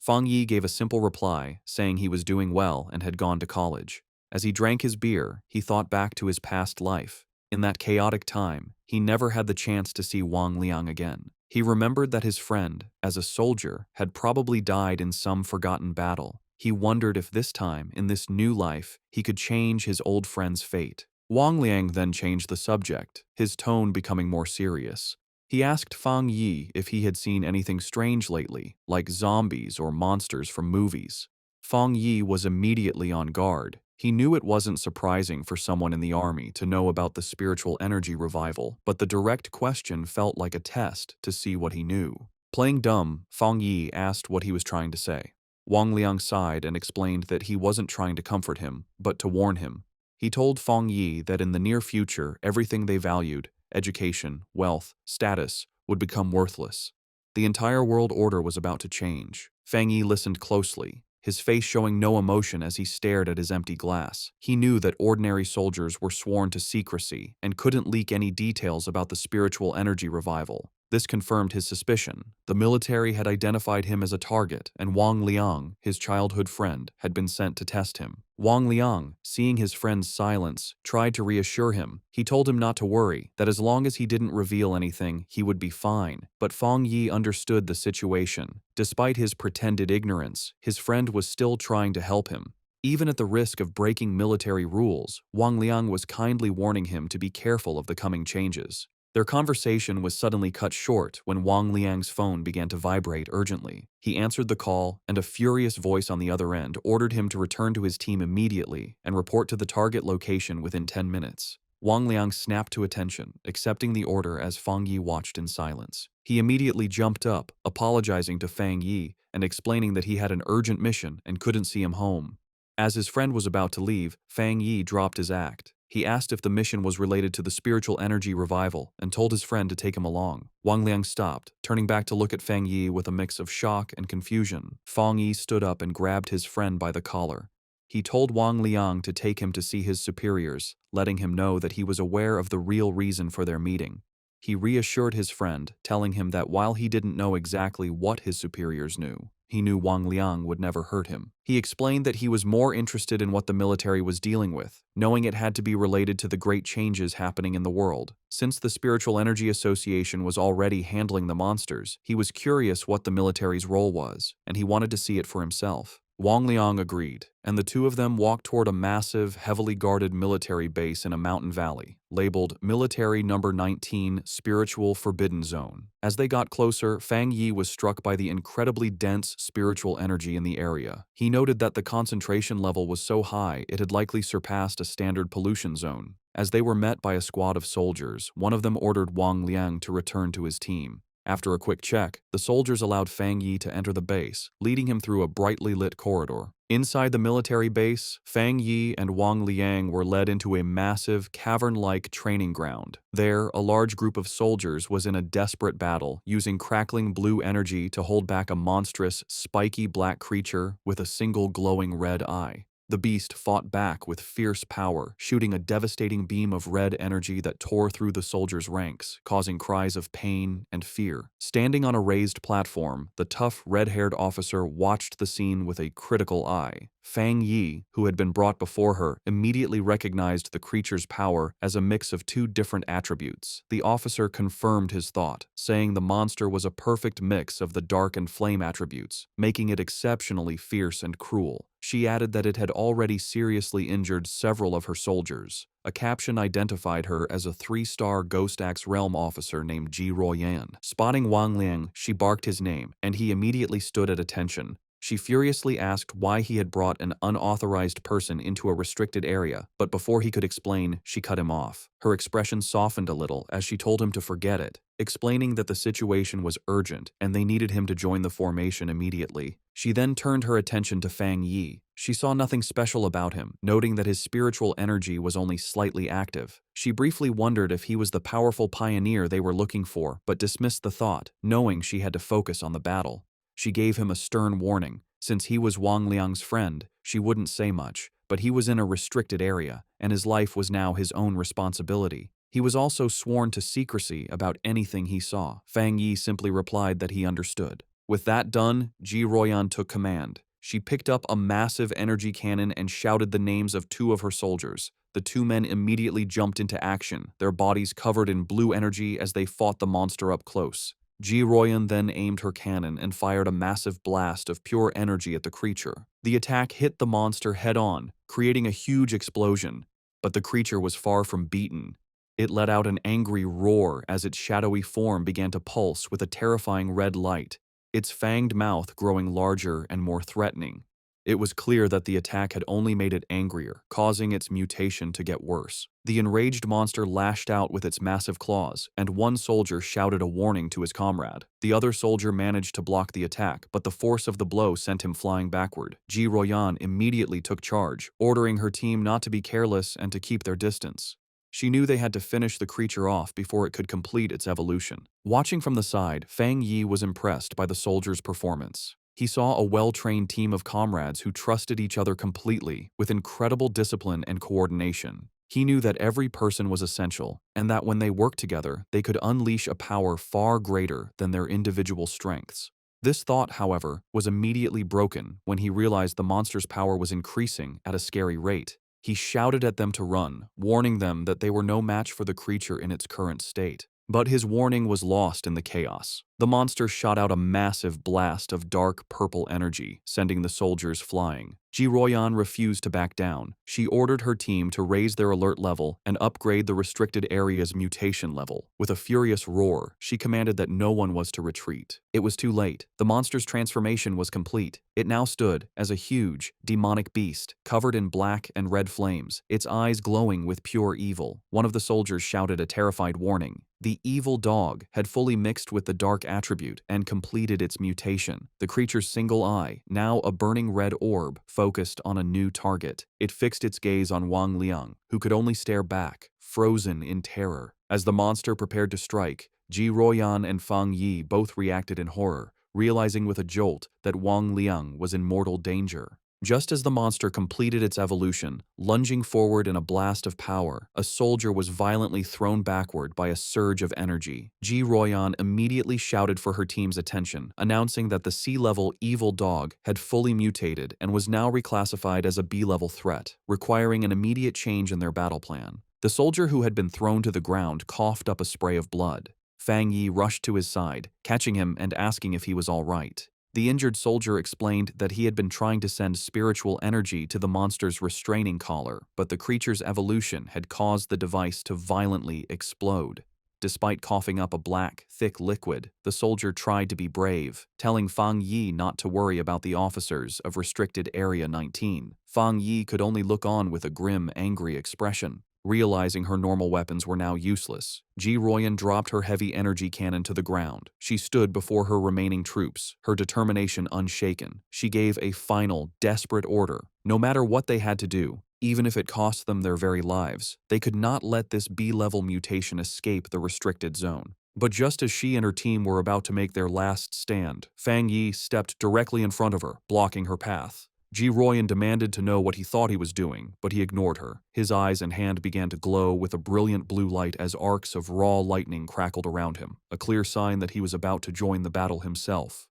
Fang Yi gave a simple reply, saying he was doing well and had gone to college. As he drank his beer, he thought back to his past life. In that chaotic time, he never had the chance to see Wang Liang again. He remembered that his friend, as a soldier, had probably died in some forgotten battle. He wondered if this time, in this new life, he could change his old friend's fate. Wang Liang then changed the subject, his tone becoming more serious. He asked Fang Yi if he had seen anything strange lately, like zombies or monsters from movies. Fang Yi was immediately on guard. He knew it wasn't surprising for someone in the army to know about the spiritual energy revival, but the direct question felt like a test to see what he knew. Playing dumb, Fang Yi asked what he was trying to say. Wang Liang sighed and explained that he wasn't trying to comfort him, but to warn him. He told Fang Yi that in the near future, everything they valued, education, wealth, status, would become worthless. The entire world order was about to change. Fang Yi listened closely, his face showing no emotion as he stared at his empty glass. He knew that ordinary soldiers were sworn to secrecy and couldn't leak any details about the spiritual energy revival. This confirmed his suspicion. The military had identified him as a target, and Wang Liang, his childhood friend, had been sent to test him. Wang Liang, seeing his friend's silence, tried to reassure him. He told him not to worry, that as long as he didn't reveal anything, he would be fine. But Fang Yi understood the situation. Despite his pretended ignorance, his friend was still trying to help him. Even at the risk of breaking military rules, Wang Liang was kindly warning him to be careful of the coming changes. Their conversation was suddenly cut short when Wang Liang's phone began to vibrate urgently. He answered the call, and a furious voice on the other end ordered him to return to his team immediately and report to the target location within 10 minutes. Wang Liang snapped to attention, accepting the order as Fang Yi watched in silence. He immediately jumped up, apologizing to Fang Yi and explaining that he had an urgent mission and couldn't see him home. As his friend was about to leave, Fang Yi dropped his act. He asked if the mission was related to the spiritual energy revival and told his friend to take him along. Wang Liang stopped, turning back to look at Fang Yi with a mix of shock and confusion. Fang Yi stood up and grabbed his friend by the collar. He told Wang Liang to take him to see his superiors, letting him know that he was aware of the real reason for their meeting. He reassured his friend, telling him that while he didn't know exactly what his superiors knew, he knew Wang Liang would never hurt him. He explained that he was more interested in what the military was dealing with, knowing it had to be related to the great changes happening in the world. Since the Spiritual Energy Association was already handling the monsters, he was curious what the military's role was, and he wanted to see it for himself. Wang Liang agreed, and the two of them walked toward a massive, heavily guarded military base in a mountain valley, labeled Military Number 19 Spiritual Forbidden Zone. As they got closer, Fang Yi was struck by the incredibly dense spiritual energy in the area. He noted that the concentration level was so high it had likely surpassed a standard pollution zone. As they were met by a squad of soldiers, one of them ordered Wang Liang to return to his team. After a quick check, the soldiers allowed Fang Yi to enter the base, leading him through a brightly lit corridor. Inside the military base, Fang Yi and Wang Liang were led into a massive, cavern-like training ground. There, a large group of soldiers was in a desperate battle, using crackling blue energy to hold back a monstrous, spiky black creature with a single glowing red eye. The beast fought back with fierce power, shooting a devastating beam of red energy that tore through the soldiers' ranks, causing cries of pain and fear. Standing on a raised platform, the tough, red-haired officer watched the scene with a critical eye. Fang Yi, who had been brought before her, immediately recognized the creature's power as a mix of two different attributes. The officer confirmed his thought, saying the monster was a perfect mix of the dark and flame attributes, making it exceptionally fierce and cruel. She added that it had already seriously injured several of her soldiers. A caption identified her as a 3-star Ghost Axe Realm officer named Ji Royan. Spotting Wang Liang, she barked his name, and he immediately stood at attention. She furiously asked why he had brought an unauthorized person into a restricted area, but before he could explain, she cut him off. Her expression softened a little as she told him to forget it, explaining that the situation was urgent and they needed him to join the formation immediately. She then turned her attention to Fang Yi. She saw nothing special about him, noting that his spiritual energy was only slightly active. She briefly wondered if he was the powerful pioneer they were looking for, but dismissed the thought, knowing she had to focus on the battle. She gave him a stern warning. Since he was Wang Liang's friend, she wouldn't say much, but he was in a restricted area, and his life was now his own responsibility. He was also sworn to secrecy about anything he saw. Fang Yi simply replied that he understood. With that done, Ji Royan took command. She picked up a massive energy cannon and shouted the names of two of her soldiers. The two men immediately jumped into action, their bodies covered in blue energy as they fought the monster up close. Ji Royan then aimed her cannon and fired a massive blast of pure energy at the creature. The attack hit the monster head-on, creating a huge explosion, but the creature was far from beaten. It let out an angry roar as its shadowy form began to pulse with a terrifying red light, its fanged mouth growing larger and more threatening. It was clear that the attack had only made it angrier, causing its mutation to get worse. The enraged monster lashed out with its massive claws, and one soldier shouted a warning to his comrade. The other soldier managed to block the attack, but the force of the blow sent him flying backward. Ji Royan immediately took charge, ordering her team not to be careless and to keep their distance. She knew they had to finish the creature off before it could complete its evolution. Watching from the side, Fang Yi was impressed by the soldiers' performance. He saw a well-trained team of comrades who trusted each other completely, with incredible discipline and coordination. He knew that every person was essential, and that when they worked together, they could unleash a power far greater than their individual strengths. This thought, however, was immediately broken when he realized the monster's power was increasing at a scary rate. He shouted at them to run, warning them that they were no match for the creature in its current state. But his warning was lost in the chaos. The monster shot out a massive blast of dark purple energy, sending the soldiers flying. Ji Royan refused to back down. She ordered her team to raise their alert level and upgrade the restricted area's mutation level. With a furious roar, she commanded that no one was to retreat. It was too late. The monster's transformation was complete. It now stood as a huge, demonic beast, covered in black and red flames, its eyes glowing with pure evil. One of the soldiers shouted a terrified warning. The evil dog had fully mixed with the dark attribute and completed its mutation. The creature's single eye, now a burning red orb, focused on a new target. It fixed its gaze on Wang Liang, who could only stare back, frozen in terror. As the monster prepared to strike, Ji Royan and Fang Yi both reacted in horror, realizing with a jolt that Wang Liang was in mortal danger. Just as the monster completed its evolution, lunging forward in a blast of power, a soldier was violently thrown backward by a surge of energy. Ji Royan immediately shouted for her team's attention, announcing that the C-level evil dog had fully mutated and was now reclassified as a B-level threat, requiring an immediate change in their battle plan. The soldier who had been thrown to the ground coughed up a spray of blood. Fang Yi rushed to his side, catching him and asking if he was all right. The injured soldier explained that he had been trying to send spiritual energy to the monster's restraining collar, but the creature's evolution had caused the device to violently explode. Despite coughing up a black, thick liquid, the soldier tried to be brave, telling Fang Yi not to worry about the officers of Restricted Area 19. Fang Yi could only look on with a grim, angry expression. Realizing her normal weapons were now useless, Ji Royan dropped her heavy energy cannon to the ground. She stood before her remaining troops, her determination unshaken. She gave a final, desperate order. No matter what they had to do, even if it cost them their very lives, they could not let this B-level mutation escape the restricted zone. But just as she and her team were about to make their last stand, Fang Yi stepped directly in front of her, blocking her path. Ji Royan demanded to know what he thought he was doing, but he ignored her. His eyes and hand began to glow with a brilliant blue light as arcs of raw lightning crackled around him, a clear sign that he was about to join the battle himself.